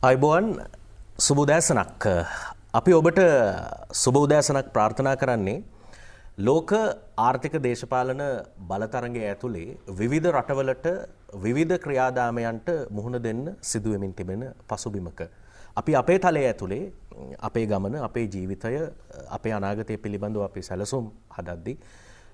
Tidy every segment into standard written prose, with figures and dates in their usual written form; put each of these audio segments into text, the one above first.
අයිබෝන් සුබ උදෑසනක්. අපි ඔබට සුබ උදෑසනක් ප්‍රාර්ථනා කරන්නේ ලෝක ආර්ථික දේශපාලන බලතරංගය ඇතුලේ විවිධ රටවලට විවිධ ක්‍රියාදාමයන්ට මුහුණ දෙන්න සිදුවෙමින් තිබෙන පසුබිමක අපි අපේ තලයේ ඇතුලේ අපේ ගමන, අපේ ජීවිතය, අපේ අනාගතය පිළිබඳව අපි සැලසුම් හදද්දී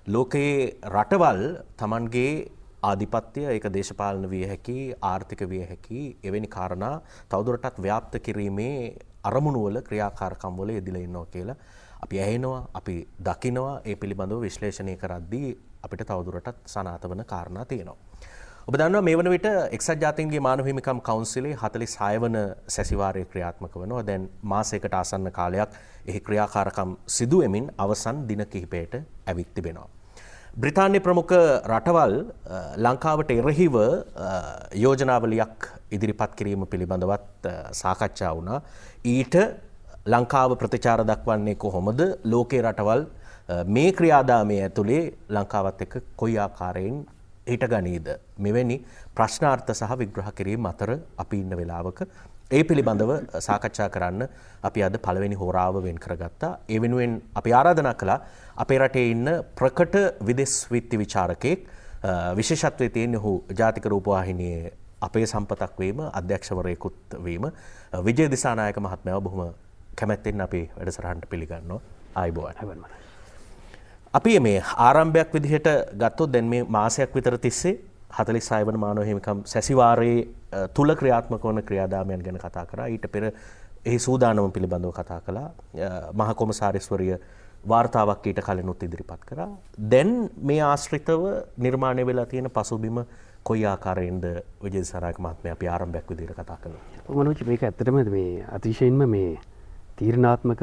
ලෝකයේ රටවල් Tamanගේ ආධිපත්‍ය, ඒක දේශපාලන විය හැකි, ආර්ථික විය හැකි එවැනි කාරණා තවදුරටත් ව්‍යාප්ත කිරීමේ අරමුණු වල ක්‍රියාකාරකම් වල යෙදලා ඉන්නවා කියලා අපි ඇහෙනවා, අපි දකිනවා. ඒ පිළිබඳව විශ්ලේෂණය කරද්දී අපිට තවදුරටත් සනාථ වන කාරණා තියෙනවා. ඔබ දන්නවා මේ වන විට එක්සත් ජාතීන්ගේ මානව හිමිකම් කවුන්සිලේ 46 වන සැසිවාරයේ ක්‍රියාත්මක වෙනවා. දැන් මාසයකට ආසන්න කාලයක් එහි ක්‍රියාකාරකම් සිදු වෙමින් අවසන් දින කිහිපයට ඇවිත් තිබෙනවා. බ්‍රිතාන්‍ය ප්‍රමුඛ රටවල් ලංකාවට එරෙහිව යෝජනාවලියක් ඉදිරිපත් කිරීම පිළිබඳවත් සාකච්ඡා වුණා. ඊට ලංකාව ප්‍රතිචාර දක්වන්නේ කොහොමද? ලෝකේ රටවල් මේ ක්‍රියාදාමයේ ඇතුලේ ලංකාවත් එක්ක කොයි ආකාරයෙන් හිටගනීද? මෙවැනි ප්‍රශ්නාර්ථ සහ විග්‍රහ කිරීම අතර අපි ඉන්න වෙලාවක ඒ පිළිබඳව සාකච්ඡා කරන්න අපි අද පළවෙනි හෝරාව වෙන් කරගත්තා. ඒ වෙනුවෙන් අපි ආරාධනා කළා අපේ රටේ ඉන්න ප්‍රකට විදේශ විත්ති විචාරකයෙක්, විශේෂත්වයේ තියෙන ඔහු ජාතික රූපවාහිනියේ අපේ සම්පතක් වීම, අධ්‍යක්ෂවරයෙකුත් වීම විජය දිසානායක මහත්මයාව බොහොම කැමැත්තෙන් අපේ වැඩසටහනට පිළිගන්නවා. ආයුබෝවන්. අපි මේ ආරම්භයක් විදිහට ගත්තොත් දැන් මේ මාසයක් විතර තිස්සේ 46 වන මානව හිමිකම් සැසිවාරයේ තුල ක්‍රියාත්මක වන ක්‍රියාදාමයන් ගැන කතා කරා. ඊට පෙර එහි සූදානම පිළිබඳව කතා කළා. මහා කොමසාරිස්වරිය වාර්තාවක් ඊට කලිනුත් ඉදිරිපත් කරා. දැන් මේ ආශ්‍රිතව නිර්මාණය වෙලා තියෙන පසුබිම කොයි ආකාරයෙන්ද විජේසාරායක මහත්මයා අපි ආරම්භයක් විදිහට කතා කළා. මනෝජ්, මේක ඇත්තටම මේ අතිශයින්ම මේ තීරණාත්මක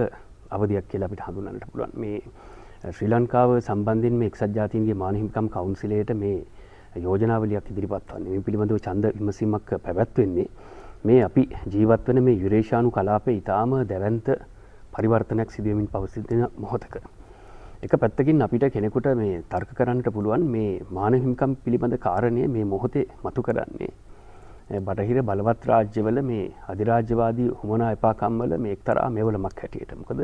අවධියක් කියලා අපිට හඳුන්වන්නට පුළුවන්. මේ ශ්‍රී ලංකාව සම්බන්ධයෙන් මේ එක්සත් ජාතීන්ගේ මානව හිමිකම් කවුන්සිලයට මේ යෝජනාවලියක් ඉදිරිපත් වන්නේ. මේ පිළිබඳව ඡන්ද විමසීමක් පැවැත්වෙන්නේ මේ අපි ජීවත් වෙන මේ යුරේෂියානු කලාපයේ ඊටාම දැවැන්ත පරිවර්තනයක් සිදු වෙමින් පවතින මොහොතක. එක පැත්තකින් අපිට කෙනෙකුට මේ තර්ක කරන්නට පුළුවන් මේ මානව හිමිකම් පිළිබඳ කාරණය මේ මොහොතේ මතු කරන්නේ බටහිර බලවත් රාජ්‍යවල මේ අධිරාජ්‍යවාදී හුමනා එපාකම් වල මේ එක්තරා මෙවලමක් හැටියට. මොකද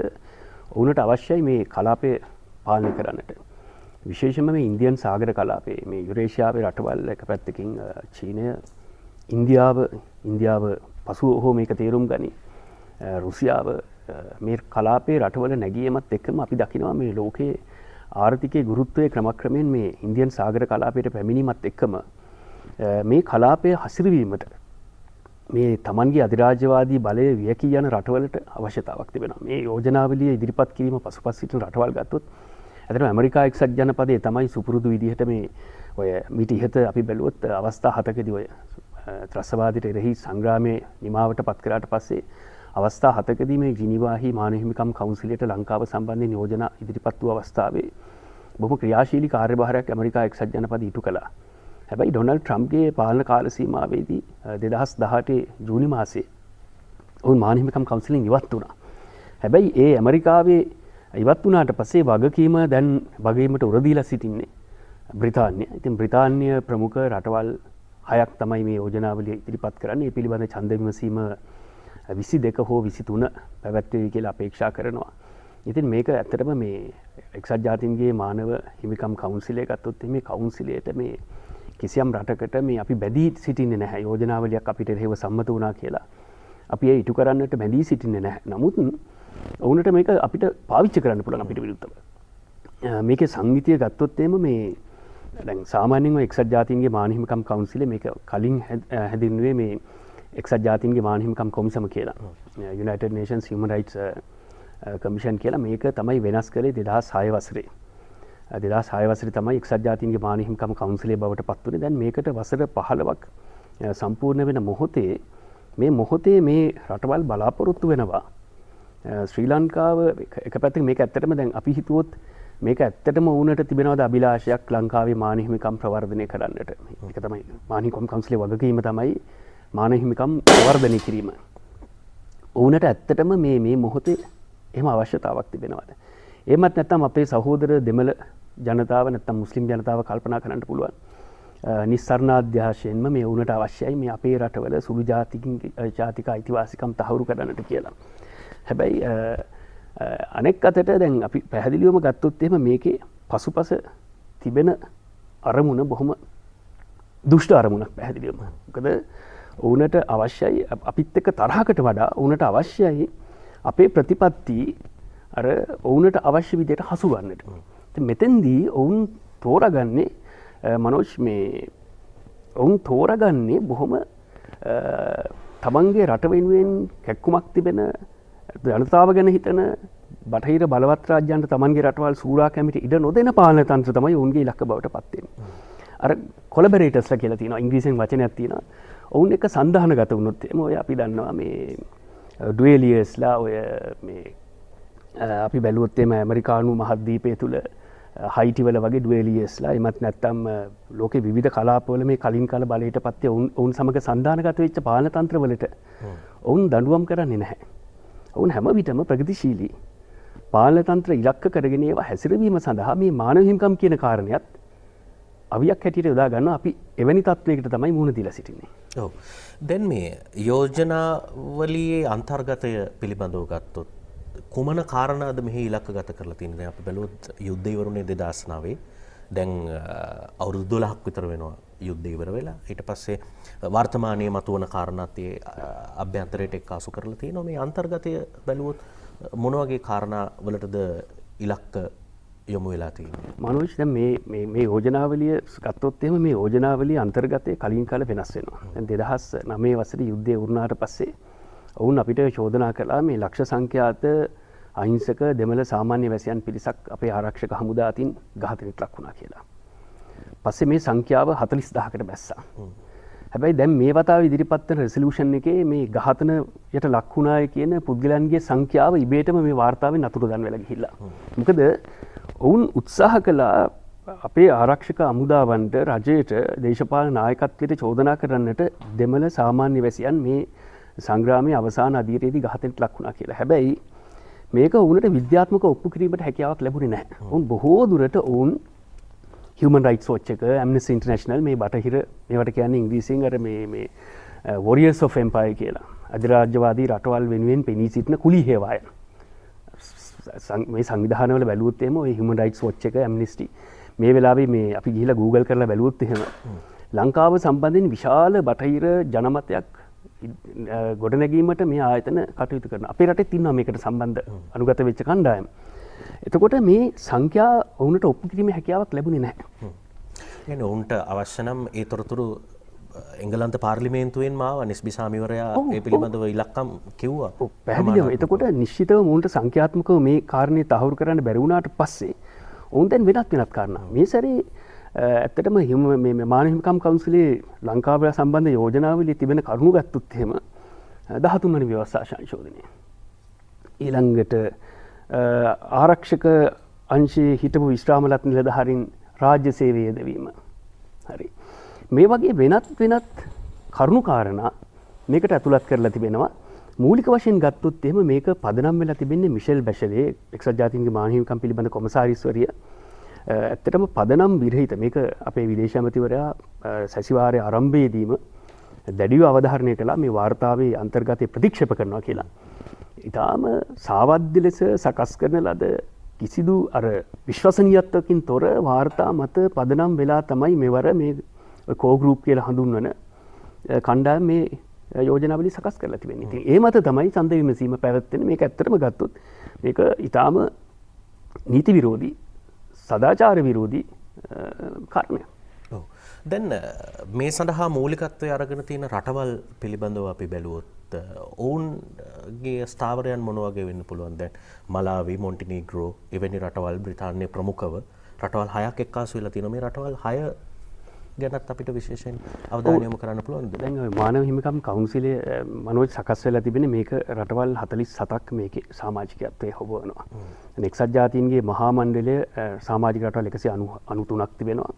ඔවුන්ට අවශ්‍යයි මේ කලාපය පාලනය කරන්නට. විශේෂයෙන්ම මේ ඉන්දියන් සාගර කලාපයේ මේ යුරේෂියාවේ රටවල් එක පැත්තකින් චීනය, ඉන්දියාව පසුව හෝ මේක තේරුම් ගනි. රුසියාව මේ කලාපයේ රටවල නැගීමත් එක්කම අපි දකිනවා මේ ලෝකයේ ආර්ථිකයේ ගුරුත්වය ක්‍රමක්‍රමයෙන් මේ ඉන්දියන් සාගර කලාපයට පැමිණීමත් එක්කම මේ කලාපය හසිරවීමට මේ තමන්ගේ අධිරාජ්‍යවාදී බලය වියකී යන රටවලට අවශ්‍යතාවක් තිබෙනවා. මේ යෝජනාවලිය ඉදිරිපත් කිරීම පසුපස සිටින රටවල් ගත්තොත් ඇත්තටම ඇමරිකා එක්සත් ජනපදයේ තමයි සුපුරුදු විදිහට මේ ඔය මිට ඉහත අපි බැලුවොත් අවස්ථා 7කදී ඔය ත්‍රස්තවාදයට එරෙහි සංග්‍රාමයේ නිමාවට පත් කරාට පස්සේ අවස්ථා 7කදී මේ ජිනීවාහි මානව හිමිකම් කවුන්සිලයට ලංකාව සම්බන්ධයෙන් යෝජනා ඉදිරිපත් වූ අවස්ථාවේ බොහොම ක්‍රියාශීලී කාර්යභාරයක් ඇමරිකා එක්සත් ජනපදය ඉටු කළා. හැබැයි ඩොනල්ඩ් ට්‍රම්ප්ගේ පාලන කාල සීමාවේදී 2018 ජූනි මාසයේ ඔවුන් මානව හිමිකම් කවුන්සිලෙන් ඉවත් වුණා. හැබැයි ඒ ඇමරිකාවේ ඉවත් වුණාට පස්සේ වගකීම දැන් වගකීමට උරදීලා සිටින්නේ බ්‍රිතාන්‍ය. ඉතින් බ්‍රිතාන්‍ය ප්‍රමුඛ රටවල් 6ක් තමයි මේ යෝජනාවලිය ඉදිරිපත් කරන්නේ. මේ පිළිබඳ ඡන්ද විමසීම 22 හෝ 23 පැවැත්වෙයි කියලා අපේක්ෂා කරනවා. ඉතින් මේක ඇත්තටම මේ එක්සත් ජාතීන්ගේ මානව හිමිකම් කවුන්සිලය ගත්තොත් මේ කවුන්සිලයට මේ කිසියම් රටකට මේ අපි බැඳී සිටින්නේ නැහැ. යෝජනාවලියක් අපිට එරෙහිව සම්මත වුණා කියලා අපි ඒ ඉටු කරන්නට බැඳී සිටින්නේ නැහැ. නමුත් ඔවුන්ට මේක අපිට පාවිච්චි කරන්න පුළුවන් අපිට විරුද්ධව. මේකේ සංවිතිය ගත්තොත් එimhe මේ දැන් සාමාන්‍යයෙන් එක්සත් ජාතීන්ගේ මානව හිමිකම් කවුන්සිලේ මේක කලින් හැදින්නුවේ මේ එක්සත් ජාතීන්ගේ මානව හිමිකම් කොමිසම කියලා. United Nations Human Rights Commission කියලා මේක තමයි වෙනස් කළේ 2006 වසරේ. 2006 වසරේ තමයි එක්සත් ජාතීන්ගේ මානව හිමිකම් කවුන්සිලේ බවට පත් වුණේ. දැන් මේකට වසර 15ක් සම්පූර්ණ වෙන මොහොතේ මේ රටවල් බලාපොරොත්තු වෙනවා ශ්‍රී ලංකාව එක පැත්තකින් මේක ඇත්තටම දැන් අපි හිතුවොත් මේක ඇත්තටම වුණට තිබෙනවද අභිලාෂයක් ලංකාවේ මානව හිමිකම් ප්‍රවර්ධනය කරන්නට. ඒක තමයි මානව හිමිකම් කවුන්සිලේ වගකීම තමයි මානව හිමිකම් ප්‍රවර්ධනය කිරීම. වුණට ඇත්තටම මේ මොහොතේ එහෙම අවශ්‍යතාවක් තිබෙනවද? එහෙමත් නැත්නම් අපේ සහෝදර දෙමළ ජනතාව නැත්නම් මුස්ලිම් ජනතාව කල්පනා කරන්න පුළුවන්. නිස්සරණාධ්‍යාශයෙන්ම මේ වුණට අවශ්‍යයි මේ අපේ රටවල සුළු ජාතික අයිතිවාසිකම් තහවුරු කරන්නට කියලා. හැබැයි අනෙක් අතට දැන් අපි පැහැදිලිවම ගත්තොත් එහෙම මේකේ පසුපස තිබෙන අරමුණ බොහොම දුෂ්ට අරමුණක් පැහැදිලිවම. මොකද ඔවුනට අවශ්‍යයි අපිත් එක්ක තරහකට වඩා ඔවුනට අවශ්‍යයි අපේ ප්‍රතිපත්ති අර ඔවුනට අවශ්‍ය විදිහට හසුරවන්නට. මෙතෙන්දී ඔවුන් තෝරගන්නේ මනෝජ් මේ ඔවුන් තෝරගන්නේ බොහොම තමන්ගේ රට වෙනුවෙන් කැක්කුමක් තිබෙන ජනතාව ගැන හිතන බටහිර බලවත් රාජ්‍යයන්ට තමන්ගේ රටවල් සූරා කැමිට ඉඩ නොදෙන පාලන තන්ත්‍ර තමයි ඔවුන්ගේ ඉලක්ක බවට පත් වෙන්නේ. අර කොලබරේටර්ස්ලා කියලා තියෙනවා ඉංග්‍රීසියෙන් වචනයක් තියෙනවා. ඔවුන් එක සන්ධානගත වුණොත් එහෙම ඔය අපි දන්නවා මේ ඩුවෙලියර්ස්ලා ඔය මේ අපි බැලුවොත් එම ඇමරිකානු මහද්වීපය තුළ හයිටිවල වගේ ඩුවෙලියර්ස්ලා එමත් නැත්තම් ලෝකේ විවිධ කලාපවල මේ කලින් කාල බලයට පත්‍ය ඔවුන් සමග සන්ධානගත වෙච්ච පාලන තන්ත්‍රවලට ඔවුන් දඬුවම් කරන්නේ නැහැ. ඔවුන් හැම විටම ප්‍රගතිශීලී පාලන තන්ත්‍ර ඉලක්ක කරගෙන ඒවා හැසිරවීම සඳහා මේ මානව හිමිකම් කියන කාරණයත් අවියක් හැටියට යොදා ගන්න අපි එවැනි තත්වයකට තමයි මුහුණ දීලා සිටින්නේ. ඔව්. දැන් මේ යෝජනාවලියේ අන්තර්ගතය පිළිබඳව ගත්තොත් කුමන කාරණාද මෙහි ඉලක්කගත කරලා තියෙන්නේ? දැන් අපි බැලුවොත් යුද්ධ ඉවරුනේ 2009. දැන් අවුරුදු 12ක් විතර වෙනවා යුද්ධ ඉවර වෙලා. ඊට පස්සේ වර්තමානයේ මතුවන කාරණාත් ඒ අභ්‍යන්තරයට එක්කාසු කරලා තියෙනවා. මේ අන්තර්ගතය බැලුවොත් මොන වගේ කාරණා වලටද ඉලක්ක යොමු වෙලා තියෙන්නේ? මනෝජ් දැන් මේ යෝජනාවලිය ගත්තොත් එහෙම මේ යෝජනාවලිය අන්තර්ගතයේ කලින් කාල වෙනස් වෙනවා. දැන් 2009 වසරේ යුද්ධය වුණාට පස්සේ ඔවුන් අපිට චෝදනා කළා මේ ලක්ෂ සංඛ්‍යාත අහිංසක දෙමළ සාමාන්‍ය වැසියන් පිරිසක් අපේ ආරක්ෂක හමුදා අතින් ඝාතනයට ලක් වුණා කියලා. පස්සේ මේ සංඛ්‍යාව 40000කට බැස්සා. හැබැයි දැන් මේ වතාවේ ඉදිරිපත් වෙන රෙසලූෂන් එකේ මේ ඝාතනයට ලක් වුණාය කියන පුද්ගලයන්ගේ සංඛ්‍යාව ඉබේටම මේ වාර්තාවෙන් අතුරුදන් වෙලා ගිහිල්ලා. මොකද ඔවුන් උත්සාහ කළා අපේ ආරක්ෂක හමුදාවන්ට රජයට දේශපාලන නායකත්වයට චෝදනා කරන්නට දෙමළ සාමාන්‍ය වැසියන් මේ සංග්‍රාමයේ අවසාන අදියරේදී ඝාතනයට ලක් වුණා කියලා. හැබැයි මේක ඔවුන්ට විද්‍යාත්මක ඔප්පු කිරීමට හැකියාවක් ලැබුණේ නැහැ. ඔවුන් බොහෝ දුරට ඔවුන් Human Rights Watch එක, Amnesty International මේ බටහිර මේවට කියන්නේ ඉංග්‍රීසියෙන් අර මේ Warriors of Empire කියලා. අධිරාජ්‍යවාදී රටවල් වෙනුවෙන් පෙනී සිටින කුලී හේවායන්. මේ සංවිධානවල බැලුවොත් එහෙම ඔය Human Rights Watch එක, Amnesty මේ වෙලාවේ මේ අපි ගිහිලා Google කරලා බැලුවොත් එහෙම ලංකාව සම්බන්ධයෙන් විශාල බටහිර ජනමතයක් ගොඩනැගීමට මේ ආයතන කටයුතු කරන අපේ රටේ ඉන්නවා මේකට සම්බන්ධ අනුගත වෙච්ච කණ්ඩායම්. එතකොට මේ සංඛ්‍යා ඔවුන්ට ඔප්පු කිරීමේ හැකියාවක් ලැබුණේ නැහැ. يعني ඔවුන්ට අවශ්‍ය නම් ඒ තොරතුරු එංගලන්ත පාර්ලිමේන්තුවෙන් මාව නිස්බි සාමිවරයා ඒ පිළිබඳව ඉලක්කම් කිව්වා. පැහැදිලිවම. එතකොට නිශ්චිතව ඔවුන්ට සංඛ්‍යාත්මකව මේ කාරණේ තහවුරු කරන්න බැරි වුණාට පස්සේ ඔවුන් දැන් වෙනත් කාරණා. මේ සැරේ ඇත්තටම මේ මානව හිමිකම් කවුන්සිලේ ලංකාව සම්බන්ධ යෝජනාවලියේ තිබෙන කරුණු ගත්තොත් එහෙම 13 වෙනි ව්‍යවස්ථා සංශෝධනය. ඊළඟට ආරක්ෂක අංශයේ හිටපු විශ්‍රාමලත් නිලධාරීන් රාජ්‍ය සේවයේ යෙදවීම. හරි. මේ වගේ වෙනත් කරුණු කාරණා මේකට ඇතුළත් කරලා තිබෙනවා. මූලික වශයෙන් ගත්තොත් එහෙම මේක පදනම් වෙලා තිබෙන්නේ මිෂෙල් බැෂලේ එක්සත් ජාතීන්ගේ මානව හිමිකම් පිළිබඳ කොමසාරිස්වරිය. ඇත්තටම පදනම් විරහිත මේක අපේ විදේශ ඇමතිවරයා සැසිවාරයේ ආරම්භයේදීම දැඩිව අවධාරණය කළා මේ වාර්තාවේ අන්තර්ගතය ප්‍රතික්ෂේප කරනවා කියලා. ඊටාම සාවද්‍ය ලෙස සකස් කරන ලද කිසිදු අර විශ්වසනීයත්වකින් තොර වාර්තා මත පදනම් වෙලා තමයි මෙවර මේ කෝ ගෲප් කියලා හඳුන්වන කණ්ඩායම මේ යෝජනාවලිය සකස් කරලා තිබෙන්නේ. ඉතින් ඒ මත තමයි ඡන්ද විමසීම පැවැත්වෙන්නේ. මේක ඇත්තටම ගත්තොත් මේක ඊටාම නීති විරෝධී සදාචාර විරෝධී කාරණයක්. ඔව්. දැන් මේ සඳහා මූලිකත්වය අරගෙන තියෙන රටවල් පිළිබඳව අපි බැලුවොත් ඔවුන්ගේ ස්ථාවරයන් මොන වගේ වෙන්න පුළුවන්? දැන් මලාවි, මොන්ටිනීග්‍රෝ එවැනි රටවල් බ්‍රිතාන්‍ය ප්‍රමුඛව රටවල් 6ක් එක්කාසු වෙලා තියෙනවා. මේ රටවල් 6 ගැනත් අපිට විශේෂයෙන් අවධානය යොමු කරන්න පුළුවන්. දැන් ඔය මානව හිමිකම් කවුන්සිලයේ මනෝජ් සකස් වෙලා තිබෙන මේක රටවල් 47ක් මේකේ සමාජිකත්වයේ හොබවනවා. එක්සත් ජාතීන්ගේ මහා මණ්ඩලය සමාජික රටවල් 193ක් තිබෙනවා.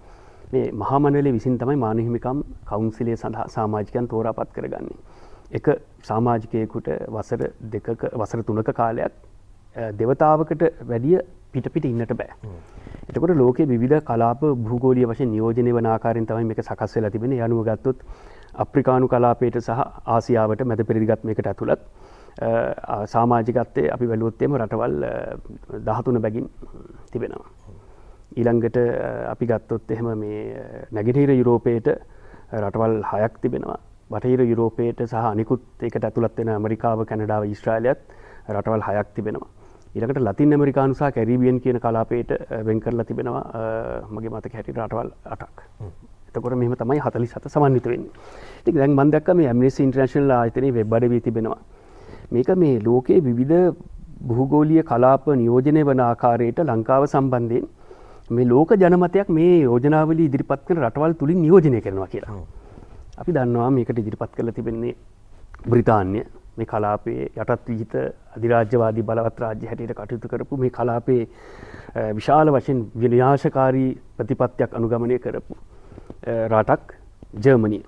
මේ මහා මණ්ඩලය විසින් තමයි මානව හිමිකම් කවුන්සිලය සඳහා සමාජිකයන් තෝරාපත් කරගන්නේ. එක සමාජිකයෙකුට වසර 3ක කාලයක් දෙවතාවකට වැඩිය පිට ඉන්නට බෑ. එතකොට ලෝකයේ විවිධ කලාප භූගෝලීය වශයෙන් නියෝජනය වන ආකාරයෙන් තමයි මේක සකස් වෙලා තිබෙන්නේ. යනුව ගත්තොත් අප්‍රිකානු කලාපයට සහ ආසියාවට මැද පෙරදිගත් මේකට ඇතුළත් සමාජිකත්වයේ අපි බැලුවොත් එම රටවල් 13 බැගින් තිබෙනවා. ඊළඟට අපි ගත්තොත් එහෙම මේ නැගෙනහිර යුරෝපයට රටවල් 6ක් තිබෙනවා. බටහිර යුරෝපයට සහ අනිකුත් ඒකට ඇතුළත් වෙන ඇමරිකාව, කැනඩාව, ඊශ්‍රායලයත් රටවල් 6ක් තිබෙනවා. ඊළඟට ලතින් ඇමරිකානු සහ කැරිබියන් කියන කලාපයට වෙන් කරලා තිබෙනවා මගේ මතක හැටියට රටවල් 8ක්. එතකොට මෙහෙම තමයි 47 සමන්විත වෙන්නේ. ඉතින් දැන් මම දැක්කා මේ ඇම්නස්ටි ඉන්ටර්නැෂනල් ආයතනයේ වෙබ් අඩවියේ තිබෙනවා. මේක මේ ලෝකයේ විවිධ භූගෝලීය කලාප නියෝජනය වන ආකාරයට ලංකාව සම්බන්ධයෙන් මේ ලෝක ජනමතයක් මේ යෝජනාවලිය ඉදිරිපත් කරන රටවල් තුලින් නියෝජනය කරනවා කියලා. අපි දන්නවා මේකට ඉදිරිපත් කරලා තිබෙන්නේ බ්‍රිතාන්‍ය මේ කලාපයේ යටත් විහිිත අධිරාජ්‍යවාදී බලවත් රාජ්‍ය හැටියට කටයුතු කරපු මේ කලාපයේ විශාල වශයෙන් විනාශකාරී ප්‍රතිපත්තියක් අනුගමනය කරපු රටක් ජර්මනිය.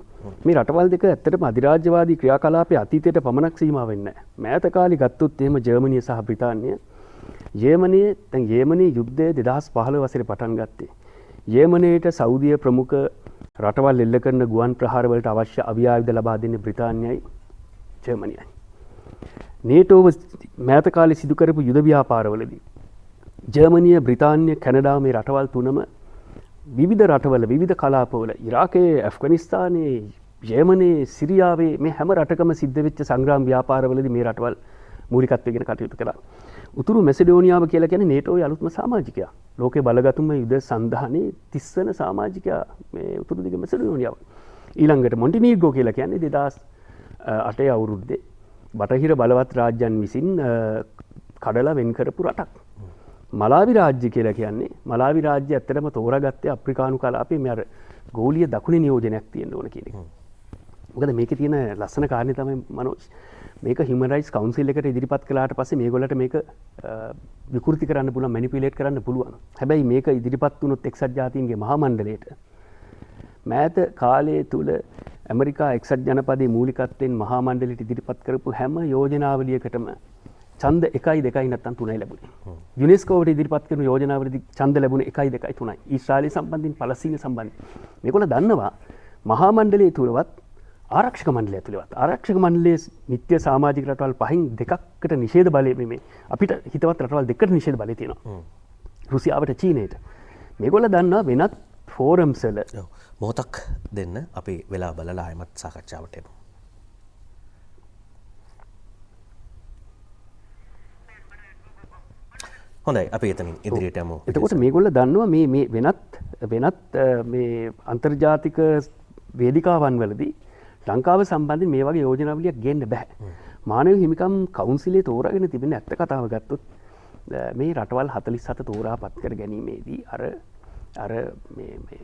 මේ රටවල් දෙක ඇත්තටම අධිරාජ්‍යවාදී ක්‍රියාකලාපයේ අතීතයට පමණක් සීමා වෙන්නේ නැහැ. මෑත කාලේ ගත්තොත් එහෙම ජර්මනිය සහ බ්‍රිතාන්‍ය යේමනයේ යුද්ධය 2015 වසරේ පටන් ගත්තේ. යේමනයට සෞදිය ප්‍රමුඛ රටවල් එල්ල කරන ගුවන් ප්‍රහාර වලට අවශ්‍ය අවි ආයුධ ලබා දෙන්නේ බ්‍රිතාන්‍යයි ජර්මනියයි. නේටෝව මෑත කාලේ සිදු කරපු යුද ව්‍යාපාරවලදී ජර්මනිය, බ්‍රිතාන්‍ය, කැනඩාව මේ රටවල් තුනම විවිධ රටවල විවිධ කලාපවල ඉරාකයේ, ඇෆ්ගනිස්තානයේ, යේමනයේ, සිරියාවේ මේ හැම රටකම සිද්ධ වෙච්ච සංග්‍රාම ව්‍යාපාරවලදී මේ රටවල් මූලිකත්වයෙන් කටයුතු කළා. උතුරු මැසඩෝනියාව කියලා කියන්නේ නේටෝවේ අලුත්ම සමාජිකයා. ලෝකේ බලගතුම යුද සන්ධානයේ 30 වන සමාජිකයා මේ උතුරු දිග මැසඩෝනියාව. ඊළඟට මොන්ටිනීග්‍රෝ කියලා කියන්නේ 2008 අවුරුද්දේ බටහිර බලවත් රාජ්‍යයන් විසින් කඩලා වෙන් කරපු රටක්. මලාවි රාජ්‍ය කියලා කියන්නේ මලාවි රාජ්‍ය ඇත්තටම තෝරාගත්තේ අප්‍රිකානු කලාපයේ මේ අර ගෝලීය දකුණේ නියෝජනයක් තියෙන්න ඕන කියන එක. මොකද මේකේ තියෙන ලස්සන කාරණේ තමයි මනෝජ් මේක හියුමන් රයිට්ස් කවුන්සිල් එකට ඉදිරිපත් කළාට පස්සේ මේගොල්ලන්ට මේක විකෘති කරන්න පුළුවන්, මැනිපියුලේට් කරන්න පුළුවන්. හැබැයි මේක ඉදිරිපත් වුණොත් එක්සත් ජාතීන්ගේ මහා මණ්ඩලයට මෑත කාලයේ තුල ඇමරිකා එක්සත් ජනපදයේ මූලිකත්වයෙන් මහා මණ්ඩලයට ඉදිරිපත් කරපු හැම යෝජනාවලියකටම ඡන්ද 1යි 2යි නැත්නම් 3යි ලැබුණේ. යුනෙස්කෝවට ඉදිරිපත් කරන යෝජනාවලදී ඡන්ද ලැබුණේ 1යි 2යි 3යි. ඊශ්‍රායලය සම්බන්ධයෙන්, පලස්තීන සම්බන්ධයෙන්. මේගොල්ලෝ දන්නවා මහා මණ්ඩලයේ තුලවත් ආරක්ෂක මණ්ඩලය ඇතුළේවත් ආරක්ෂක මණ්ඩලයේ නිත්‍ය සමාජික රටවල් පහෙන් දෙකකට නිෂේධ බලය මේ අපිට හිතවත් රටවල් දෙකකට නිෂේධ බලය තියෙනවා. රුසියාවට, චීනයට. මේගොල්ලෝ දන්නවා වෙනත් ෆෝරම්ස් වල මොහොතක් දෙන්න අපි වෙලා බලලා ආයමත් සාකච්ඡාවට එමු. හොඳයි අපි එතනින් ඉදිරියට යමු. එතකොට මේගොල්ලෝ දන්නවා මේ වෙනත් මේ අන්තර්ජාතික වේදිකාවන් වලදී ලංකාව සම්බන්ධයෙන් මේ වගේ යෝජනාවලියක් ගේන්න බෑ. මානව හිමිකම් කවුන්සිලේ තෝරාගෙන තිබෙන ඇත්ත කතාව ගත්තොත් මේ රටවල් 47 තෝරාපත් කර ගැනීමේදී අර මේ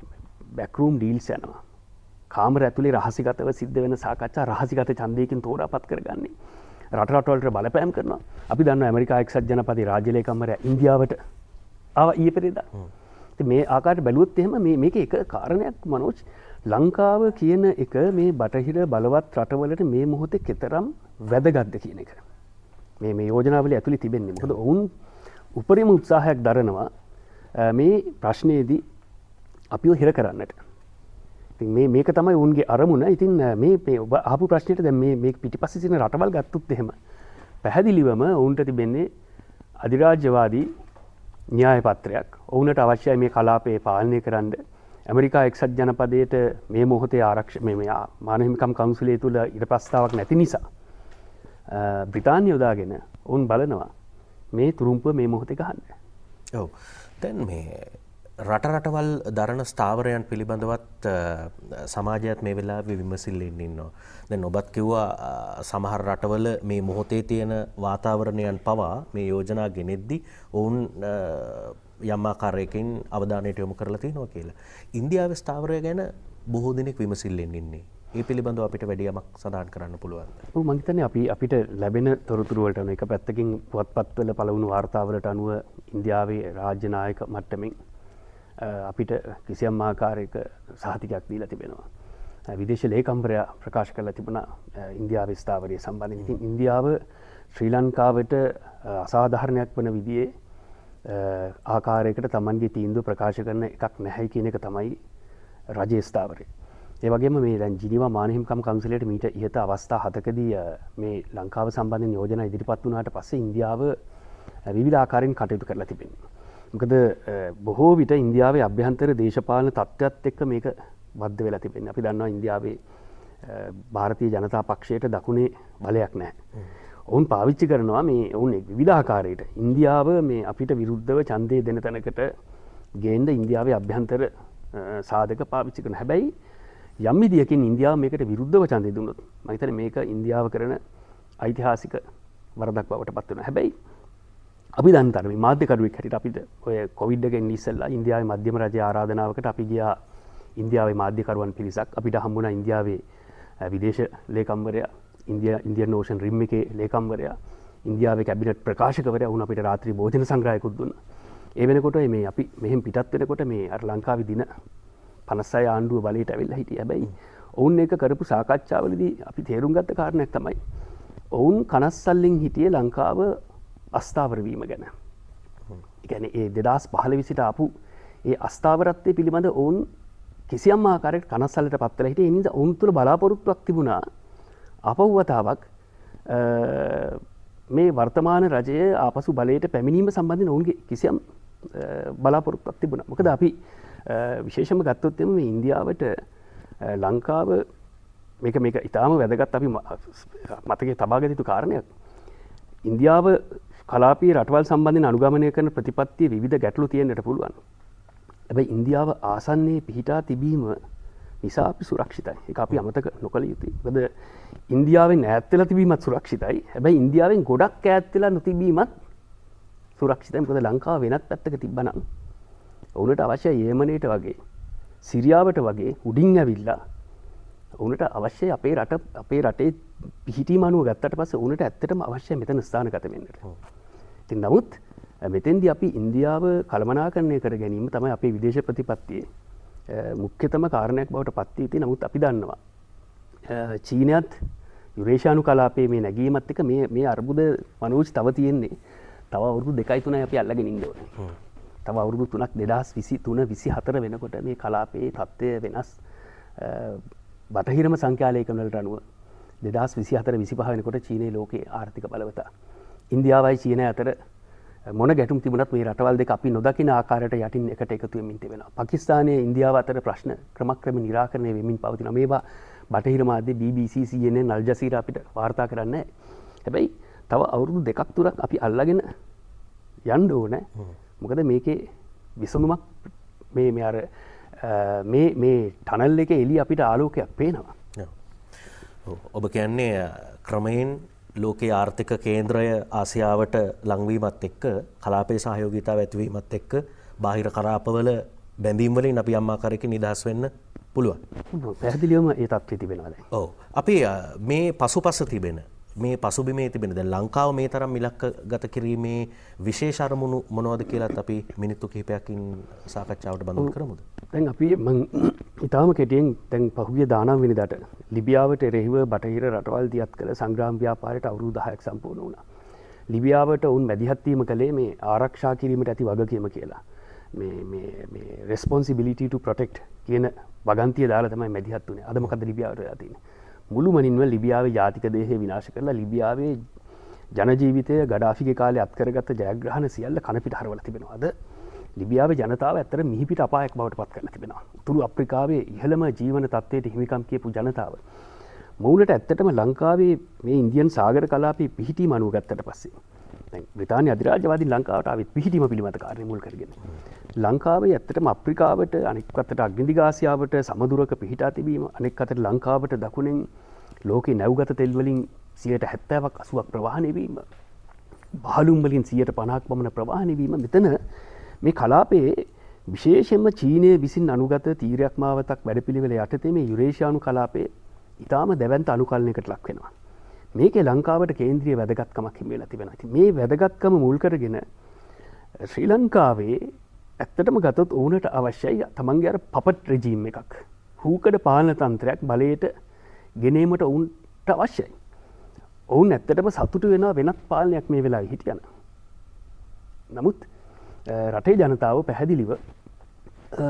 බෑක්රූම් ඩීල්ස් යනවා. කාමර ඇතුලේ රහසිගතව සිද්ධ වෙන සාකච්ඡා රහසිගත ඡන්දයකින් තෝරාපත් කරගන්නේ. රටවල්ට බලපෑම් කරනවා. අපි දන්නවා ඇමරිකා එක්සත් ජනපදයේ රාජ්‍ය ලේකම්වරයා ඉන්දියාවට ආවා ඊයේ පෙරේදා. ඉතින් මේ ආකාරයට බැලුවොත් එහෙම මේකේ එක කාරණයක් මනෝජ් ලංකාව කියන එක මේ බටහිර බලවත් රටවලට මේ මොහොතේ කෙතරම් වැදගත්ද කියන එක. මේ යෝජනාවලිය ඇතුලේ තිබෙන්නේ. මොකද ඔවුන් උපරිම උත්සාහයක් දරනවා මේ ප්‍රශ්නයේදී අපිව හිර කරන්නට. ඉතින් මේක තමයි ඔවුන්ගේ අරමුණ. ඉතින් මේ ඔබ අහපු ප්‍රශ්නෙට දැන් මේ පිටිපස්සේ තියෙන රටවල් ගත්තොත් එහෙම පැහැදිලිවම ඔවුන්ට තිබෙන්නේ අධිරාජ්‍යවාදී න්‍යාය පත්‍රයක්. ඔවුන්ට අවශ්‍යයි මේ කලාපය පාලනය කරන්න. ඇමරිකා එක්සත් ජනපදයට මේ මොහොතේ මේ මානව හිමිකම් කවුන්සිලය තුල ඉර ප්‍රස්තාවක් නැති නිසා බ්‍රිතාන්‍ය යොදාගෙන ඔවුන් බලනවා මේ තුරුම්පුව මේ මොහොතේ ගහන්න. ඔව්. දැන් මේ රටවල් දරන ස්ථාවරයන් පිළිබඳවත් සමාජයත් මේ වෙලාවේ විමසිල්ලෙන් ඉන්නවා. දැන් ඔබත් කිව්වා සමහර රටවල මේ මොහොතේ තියෙන වාතාවරණයන් පවා මේ යෝජනා ගෙනෙද්දි ඔවුන් යම් ආකාරයකින් අවධානයට යොමු කරලා තියෙනවා කියලා. ඉන්දියාවේ ස්ථාවරය ගැන බොහෝ දෙනෙක් විමසිල්ලෙන් ඉන්නේ. ඒ පිළිබඳව අපිට වැඩි යමක් සඳහන් කරන්න පුළුවන්ද? ඔව් මම හිතන්නේ අපිට ලැබෙන තොරතුරු වලට එක පැත්තකින් පුවත්පත්වල පළවුණු වාර්තාවලට අනුව ඉන්දියාවේ රාජ්‍ය නායක මට්ටමින් අපිට කිසියම් ආකාරයක සහතිකයක් දීලා තිබෙනවා. විදේශ ලේකම්වරයා ප්‍රකාශ කරලා තිබුණා ඉන්දියාවේ ස්ථාවරය සම්බන්ධයෙන්. ඉතින් ඉන්දියාව ශ්‍රී ලංකාවට අසාධාරණයක් වන විදිහේ ආකාරයකට තමන්ගේ තීන්දුව ප්‍රකාශ කරන එකක් නැහැ කියන එක තමයි රජයේ ස්ථාවරය. ඒ වගේම මේ දැන් ජිනීවා මානව හිමිකම් කවුන්සිලයට මීට ඉහත අවස්ථා 7කදී මේ ලංකාව සම්බන්ධයෙන් යෝජනා ඉදිරිපත් වුණාට පස්සේ ඉන්දියාව විවිධ ආකාරයෙන් කටයුතු කරලා තිබෙනවා. මොකද බොහෝ විට ඉන්දියාවේ අභ්‍යන්තර දේශපාලන තත්ත්වයක් එක්ක මේක බද්ධ වෙලා තිබෙනවා. අපි දන්නවා ඉන්දියාවේ ಭಾರತೀಯ ජනතා පක්ෂයට දකුණේ බලයක් නැහැ. ඔවුන් පාවිච්චි කරනවා මේ ඔවුන් විවිධ ආකාරයට ඉන්දියාව මේ අපිට විරුද්ධව ඡන්දය දෙන තැනකට ගේන්න ඉන්දියාවේ අභ්‍යන්තර සාධක පාවිච්චි කරනවා. හැබැයි යම් විදියකින් ඉන්දියාව මේකට විරුද්ධව ඡන්දය දුන්නොත් මම හිතන්නේ මේක ඉන්දියාව කරන ඓතිහාසික වරදක් බවට පත් වෙනවා. හැබැයි අපි දන්න තරමේ මාධ්‍යකරුවෙක් හැටියට අපිට ඔය කොවිඩ් එක එන්නේ ඉස්සෙල්ලා ඉන්දියාවේ මධ්‍යම රජයේ ආරාධනාවකට අපි ගියා. ඉන්දියාවේ මාධ්‍යකරුවන් පිරිසක් අපිට හම්බුණා ඉන්දියාවේ විදේශ ලේකම්වරයා, ඉන්දියන් ඕෂන් රිම් එකේ ලේකම්වරයා, ඉන්දියාවේ කැබිනට් ප්‍රකාශකවරයා වුණ අපිට රාත්‍රී භෝජන සංග්‍රහයකුත් දුන්නා. ඒ වෙනකොට මේ අපි මෙහෙන් පිටත් වෙනකොට මේ අර ලංකාවේ දින 56 ආණ්ඩුව බලයට ඇවිල්ලා හිටියේ. හැබැයි ඔවුන් එක කරපු සාකච්ඡාවලදී අපි තේරුම් ගත්ත කාරණයක් තමයි ඔවුන් කනස්සල්ලෙන් හිටියේ ලංකාව අස්ථාවර වීම ගැන. ඒ කියන්නේ ඒ 2015 සිට ආපු ඒ අස්ථාවරත්වය පිළිබඳ ඔවුන් කිසියම් ආකාරයකට කනස්සල්ලට පත් වෙලා හිටියේ. ඒ නිසා ඔවුන් තුළ බලාපොරොත්තුවක් තිබුණා ආපහු වතාවක් මේ වර්තමාන රජය ආපසු බලයට පැමිණීම සම්බන්ධයෙන් ඔවුන්ගේ කිසියම් බලාපොරොත්තුවක් තිබුණා. මොකද අපි විශේෂම ගත්තොත් එම මේ ඉන්දියාවට ලංකාව මේක ඉතාම වැදගත් අපි මතකයේ තබා ගත යුතු කාරණයක්. ඉන්දියාව කලාපීය රටවල් සම්බන්ධයෙන් අනුගමනය කරන ප්‍රතිපත්තියේ විවිධ ගැටලු තියෙන්නට පුළුවන්. හැබැයි ඉන්දියාව ආසන්නයේ පිහිටා තිබීම නිසා අපි සුරක්ෂිතයි. ඒක අපි අමතක නොකළ යුතුයි. මොකද ඉන්දියාවෙන් ඈත් වෙලා තිබීමත් සුරක්ෂිතයි. හැබැයි ඉන්දියාවෙන් ගොඩක් ඈත් වෙලා නොතිබීමත් සුරක්ෂිතයි. මොකද ලංකාව වෙනත් පැත්තක තිබ්බනම් ඔවුනට අවශ්‍යයි යේමනයට වගේ, සිරියාවට වගේ උඩින් ඇවිල්ලා ඔවුනට අවශ්‍යයි අපේ රටේ පිහිටීම අනුව ගත්තට පස්සේ ඔවුනට ඇත්තටම අවශ්‍යයි මෙතන ස්ථානගත වෙන්නට. ඉතින් නමුත් මෙතෙන්දී අපි ඉන්දියාව කළමනාකරණය කර ගැනීම තමයි අපේ විදේශ ප්‍රතිපත්තියේ මුඛ්‍යතම කාරණයක් බවට පත් වී තියෙන්නේ. නමුත් අපි දන්නවා චීනයත් යුරේෂියානු කලාපයේ මේ නැගීමත් එක්ක මේ අර්බුද මනෝජ් තව තියෙන්නේ. තව අවුරුදු 2-3 අපි අල්ලගෙන ඉන්න ඕනේ. තව අවුරුදු 3ක් 2023-24 වෙනකොට මේ කලාපයේ තත්ත්වය වෙනස්. බටහිරම සංඛ්‍යාලේඛන වලට අනුව 2024-25 වෙනකොට චීනයේ ලෝකයේ ආර්ථික බලවතා. ඉන්දියාවයි චීනය අතර මොන ගැටුම් තිබුණත් මේ රටවල් දෙක අපි නොදකින ආකාරයට යටින් එකට එකතු වෙමින් තිබෙනවා. පාකිස්තානයේ ඉන්දියාව අතර ප්‍රශ්න ක්‍රමක්‍රමයෙන් निराකරණය වෙමින් පවතිනවා. මේවා බටහිර මාධ්‍ය BBC, CNN, අල් ජසීරා අපිට වාර්තා කරන්නේ නැහැ. හැබැයි තව අවුරුදු 2-3ක් අපි අල්ලගෙන යන්න ඕනේ. මොකද මේකේ විසඳුමක් මේ ටනල් එකේ එළිය අපිට ආලෝකයක් පේනවා. ඔබ කියන්නේ ක්‍රමයෙන් ලෝකයේ ආර්ථික කේන්ද්‍රය ආසියාවට ලංවීමත් එක්ක කලාපයේ සහයෝගීතාව ඇතිවීමත් එක්ක බාහිර කරාපවල බැඳීම් වලින් අපි යම් ආකාරයකින් නිදහස් වෙන්න පුළුවන්. පැහැදිලිවම ඒ තත්ත්වය තිබෙනවා දැන්. ඔව්. අපි මේ පසුපස තිබෙන මේ පසුබිමේ තිබෙන දැන් ලංකාව මේ තරම් ඉලක්කගත කිරීමේ විශේෂ අරමුණු මොනවද කියලාත් අපි මිනිත්තු කිහිපයකින් සාකච්ඡාවට බඳුන් කරමුද? දැන් අපි මම ඊටාම කෙටියෙන් දැන් පහුගිය 19 වෙනිදාට ලිබියාවට එරෙහිව බටහිර රටවල් දියත් කළ සංග්‍රාම ව්‍යාපාරයට අවුරුදු 10ක් සම්පූර්ණ වුණා. ලිබියාවට උන් මැදිහත් වීම කළේ මේ ආරක්ෂා කිරීමට ඇති වගකීම කියලා. මේ responsibility to protect කියන වගන්තිය දාලා තමයි මැදිහත් වුණේ. අද මොකද ලිබියාවට වෙලා තියෙන්නේ? මුළුමනින්ම ලිබියාවේ ජාතික දේහය විනාශ කරලා ලිබියාවේ ජන ජීවිතය ගඩාෆිගේ කාලේ අත්කරගත්ත ජයග්‍රහණ සියල්ල කනපිට හරවලා තිබෙනවා. අද ලිබියාවේ ජනතාව ඇත්තට මිහිපිට අපායක් බවට පත් කරලා තිබෙනවා. උතුරු අප්‍රිකාවේ ඉහළම ජීවන තත්ත්වයට හිමිකම් කියපු ජනතාව මූලට ඇත්තටම ලංකාවේ මේ ඉන්දියන් සාගර කලාපයේ පිහිටීම අනුව ගත්තට පස්සේ දැන් බ්‍රිතාන්‍ය අධිරාජ්‍යවාදී ලංකාවට ආවෙත් පිහිටීම පිළිබඳ කාරණේ මුල් කරගෙන ලංකාවේ ඇත්තටම අප්‍රිකාවට අනෙක් අතට අග්නිදිග ආසියාවට සමදුරක පිහිටා තිබීම අනෙක් අතට ලංකාවට දකුණෙන් ලෝකේ නැව්ගත තෙල් වලින් 70%ක් 80ක් ප්‍රවාහනය වීම බහලුම් වලින් 50%ක් පමණ ප්‍රවාහනය වීම මෙතන මේ කලාපයේ විශේෂයෙන්ම චීනය විසින් අනුගත තීරයක් මාවතක් වැඩපිළිවෙල යටතේ මේ යුරේෂියානු කලාපයේ ඊටාම දැවැන්ත අනුකල්පනයකට ලක් වෙනවා. මේකේ ලංකාවට කේන්ද්‍රීය වැදගත්කමක් හිමි වෙලා තිබෙනවා. ඉතින් මේ වැදගත්කම මුල් කරගෙන ශ්‍රී ලංකාවේ ඇත්තටම ගතොත් ඔවුනට අවශ්‍යයි තමන්ගේ අර පපට් රෙජීම් එකක්. හූකඩ පාලන තන්ත්‍රයක් බලයට ගෙනීමට ඔවුන්ට අවශ්‍යයි. ඔවුන් ඇත්තටම සතුටු වෙනවා වෙනත් පාලනයක් මේ වෙලාවේ හිටියන. නමුත් රටේ ජනතාව පැහැදිලිව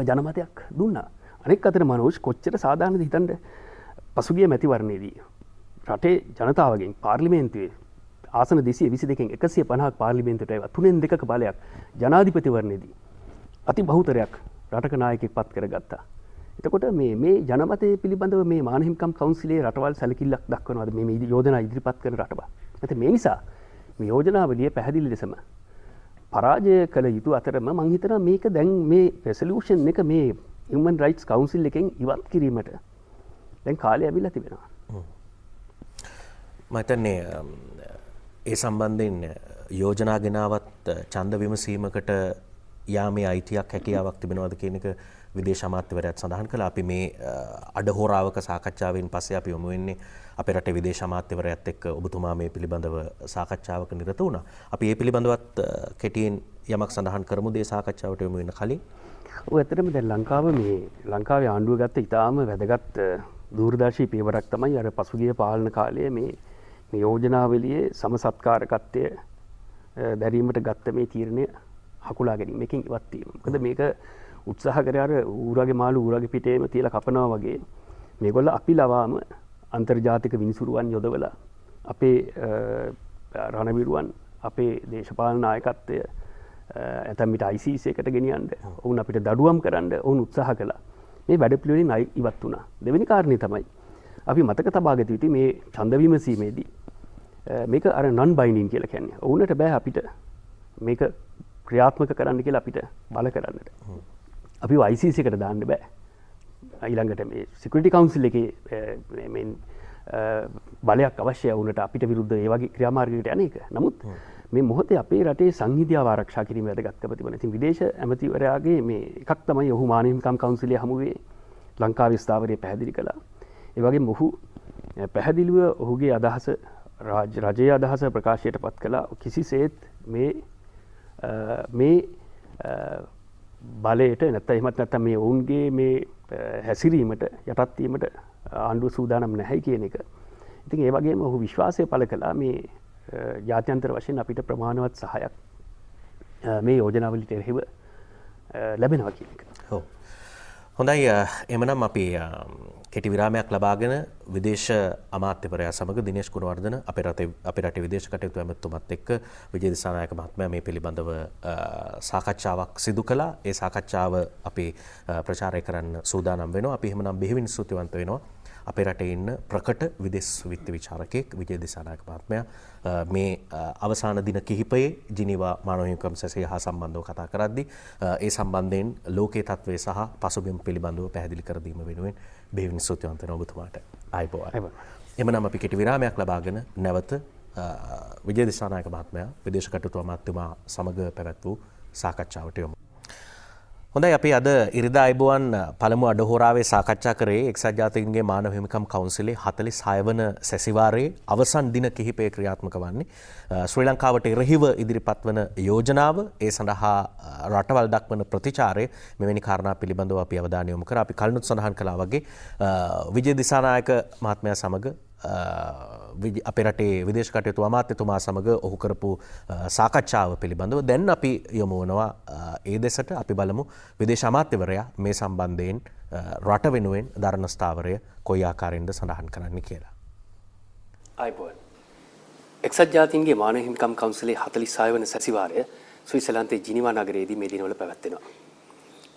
ජනමතයක් දුන්නා. අනෙක් අතට මනෝජ් කොච්චර සාධාරණද හිතන්න පසුගිය මැතිවරණයේදී රටේ ජනතාවගෙන් පාර්ලිමේන්තුවේ ආසන 222කින් 150ක් පාර්ලිමේන්තුවට ඒවා 3/2ක බලයක් ජනාධිපතිවරණයේදී අති බහුතරයක් රටක નાයකයෙක් පත් කරගත්තා. එතකොට මේ ජනමතය පිළිබඳව මේ මානහිමිකම් කවුන්සිලේ රටවල් සැලකිල්ලක් දක්වනවාද මේ යෝජනා ඉදිරිපත් කරන රටවල්. නැත්නම් මේ නිසා මේ යෝජනාවලිය පැහැදිලි ලෙසම පරාජය කළ යුතු අතරම මං හිතනවා මේක දැන් මේ රෙසලූෂන් එක මේ Human Rights Council එකෙන් ඉවත් කිරීමට දැන් කාලය ඇවිල්ලා තිබෙනවා. මම හිතන්නේ ඒ සම්බන්ධයෙන් යෝජනා ගෙනාවත් ඡන්ද විමසීමකට යාමේ අයිතියක් හැකියාවක් තිබෙනවද කියන එක විදේශ අමාත්‍යවරයාත් සඳහන් කළා. අපි මේ අඩහෝරාවක සාකච්ඡාවෙන් පස්සේ අපි යොමු වෙන්නේ අපේ රටේ විදේශ අමාත්‍යවරයාත් එක්ක ඔබතුමා මේ පිළිබඳව සාකච්ඡාවක නිරත වුණා. අපි මේ පිළිබඳවත් කෙටියෙන් යමක් සඳහන් කරමුද මේ සාකච්ඡාවට යොමු වෙන කලින්? ඔය ඇත්තටම දැන් ලංකාවේ ආණ්ඩුව ගත්ත ඉතාම වැදගත් දූරදර්ශී පියවරක් තමයි අර පසුගිය පාලන කාලයේ මේ යෝජනාවලියේ සමසත්කාරකත්වය දැරීමට ගත්ත මේ තීරණය හකුලා ගැනීම එකකින් ඉවත් වීම. මොකද මේක උත්සාහ කරේ අර ඌරගේ මාළු ඌරගේ පිටේම තියලා කපනවා වගේ මේගොල්ල අපි ලවාම අන්තර්ජාතික විනිසුරුවන් යොදවලා අපේ රණවිරුවන් අපේ දේශපාලන නායකත්වය ඇතැම් විට ICC එකට ගෙනියන්න ඔවුන් අපිට දඩුවම් කරන්න ඔවුන් උත්සාහ කළා. මේ වැඩ පිළිවෙලින් ඉවත් වුණා. දෙවෙනි කාරණේ තමයි අපි මතක තබා ගත යුතු මේ ඡන්ද විමසීමේදී මේක අර non binding කියලා කියන්නේ. ඔවුන්ට බෑ අපිට මේක ක්‍රියාත්මක කරන්න කියලා අපිට බල කරන්නට. අපි ICC එකට දාන්න බෑ. ඊළඟට මේ Security Council එකේ බලයක් අවශ්‍යයි වුණට අපිට විරුද්ධ ඒ වගේ ක්‍රියාමාර්ගයකට යන එක. නමුත් මේ මොහොතේ අපේ රටේ සංහිඳියාව ආරක්ෂා කිරීම වැදගත්කම තිබෙනවා. ඉතින් විදේශ ඇමතිවරයාගේ මේ එකක් තමයි ඔහු මානවහිමිකම් කවුන්සිලයේ හමුවේ ලංකාවේ ස්ථාවරය පැහැදිලි කළා. ඒ වගේම ඔහු පැහැදිලිව ඔහුගේ අදහස රජයේ අදහස ප්‍රකාශයට පත් කළා. කිසිසේත් මේ බලයට නැත්නම් මේ ඔවුන්ගේ මේ හැසිරීමට යටත් වීමට ආණ්ඩුව සූදානම් නැහැ කියන එක. ඉතින් ඒ වගේම ඔහු විශ්වාසය පළ කළා මේ ජාත්‍යන්තර වශයෙන් අපිට ප්‍රමාණවත් සහායක් මේ යෝජනාවලට එරෙහිව ලැබෙනවා කියන එක. ඔව්. හොඳයි එමනම් අපි කෙටි විරාමයක් ලබාගෙන විදේශ අමාත්‍යවරයා සමග දිනේෂ් ගුණවර්ධන අපේ රටේ විදේශ කටයුතු ඇමතුමත් එක්ක විජය දිසානායක මහත්මයා මේ පිළිබඳව සාකච්ඡාවක් සිදු කළා. ඒ සාකච්ඡාව අපි ප්‍රචාරය කරන්න සූදානම් වෙනවා. අපි එහෙමනම් බෙහෙවින් ස්තුතිවන්ත වෙනවා අපේ රටේ ඉන්න ප්‍රකට විදේශ විත්ත විචාරකයෙක් විජය දිසානායක මහත්මයා මේ අවසාන දින කිහිපයේ ජිනීවා මානව හිමිකම් සැසිය හා සම්බන්ධව කතා කරද්දී ඒ සම්බන්ධයෙන් ලෝකයේ තත්ත්වය සහ පසුබිම් පිළිබඳව පැහැදිලි කර දීම වෙනුවෙන් බෙහෙවින් ස්තුතිවන්ත වෙනවා ඔබතුමාට. ආයුබෝවන්. එමනම් අපි කෙටි විරාමයක් ලබාගෙන නැවත විජය දිසානායක මහත්මයා විදේශ කටයුතු අමාත්‍යතුමා සමග පැවැත් වූ සාකච්ඡාවට යමු. හොඳයි අපි අද ඉරිදා අයබෝවන් පළමු අඩහෝරාවේ සාකච්ඡා කරේ එක්සත් ජාතීන්ගේ මානව හිමිකම් කවුන්සිලේ 46 වන සැසිවාරයේ අවසන් දින කිහිපය ක්‍රියාත්මක වන්නේ ශ්‍රී ලංකාවට එරෙහිව ඉදිරිපත් වන යෝජනාව ඒ සඳහා රටවල් දක්වන ප්‍රතිචාරය මෙවැනි කාරණා පිළිබඳව අපි අවධානය යොමු කරා. අපි කලිනුත් සඳහන් කළා වගේ විජය දිසානායක මහත්මයා සමග අපේ රටේ විදේශ කටයුතු අමාත්‍යතුමා සමග ඔහු කරපු සාකච්ඡාව පිළිබඳව දැන් අපි යොමු වෙනවා ඒ දෙසට. අපි බලමු විදේශ අමාත්‍යවරයා මේ සම්බන්ධයෙන් රට වෙනුවෙන් දරන ස්ථාවරය කොයි ආකාරයෙන්ද සඳහන් කරන්න කියලා. ආයිබෝන්. එක්සත් ජාතීන්ගේ මානව හිමිකම් කවුන්සිලේ 46 වන සැසිවාරය ස්විට්සර්ලන්තයේ ජිනීවා නගරයේදී මේ දිනවල පැවැත්වෙනවා.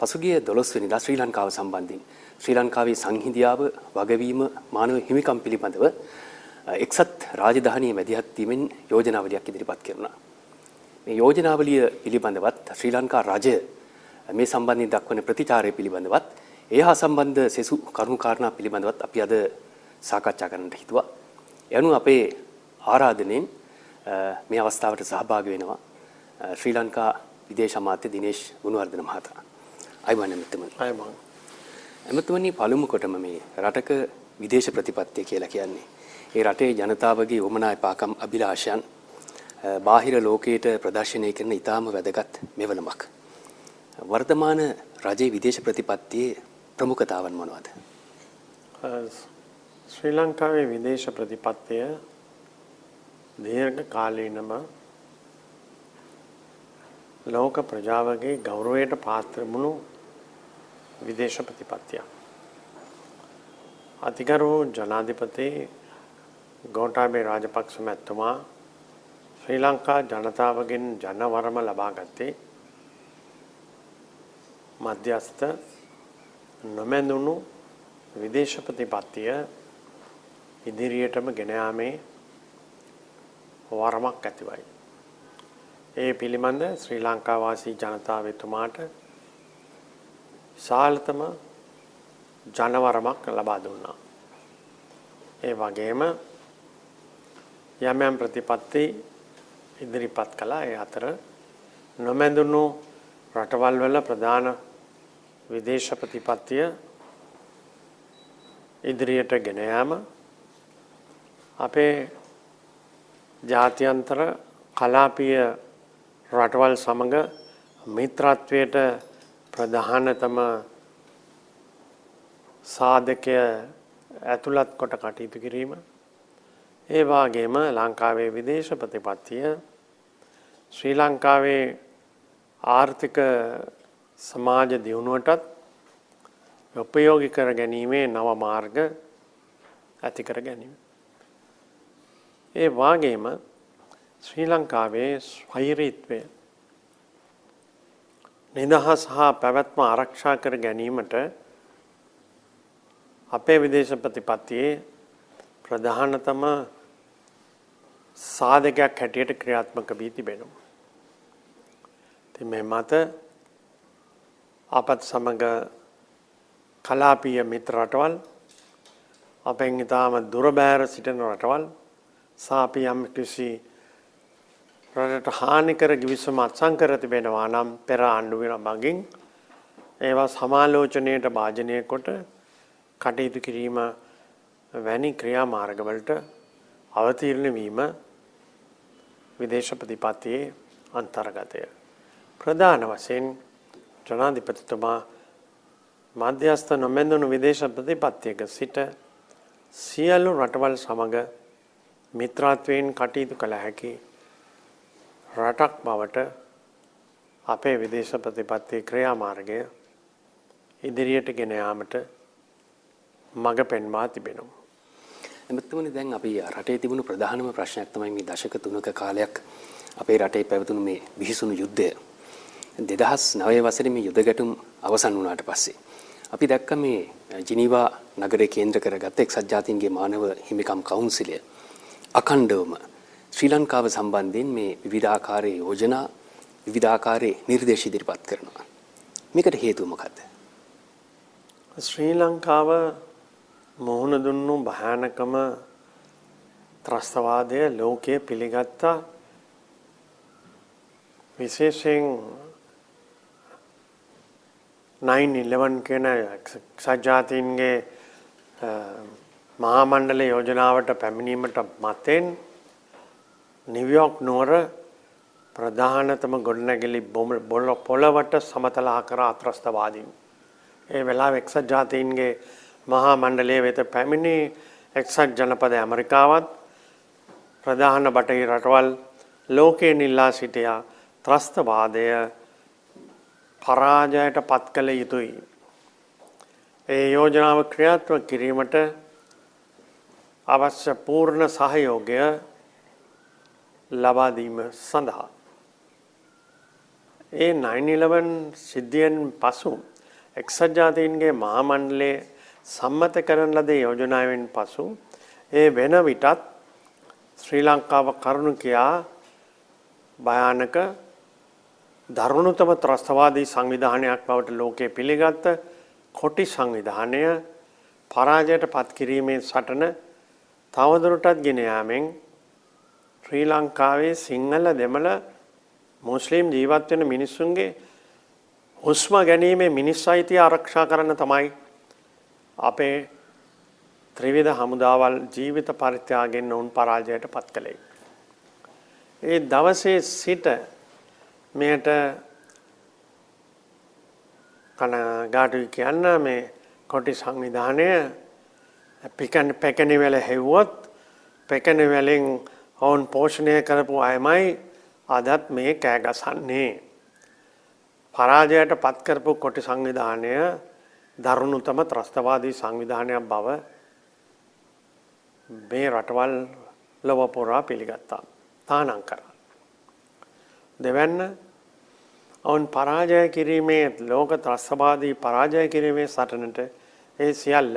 පසුගිය 12 වෙනිදා ශ්‍රී ලංකාව සම්බන්ධයෙන් ශ්‍රී ලංකාවේ සංහිඳියාව වගවීම මානව හිමිකම් පිළිබඳව එක්සත් රාජධානියේ මැදිහත් වීමෙන් යෝජනාවලියක් ඉදිරිපත් කෙරුණා. මේ යෝජනාවලිය පිළිබඳවත් ශ්‍රී ලංකා රජය මේ සම්බන්ධයෙන් දක්වන ප්‍රතිචාරය පිළිබඳවත් ඒ හා සම්බන්ධ සෙසු කරුණු කාරණා පිළිබඳවත් අපි අද සාකච්ඡා කරන්නට හිතුවා. යනු අපේ ආරාධනෙන් මේ අවස්ථාවට සහභාගී වෙනවා ශ්‍රී ලංකා විදේශ අමාත්‍ය දිනේෂ් ගුණවර්ධන මහතා. අයිබෝන් එමෙතුමනි. අයිබෝන්. එමෙතුමනි පළමු කොටම මේ රටක විදේශ ප්‍රතිපත්තිය කියලා කියන්නේ ඒ රටේ ජනතාවගේ වමනා එපාකම් අභිලාෂයන් බාහිර ලෝකයට ප්‍රදර්ශනය කරන ඉතාම වැදගත් මෙවලමක්. වර්තමාන රජයේ විදේශ ප්‍රතිපත්තියේ ප්‍රමුඛතාවන් මොනවාද? ශ්‍රී ලංකාවේ විදේශ ප්‍රතිපත්තිය දීර්ඝ කාලීනම ලෝක ප්‍රජාවගේ ගෞරවයට පාත්‍ර වුණු විදේශ ප්‍රතිපත්තියක්. අතිගරු ජනාධිපති ගෝඨාභය රාජපක්ෂ මැතිතුමා ශ්‍රී ලංකා ජනතාවගෙන් ජනවරම ලබා ගත්තේ මධ්‍යස්ථ නොමැඳුණු විදේශ ප්‍රතිපත්තිය ඉදිරියටම ගෙන යාමේ වරමක් ඇතිවයි. ඒ පිළිබඳ ශ්‍රී ලංකා වාසී ජනතාව වෙතුමාට විශාලතම ජනවරමක් ලබා දුන්නා. ඒ වගේම යම් යම් ප්‍රතිපත්ති ඉදිරිපත් කළා. ඒ අතර නොමැඳුණු රටවල් වල ප්‍රධාන විදේශ ප්‍රතිපත්තිය ඉදිරියට ගෙන යාම අපේ ජාත්‍යන්තර කලාපීය රටවල් සමග මිත්‍රත්වයට ප්‍රධානතම සාධකය ඇතුළත් කොට කටයුතු කිරීම. ඒ වගේම ලංකාවේ විදේශ ප්‍රතිපත්තිය ශ්‍රී ලංකාවේ ආර්ථික සමාජ දියුණුවටත් උපයෝගී කර ගැනීමේ නව මාර්ග ඇති කර ගැනීම. ඒ වගේම ශ්‍රී ලංකාවේ ස්වෛරීත්වය නිදහස් හා පැවැත්ම ආරක්ෂා කර ගැනීමට අපේ විදේශ ප්‍රතිපත්තියේ ප්‍රධානතම සාධකයක් හැටියට ක්‍රියාත්මක වී තිබෙනවා. ඉතින් මේ මත අපත් සමග කලාපීය මිත්‍ර රටවල් අපෙන් ඉතාම දුර බැහැර සිටින රටවල් සහ අපි යම් කිසි රටට හානි කර කිවිසුම අත්සන් කර තිබෙනවා නම් පෙර ආණ්ඩුවේ මගින් ඒවා සමාලෝචනයට භාජනය කොට කටයුතු කිරීම වැනි ක්‍රියාමාර්ගවලට අවතීර්ණ වීම විදේශ ප්‍රතිපත්තියේ අන්තර්ගතය. ප්‍රධාන වශයෙන් ජනාධිපතිතුමා මධ්‍යස්ථ නොමැඳුණු විදේශ ප්‍රතිපත්තියක සිට සියලු රටවල් සමග මිත්‍රත්වයෙන් කටයුතු කළ හැකි රටක් බවට අපේ විදේශ ප්‍රතිපත්ති ක්‍රියාමාර්ගය ඉදිරියට ගෙන යාමට මඟ පෙන්වා තිබෙනවා. එමෙතුමනි දැන් අපි රටේ තිබුණු ප්‍රධානම ප්‍රශ්නයක් තමයි මේ දශක 3ක කාලයක් අපේ රටේ පැවතුණු මේ විහිසුණු යුද්ධය. 2009 වසරේ මේ යුද ගැටුම් අවසන් වුණාට පස්සේ අපි දැක්ක මේ ජිනීවා නගරය කේන්ද්‍ර කරගත්ත එක්සත් ජාතීන්ගේ මානව හිමිකම් කවුන්සිලය අඛණ්ඩවම ශ්‍රී ලංකාව සම්බන්ධයෙන් මේ විවිධාකාරයේ යෝජනා විවිධාකාරයේ නිර්දේශ ඉදිරිපත් කරනවා. මේකට හේතුව මොකද්ද? ශ්‍රී ලංකාව මුහුණ දුන්නු භයානකම ත්‍රස්තවාදය ලෝකයේ පිළිගත්තා. විශේෂයෙන් 9/11 කියන එක්සත් ජාතීන්ගේ මහා මණ්ඩල යෝජනාවට පැමිණීමට මතෙන් නිව්යෝක් නුවර ප්‍රධානතම ගොඩනැගිලි පොළවට සමතලා කර අත්‍රස්තවාදීන්. ඒ වෙලාවේ එක්සත් ජාතීන්ගේ මහා මණ්ඩලයේ වෙත පැමිණි එක්සත් ජනපද ඇමරිකාවත් ප්‍රධාන බටහිර රටවල් ලෝකයෙන් ඉල්ලා සිටියා ත්‍රස්තවාදය පරාජයට පත් කළ යුතුයි. ඒ යෝජනාව ක්‍රියාත්මක කිරීමට අවශ්‍ය පූර්ණ සහයෝගය ලබා දීම සඳහා ඒ 9/11 සිද්ධියෙන් පසු එක්සත් ජාතීන්ගේ මහා මණ්ඩලයේ සම්මත කරන ලද යෝජනාවෙන් පසු ඒ වෙන විටත් ශ්‍රී ලංකාව කරුණු කියා භයානක දරුණුතම ත්‍රස්තවාදී සංවිධානයක් බවට ලෝකයේ පිළිගත් කොටි සංවිධානය පරාජයට පත් කිරීමේ සටන තවදුරටත් ගෙන යාමෙන් ශ්‍රී ලංකාවේ සිංහල දෙමළ මුස්ලිම් ජීවත් වෙන මිනිස්සුන්ගේ හුස්ම ගැනීමේ මිනිස් අයිතිය ආරක්ෂා කරන්න තමයි අපේ ත්‍රිවිධ හමුදාවල් ජීවිත පරිත්‍යාගයෙන් ඔවුන් පරාජයට පත් කළේ. ඒ දවසේ සිට මෙයට කනගාටුයි කියන්න මේ කොටි සංවිධානය පැකැනි වැල හෙව්වොත් පැකැනි වලින් ඔවුන් පෝෂණය කරපු අයමයි අදත් මේ කෑගසන්නේ. පරාජයට පත් කරපු කොටි සංවිධානය දරුණුතම ත්‍රස්තවාදී සංවිධානයක් බව මේ රටවල් ලොව පුරා පිළිගත්තා. තානම් කරා. දෙවැන්න ඔවුන් පරාජය කිරීමේ ලෝක ත්‍රස්තවාදී පරාජය කිරීමේ සටනට ඒ සියල්ල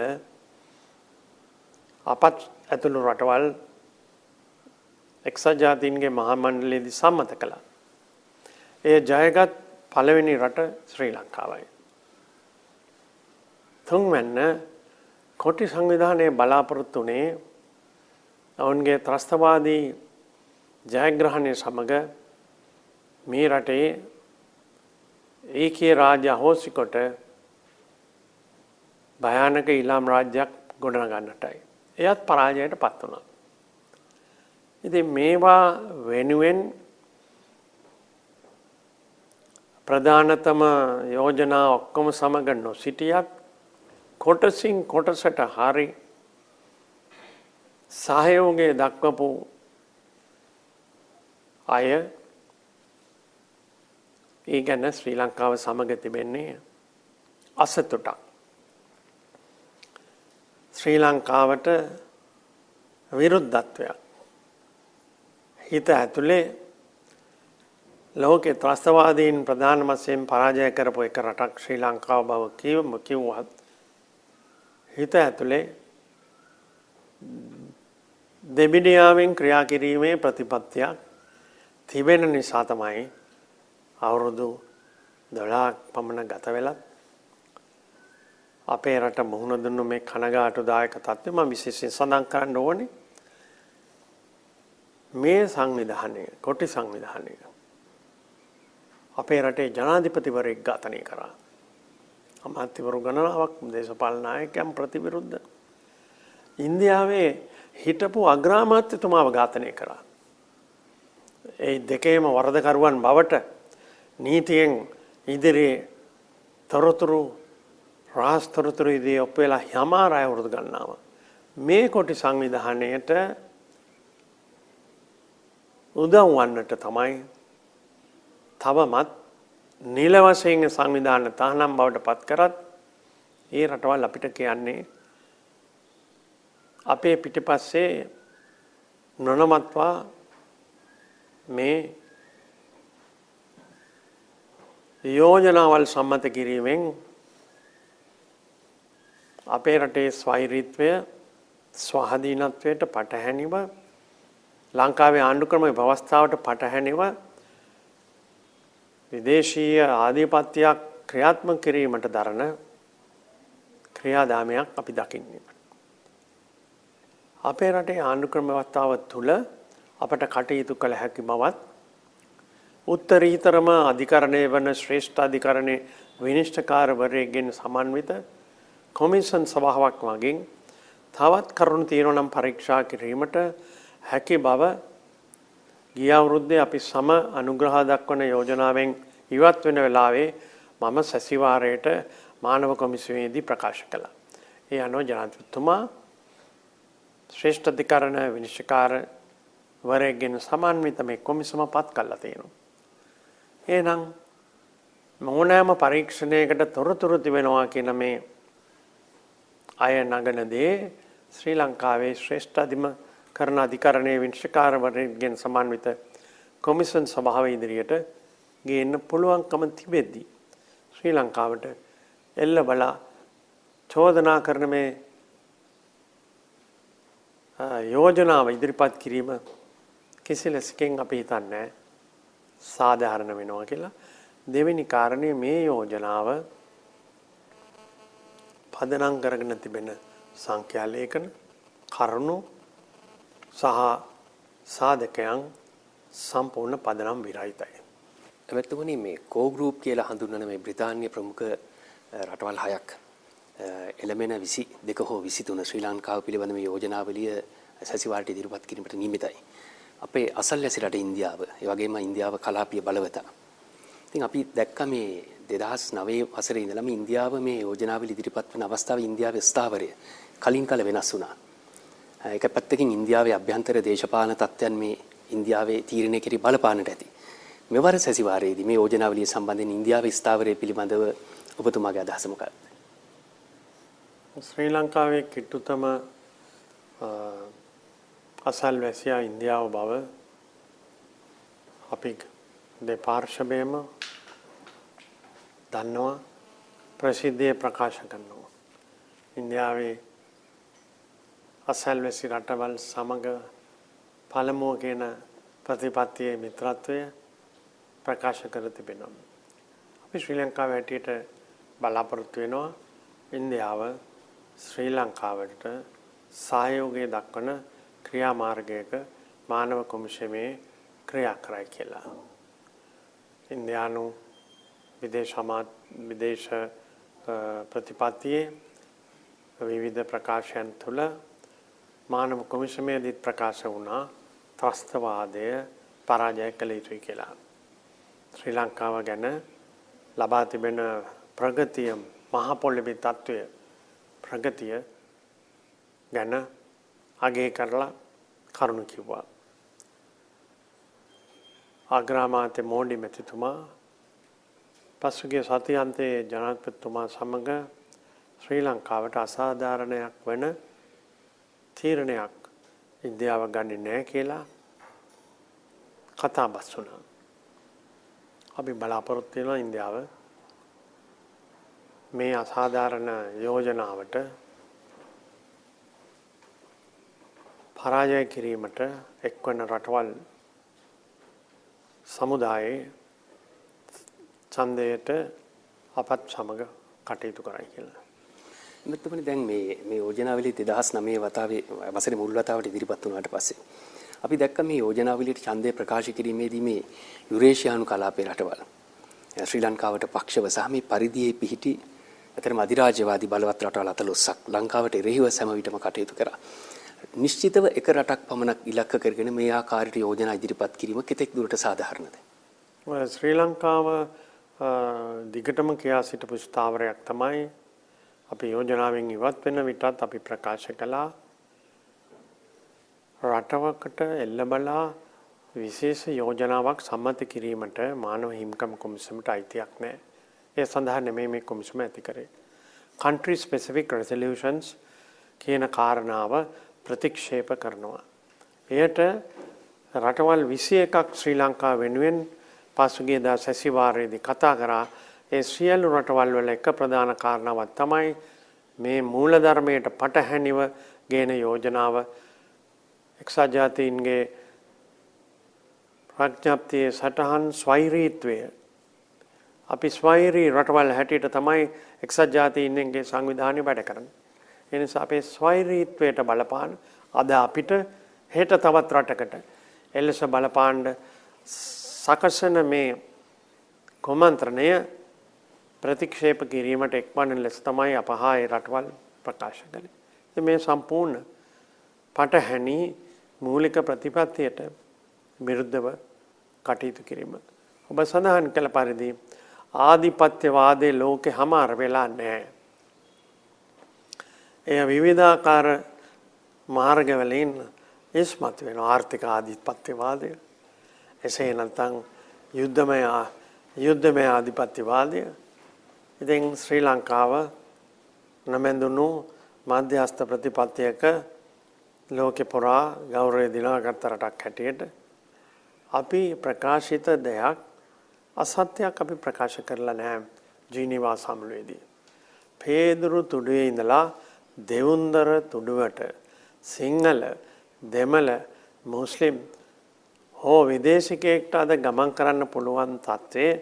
අපත් ඇතුළු රටවල් එක්සත් ජාතීන්ගේ මහා මණ්ඩලයේදී සම්මත කළා. ඒ ජයගත් පළවෙනි රට ශ්‍රී ලංකාවයි. තුන්වැන්න කොටි සංවිධානයේ බලාපොරොත්තු වුණේ ඔවුන්ගේ ත්‍රස්තවාදී ජයග්‍රහණය සමග මේ රටේ ඒකීය රාජ්‍ය අහෝසි කොට භයානක ඊළාම් රාජ්‍යයක් ගොඩනගන්නටයි. එයත් පරාජයට පත් වුණා. ඉතින් මේවා වෙනුවෙන් ප්‍රධානතම යෝජනා ඔක්කොම සමග නොසිටියත් කොටසින් කොටසට හරි සහයෝගය දක්වපු අය ඒ ගැන ශ්‍රී ලංකාව සමග තිබෙන්නේ අසතුටක්. ශ්‍රී ලංකාවට විරුද්ධත්වයක්. හිත ඇතුලේ ලෝකේ ත්‍රස්තවාදීන් ප්‍රධාන වශයෙන් පරාජය කරපු එක රටක් ශ්‍රී ලංකාව බව කිව්වත් හිත ඇතුලේ දෙබිඩියාවෙන් ක්‍රියා කිරීමේ ප්‍රතිපත්තියක් තිබෙන නිසා තමයි අවුරුදු 12ක් පමණ ගත වෙලත් අපේ රට මුහුණ දුන්නු මේ කනගාටුදායක තත්ත්වය මම විශේෂයෙන් සඳහන් කරන්න ඕනේ. මේ සංවිධානය කොටි සංවිධානය අපේ රටේ ජනාධිපතිවරයෙක් ඝාතනය කරා. අමාත්‍යවරු ගණනාවක් දේශපාලන නායකයන් ප්‍රතිවිරුද්ධ. ඉන්දියාවේ හිටපු අග්‍රාමාත්‍යතුමාව ඝාතනය කරා. ඒ දෙකේම වරදකරුවන් බවට නීතියෙන් ඉදිරියේ තොරතුරු රහස් තොරතුරු ඉදිරියේ ඔප්පෙලා යමාර අය වරුද ගන්නවා. මේ කොටි සංවිධානයට උදව් වන්නට තමයි තවමත් නිල වශයෙන් සංවිධාන තහනම් බවට පත් කරත් ඒ රටවල් අපිට කියන්නේ අපේ පිටිපස්සේ නොනමත්වා මේ යෝජනාවල් සම්මත කිරීමෙන් අපේ රටේ ස්වෛරීත්වය ස්වාධීනත්වයට පටහැනිව ලංකාවේ ආණ්ඩුක්‍රම ව්‍යවස්ථාවට පටහැනිව විදේශීය ආධිපත්‍යයක් ක්‍රියාත්මක කිරීමට දරන ක්‍රියාදාමයක් අපි දකින්නේ. අපේ රටේ ආණ්ඩුක්‍රම ව්‍යවස්ථාව තුළ අපට කටයුතු කළ හැකි බවත් උත්තරීතරම අධිකරණය වන ශ්‍රේෂ්ඨ අධිකරණයේ විනිශ්චයකාරවරයෙක්ගෙන් සමන්විත කොමිෂන් සභාවක් වගේ තවත් කරුණු තියෙනවා නම් පරීක්ෂා කිරීමට හැකි බව ගිය අවුරුද්දේ අපි සම අනුග්‍රහ දක්වන යෝජනාවෙන් ඉවත් වෙන වෙලාවේ මම සැසිවාරයට මානව කොමිසමේදී ප්‍රකාශ කළා. ඒ අනුව ජනාධිපතිතුමා ශ්‍රේෂ්ඨ අධිකරණ විනිශ්චයකාරවරයෙක්ගෙන් සමන්විත මේ කොමිසම පත් කළා තියෙනවා. එහෙනම් මොනෑම පරීක්ෂණයකට තොරතුරු තිබෙනවා කියන මේ අය නගන දේ ශ්‍රී ලංකාවේ ශ්‍රේෂ්ඨ කරන අධිකරණයේ විනිශ්චයකාරවරයෙක්ගෙන් සමන්විත කොමිෂන් සභාව ඉදිරියට ගේන්න පුළුවන්කම තිබෙද්දී ශ්‍රී ලංකාවට එල්ල බලා චෝදනා කරන මේ යෝජනාව ඉදිරිපත් කිරීම කිසි ලෙසකින් අපි හිතන්නේ සාධාරණ වෙනවා කියලා. දෙවෙනි කාරණේ මේ යෝජනාව පදනම් කරගෙන තිබෙන සංඛ්‍යා ලේඛන කරුණු සහ සාධකයන් සම්පූර්ණ පදනම් විරහිතයි. එමෙතුමනි මේ කෝ ගෲප් කියලා හඳුන්වන මේ බ්‍රිතාන්‍ය ප්‍රමුඛ රටවල් 6ක් එළමෙන 22 හෝ 23 ශ්‍රී ලංකාව පිළිබඳ මේ යෝජනාවලිය සැසිවාරයට ඉදිරිපත් කිරීමට නියමිතයි. අපේ අසල්වැසි රට ඉන්දියාව, ඒ වගේම ඉන්දියාව කලාපීය බලවතා. ඉතින් අපි දැක්ක මේ 2009 වසරේ ඉඳලම ඉන්දියාව මේ යෝජනාවලිය ඉදිරිපත් වන අවස්ථාවේ ඉන්දියාවේ ස්ථාවරය කලින් කල වෙනස් වුණා. එක පැත්තකින් ඉන්දියාවේ අභ්‍යන්තර දේශපාලන තත්ත්වයන් මේ ඉන්දියාවේ තීරණය කෙරී බලපාන්නට ඇති. මෙවර සැසිවාරයේදී මේ යෝජනාවලිය සම්බන්ධයෙන් ඉන්දියාවේ ස්ථාවරය පිළිබඳව ඔබතුමාගේ අදහස මොකක්ද? ශ්‍රී ලංකාවේ කිට්ටුතම අසල්වැසියා ඉන්දියාව බව අපි දෙපාර්ශ්වයේම දන්නවා, ප්‍රසිද්ධියේ ප්‍රකාශ කරනවා. ඉන්දියාවේ අසල්වැසි රටවල් සමග පළමුව කියන ප්‍රතිපත්තියේ මිත්‍රත්වය ප්‍රකාශ කර තිබෙනවා. අපි ශ්‍රී ලංකාව හැටියට බලාපොරොත්තු වෙනවා ඉන්දියාව ශ්‍රී ලංකාවට සහයෝගය දක්වන ක්‍රියාමාර්ගයක මානව කොමිසමේ ක්‍රියා කරයි කියලා. ඉන්දියානු විදේශ ප්‍රතිපත්තියේ විවිධ ප්‍රකාශයන් තුළ මානව කොමිසමේදී ප්‍රකාශ වුණා ත්‍රස්තවාදය පරාජය කළ යුතුයි කියලා. ශ්‍රී ලංකාව ගැන ලබා තිබෙන ප්‍රගතිය, මහ පොළොවේ තත්ත්වය, ප්‍රගතිය ගැන අගය කරලා කරුණු කිව්වා. අග්‍රාමාත්‍ය මෝඩි මැතිතුමා පසුගිය සතියන්තයේ ජනාධිපතිතුමා සමග ශ්‍රී ලංකාවට අසාධාරණයක් වන තීරණයක් ඉන්දියාව ගන්නේ නැහැ කියලා කතා බස් වුණා. අපි බලාපොරොත්තු වෙනවා ඉන්දියාව මේ අසාධාරණ යෝජනාවට පරාජය කිරීමට එක්වන රටවල් සමුදායේ ඡන්දයට අපත් සමග කටයුතු කරයි කියලා. මෙතනදී දැන් මේ යෝජනාවලිය 2009 වතාවේ වසරේ මුල් වතාවට ඉදිරිපත් වුණාට පස්සේ අපි දැක්ක මේ යෝජනාවලියට ඡන්දය ප්‍රකාශ කිරීමේදී මේ යුරේෂියානු කලාපයේ රටවල් ශ්‍රී ලංකාවට පක්ෂව සහ මේ පරිධියේ පිහිටි අතරම අධිරාජ්‍යවාදී බලවත් රටවල් 14ක් ලංකාවට එරෙහිව සෑම විටම කටයුතු කරා. නිශ්චිතව එක රටක් පමණක් ඉලක්ක කරගෙන මේ ආකාරයට යෝජනා ඉදිරිපත් කිරීම කෙතෙක් දුරට සාධාරණද? ශ්‍රී ලංකාව දිගටම කියා සිටපු ස්ථාවරයක් තමයි අපි යෝජනාවෙන් ඉවත් වෙන විටත් අපි ප්‍රකාශ කළා රටවකට එල්ලබලා විශේෂ යෝජනාවක් සම්මත කිරීමට මානව හිමිකම් කොමිසමට අයිතියක් නැහැ. ඒ සඳහා නෙමෙයි මේ කොමිසම ඇති කරේ. country specific resolutions කියන කාරණාව ප්‍රතික්ෂේප කරනවා. එයට රටවල් 21ක් ශ්‍රී ලංකාව වෙනුවෙන් පසුගිය දා සැසිවාරයේදී කතා කරා. ඒ සියලු රටවල් වල එක ප්‍රධාන කාරණාවක් තමයි මේ මූලධර්මයට පටහැනිව ගේන යෝජනාව එක්සත් ජාතීන්ගේ ප්‍රඥප්තියේ සටහන් ස්වෛරීත්වය. අපි ස්වෛරී රටවල් හැටියට තමයි එක්සත් ජාතීන්ගේ සංවිධානය වැඩ කරන්නේ. ඒ නිසා අපේ ස්වෛරීත්වයට බලපාන අද අපිට හෙට තවත් රටකට එලෙස බලපාන්න සකසන මේ කොමන්ත්‍රණය ප්‍රතික්ෂේප කිරීමට එක්වන ලෙස තමයි අපහාය රටවල් ප්‍රකාශ කළේ. මේ සම්පූර්ණ පටහැනි මූලික ප්‍රතිපත්තියට විරුද්ධව කටයුතු කිරීම. ඔබ සඳහන් කළ පරිදි ආධිපත්‍යවාදයේ ලෝකේ හමාර වෙලා නැහැ. එය විවිධාකාර මාර්ගවලින් ඉස්මතු වෙන ආර්ථික ආධිපත්‍යවාදය. එසේ නැත්නම් යුද්ධමය ආධිපත්‍යවාදය. ඉතින් ශ්‍රී ලංකාව නමෙන්දුණු මධ්‍යස්ථ ප්‍රතිපත්තියක ලෝකෙ පුරා ගෞරවය දිනාගත් රටක් හැටියට අපි ප්‍රකාශිත දෙයක් අසත්‍යයක් අපි ප්‍රකාශ කරලා නැහැ ජීනීවා සමුළුවේදී. පේදුරු තුඩුවේ ඉඳලා දෙවුන්දර තුඩුවට සිංහල, දෙමළ, මුස්ලිම් හෝ විදේශිකයෙක්ට අද ගමන් කරන්න පුළුවන් තත්ත්වයේ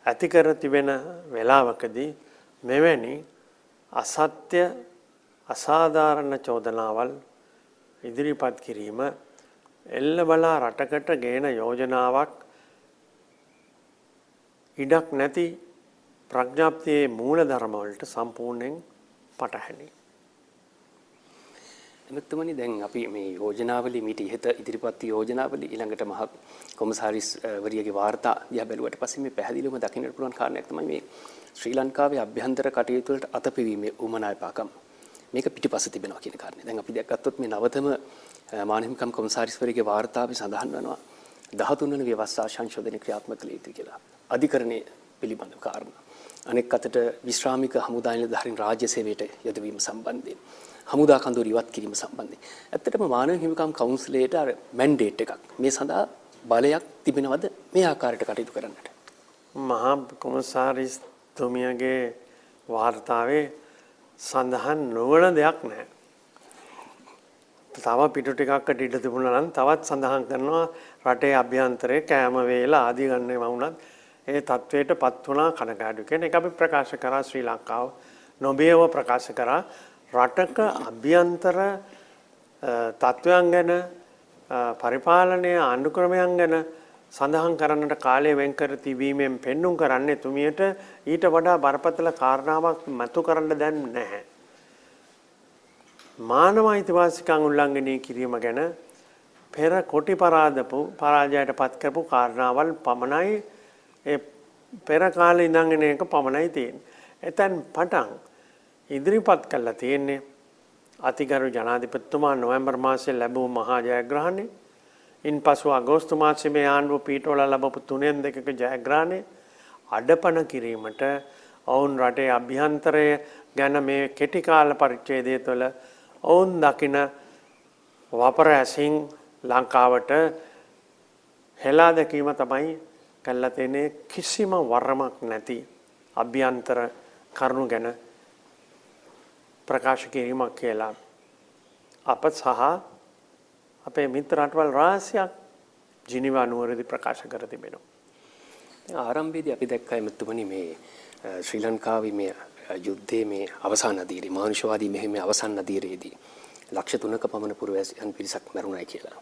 ඇති කර තිබෙන වෙලාවකදී මෙවැනි අසත්‍ය අසාධාරණ චෝදනාවල් ඉදිරිපත් කිරීම එල්ල බලා රටකට ගේන යෝජනාවක් ඉඩක් නැති ප්‍රඥාප්තියේ මූලධර්ම වලට සම්පූර්ණයෙන් පටහැනි. එමෙතුමනි දැන් අපි මේ යෝජනාවලිය මීට ඉහත ඉදිරිපත් යෝජනාවලිය ඊළඟට මහ කොමසාරිස් වරියගේ වාර්තා දිහා බැලුවට පස්සේ මේ පැහැදිලිවම දකින්නට පුළුවන් කාරණයක් තමයි මේ ශ්‍රී ලංකාවේ අභ්‍යන්තර කටයුතු වලට අතපෙවීමේ උමනායපාකම් මේක පිටිපස්ස තිබෙනවා කියන කාරණේ. දැන් අපි දැක්කත් මේ නවතම මානව හිමිකම් කොමසාරිස් වරියගේ වාර්තාවේ සඳහන් වෙනවා 13 වන ව්‍යවස්ථා සංශෝධන ක්‍රියාත්මක කළ යුතුයි කියලා. අධිකරණයේ පිළිබඳව කාරණා. අනෙක් අතට විශ්‍රාමික හමුදා නිලධාරීන් රාජ්‍ය සේවයට යොදවීම සම්බන්ධයෙන් හමුදා කඳවුරු ඉවත් කිරීම සම්බන්ධයෙන් ඇත්තටම මානව හිමිකම් කවුන්සිලයට අර මැන්ඩේට් එකක් මේ සඳහා බලයක් තිබෙනවද මේ ආකාරයට කටයුතු කරන්නට? මහා කොමසාරිස් තුමියගේ වාර්තාවේ සඳහන් නොවන දෙයක් නැහැ. තව පිටු ටිකක් ඉඩ තිබුණා නම් තවත් සඳහන් කරනවා රටේ අභ්‍යන්තරයේ කෑම වේල ආදී ගන්නවා වුණත් ඒ තත්වයටපත් වුණා කනගාටු කියන එක අපි ප්‍රකාශ කරා. ශ්‍රී ලංකාව නොබේව ප්‍රකාශ කරා රටක අභ්‍යන්තර තත්වයන් ගැන පරිපාලනයේ ආණ්ඩුක්‍රමයන් ගැන සඳහන් කරන්නට කාලය වෙන් කර තිබීමෙන් පෙන්눔 කරන්නේ තුමියට ඊට වඩා බරපතල කාරණාවක් මතු කරන්න දැන් නැහැ. මානව අයිතිවාසිකම් උල්ලංඝනය කිරීම ගැන පෙර කොටි පරාජයට පත් කරපු කාරණාවල් පමණයි ඒ පෙර කාලේ ඉඳන් එන එක පමණයි තියෙන්නේ. එතෙන් පටන් ඉදිරිපත් කළා තියෙන්නේ අතිගරු ජනාධිපතිතුමා නොවැම්බර් මාසයේ ලැබූ මහා ජයග්‍රහණය, ඉන්පසු අගෝස්තු මාසයේ මේ ආණ්ඩුව පීඨවල ලැබපු 3-2ක ජයග්‍රහණය අඩපණ කිරීමට ඔවුන් රටේ අභ්‍යන්තරය ගැන මේ කෙටි කාල පරිච්ඡේදය තුළ ඔවුන් දකින වපර ඇසින් ලංකාවට හෙලා දැකීම තමයි කළා තියෙන්නේ. කිසිම වරමක් නැති අභ්‍යන්තර කරුණු ගැන ප්‍රකාශ කිරීමක් කියලා අප සහ අපේ මිත්‍ර රටවල් රාශියක් ජිනීවා නුවරදී ප්‍රකාශ කර තිබෙනවා. ආරම්භයේදී අපි දැක්කා එමෙතුමනි මේ ශ්‍රී ලංකාවේ මේ යුද්ධයේ මේ අවසාන අදියරේ මානුෂවාදී මෙහෙම අවසාන අදියරේදී ලක්ෂ 3ක පමණ පුරවැසියන් පිරිසක් මැරුණායි කියලා.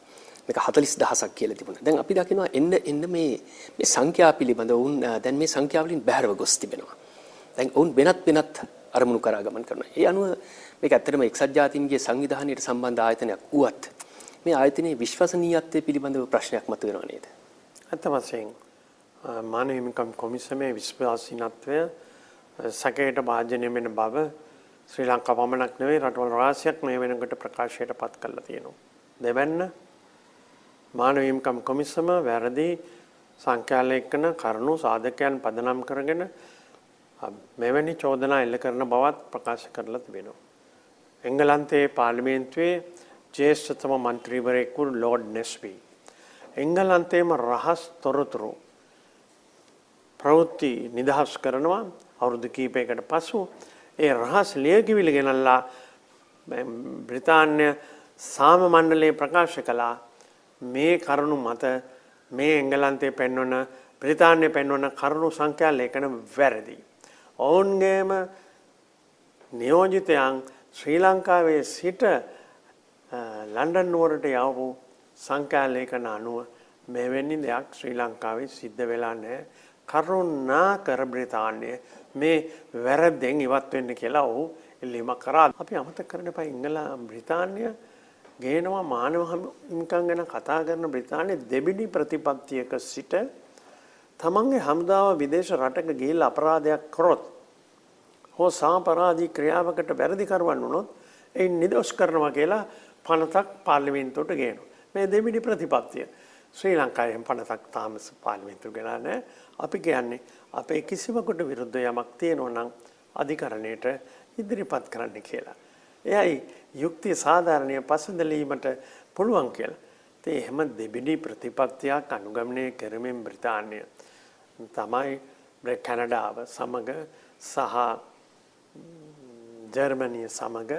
මේක 40000ක් කියලා තිබුණා. දැන් අපි දකිනවා එන්න මේ සංඛ්‍යා පිළිබඳව වුන් දැන් මේ සංඛ්‍යා වලින් බැහැරව ගොස් තිබෙනවා. දැන් වුන් වෙනත් අරමුණු කරා ගමන් කරනවා. ඒ අනුව මේක ඇත්තටම එක්සත් ජාතීන්ගේ සංවිධානයට සම්බන්ධ ආයතනයක් වුවත් මේ ආයතනයේ විශ්වසනීයත්වය පිළිබඳව ප්‍රශ්නයක් මතුවෙනවා නේද? ඇත්ත වශයෙන් මානව හිමිකම් කොමිසමේ විශ්වාසීනත්වය සැකයට භාජනය වෙන බව ශ්‍රී ලංකාව පමණක් නෙවෙයි රටවල් රාශියක් මේ වෙනකොට ප්‍රකාශයට පත් කරලා තියෙනවා. දෙවැන්න මානව හිමිකම් කොමිසම වැරදි සංඛ්‍යාලේඛන කරුණු සාධකයන් පදනම් කරගෙන මෙවැනි චෝදනා එල්ල කරන බවත් ප්‍රකාශ කරලා තිබෙනවා. එංගලන්තයේ පාර්ලිමේන්තුවේ ජ්‍යෙෂ්ඨතම මන්ත්‍රීවරයෙකු ලෝඩ් නෙස්බි එංගලන්තයේම රහස් තොරතුරු ප්‍රවෘත්ති නිදහස් කරනවා. අවුරුදු කිහිපයකට පසු ඒ රහස් ලියකිවිලි ගෙනල්ලා බ්‍රිතාන්‍ය සාම මණ්ඩලයේ ප්‍රකාශ කළා මේ කරුණු මත මේ එංගලන්තයේ පෙන්වන බ්‍රිතාන්‍ය පෙන්වන කරුණු සංඛ්‍යා ලේඛන වැරදි. ඔවුන්ගේම නියෝජිතයන් ශ්‍රී ලංකාවේ සිට ලන්ඩන් නුවරට යවපු සංඛ්‍යා ලේඛන අනුව මෙවැනි දෙයක් ශ්‍රී ලංකාවේ සිද්ධ වෙලා නැහැ. කරුණාකර බ්‍රිතාන්‍ය මේ වැරද්දෙන් ඉවත් වෙන්න කියලා ඔහු ඉල්ලීමක් කරා. අපි අමතක කරන්න එපා බ්‍රිතාන්‍ය ගේනවා මානව හිමිකම් ගැන කතා කරන බ්‍රිතාන්‍ය දෙබිඩි ප්‍රතිපත්තියක සිට තමන්ගේ හමුදාව විදේශ රටක ගිහිල්ලා අපරාධයක් කරොත් හෝ සාපරාධී ක්‍රියාවකට වැරදි කරවන්න වුණොත් ඒ නිදොස් කරනවා කියලා පනතක් පාර්ලිමේන්තුවට ගේනවා. මේ දෙබිඩි ප්‍රතිපත්තිය ශ්‍රී ලංකාවේ පනතක් තාම පාර්ලිමේන්තුවට ගෙනා නැහැ. අපි කියන්නේ අපේ කිසිවකට විරුද්ධ යමක් තියෙනවා නම් අධිකරණයට ඉදිරිපත් කරන්න කියලා. එයයි යුක්තිය සාධාරණය පසුදැලීමට පුළුවන් කියලා. ඉතින් එහෙම දෙබිඩි ප්‍රතිපත්තියක් අනුගමනය කරමින් බ්‍රිතාන්‍ය තමයි කැනඩාව සමග සහ ජර්මනිය සමග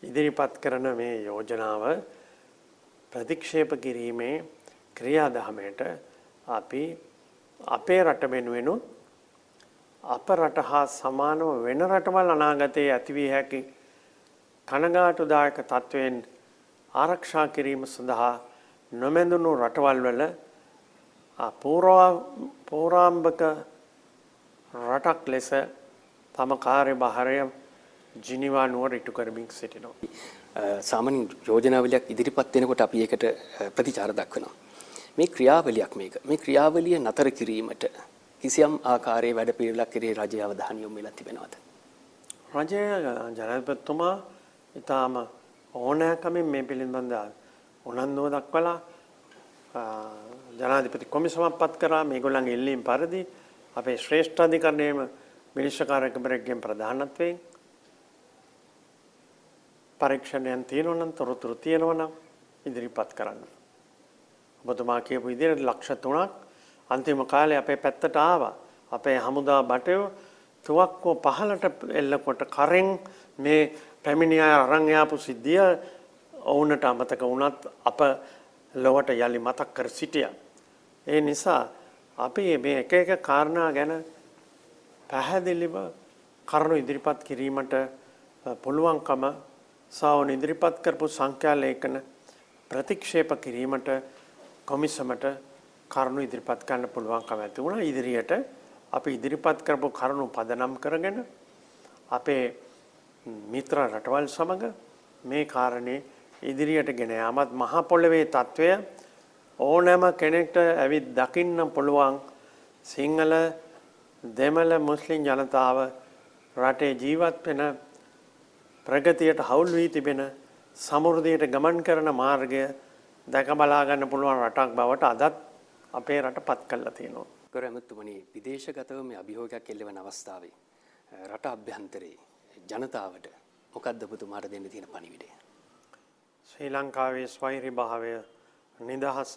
ඉදිරිපත් කරන මේ යෝජනාව ප්‍රතික්ෂේප කිරීමේ ක්‍රියාදාමයට අපි අපේ රට වෙනුවෙනුත් අප රට හා සමානව වෙන රටවල් අනාගතයේ ඇතිවිය හැකි කනගාටුදායක තත්වයෙන් ආරක්ෂා කිරීම සඳහා නොමැදුණු රටවල් වල පෞරාම්භක රටක් ලෙස තම කාර්යභාරය ජිනීවා නුවර ඉටු කරමින් සිටිනවා. සාමාන්‍ය යෝජනාවලියක් ඉදිරිපත් වෙනකොට අපි ඒකට ප්‍රතිචාර දක්වනවා. මේ ක්‍රියාවලියක් මේ ක්‍රියාවලිය නතර කිරීමට කිසියම් ආකාරයේ වැඩ පිළිවෙලක් කෙරෙහි රජයේ අවධානය යොමු වෙලා තිබෙනවද? රජය ජනාධිපතිතුමා ඊටාම ඕනෑකමින් මේ පිළිබඳව උනන්දුව දක්වලා ජනාධිපති කොමිසමක් පත් කරා මේගොල්ලන්ගේ ඉල්ලීම් පරිදි අපේ ශ්‍රේෂ්ඨාධිකරණයේම විනිශ්චයකාරකවරයෙක්ගෙන් ප්‍රධානත්වයෙන් පරීක්ෂණයන් තියෙනවා නම් තොරතුරු තියෙනවා නම් ඉදිරිපත් කරන්න. ඔබතුමා කියපු විදිහට ලක්ෂ 3ක් අන්තිම කාලේ අපේ පැත්තට ආවා. අපේ හමුදා බටයෝ තුවක්කුව පහලට එල්ලකොට කරෙන් මේ පැමිණිය අරන් යාපු සිද්ධිය ඔවුන්ට අමතක වුණත් අප ලොවට යලි මතක් කර සිටියා. ඒ නිසා අපි මේ එක එක කාරණා ගැන පැහැදිලිව කරුණු ඉදිරිපත් කිරීමට පුළුවන්කම සාවන ඉදිරිපත් කරපු සංඛ්‍යා ලේඛන ප්‍රතික්ෂේප කිරීමට කොමිසමට කරුණු ඉදිරිපත් කරන්න පුළුවන්කම ඇති වුණා. ඉදිරියට අපි ඉදිරිපත් කරපු කරුණු පදනම් කරගෙන අපේ මිත්‍ර රටවල් සමග මේ කාරණේ ඉදිරියට ගෙන යාමත් මහ පොළවේ තත්වය ඕනෑම කෙනෙක්ට ඇවිත් දකින්න පුළුවන්. සිංහල දෙමළ මුස්ලිම් ජනතාව රටේ ජීවත් වෙන ප්‍රගතියට හවුල් වී තිබෙන සමෘද්ධියට ගමන් කරන මාර්ගය දැක බලා ගන්න පුළුවන් රටක් බවට අදත් අපේ රට පත් කරලා තියෙනවා. ගරු ඇමතුමනි, විදේශගතව මේ අභියෝගයක් එල්ලවන අවස්ථාවේ රට අභ්‍යන්තරේ ජනතාවට මොකක්ද ඔබතුමාට දෙන්න තියෙන පණිවිඩය? ශ්‍රී ලංකාවේ ස්වෛරී භාවය, නිදහස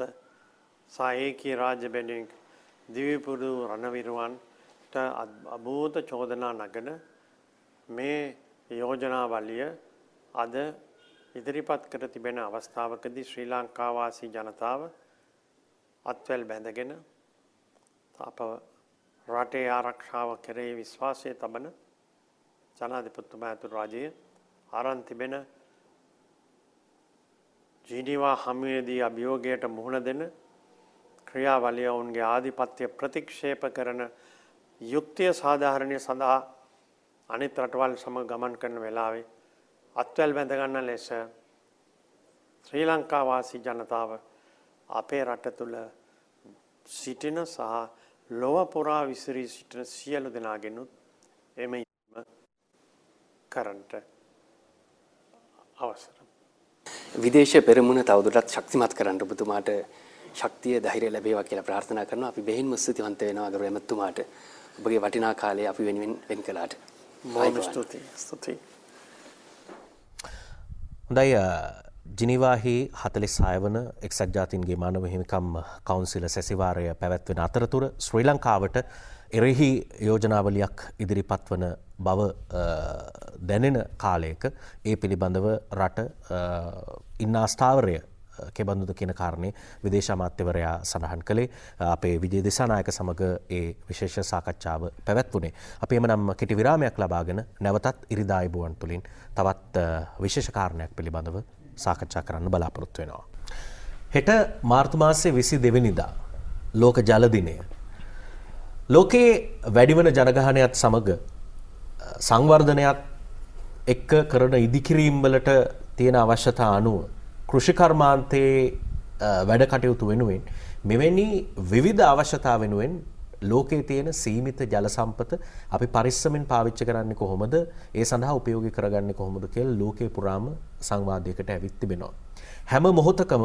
සහ ඒකී රාජ්‍ය බැඳීම් දිවිපුරු රණවිරුවන්ට අභූත චෝදනා නගන මේ යෝජනාවලිය අද ඉදිරිපත් කර තිබෙන අවස්ථාවකදී ශ්‍රී ලංකා වාසී ජනතාව අත්වැල් බැඳගෙන අප රටේ ආරක්ෂාව කෙරෙහි විශ්වාසය තබන ජනාධිපතිතුමා ඇතුළු රජය අරන් තිබෙන ජීනීවා හමුවේදී අභියෝගයට මුහුණ දෙන ක්‍රියාවලිය ඔවුන්ගේ ආධිපත්‍ය ප්‍රතික්ෂේප කරන යුක්තිය සාධාරණය සඳහා අනිත් රටවල් සමග ගමන් කරන වෙලාවේ අත්වැල් බැඳ ගන්න ලෙස ශ්‍රී ලංකා වාසී ජනතාව අපේ රට තුළ සිටින සහ ලොව පුරා විසිරී සිටින සියලු දෙනාගෙනුත් එම කරන්නට අවසර. විදේශ පෙරමුණ තවදුරටත් ශක්තිමත් කරන්න ඔබතුමාට ශක්තිය ධෛර්යය ලැබේවා කියලා ප්‍රාර්ථනා කරනවා. අපි බෙහෙන්ම ස්තුතිවන්ත වෙනවා ගරු ඇමතුමාට ඔබගේ වටිනා කාලය අපි වෙනුවෙන් වෙන් කළාට. බොහොම ස්තුතියි. හොඳයි, ජිනීවාහි 46 වන එක්සත් ජාතීන්ගේ මානව හිමිකම් කවුන්සිල සැසිවාරය පැවැත්වෙන අතරතුර ශ්‍රී ලංකාවට එරෙහි යෝජනාවලියක් ඉදිරිපත් වන බව දැනෙන කාලයක ඒ පිළිබඳව රට ඉන්නා ස්ථාවරය කෙබඳුද කියන කාරණේ විදේශ අමාත්‍යවරයා සඳහන් කළේ. අපේ විජේ දිසානායක සමග ඒ විශේෂ සාකච්ඡාව පැවැත්වුණේ. අපි එමනම් කෙටි විරාමයක් ලබාගෙන නැවතත් ඉරිදා ඉබුවන් තුලින් තවත් විශේෂ කාරණයක් පිළිබඳව සාකච්ඡා කරන්න බලාපොරොත්තු වෙනවා. හෙට මාර්තු මාසයේ 22 වෙනිදා ලෝක ජල දිනය. ලෝකයේ වැඩිවන ජනගහනයත් සමග සංවර්ධනයත් එක්ක කරන ඉදිකිරීම් වලට තියෙන අවශ්‍යතා අනුව කෘෂි කර්මාන්තයේ වැඩ කටයුතු වෙනුවෙන් මෙවැනි විවිධ අවශ්‍යතා වෙනුවෙන් ලෝකයේ තියෙන සීමිත ජල සම්පත අපි පරිස්සමෙන් පාවිච්චි කරන්නේ කොහොමද, ඒ සඳහා උපයෝගී කරගන්නේ කොහොමද කියලා ලෝකේ පුරාම සංවාදයකට ඇවිත් තිබෙනවා. හැම මොහොතකම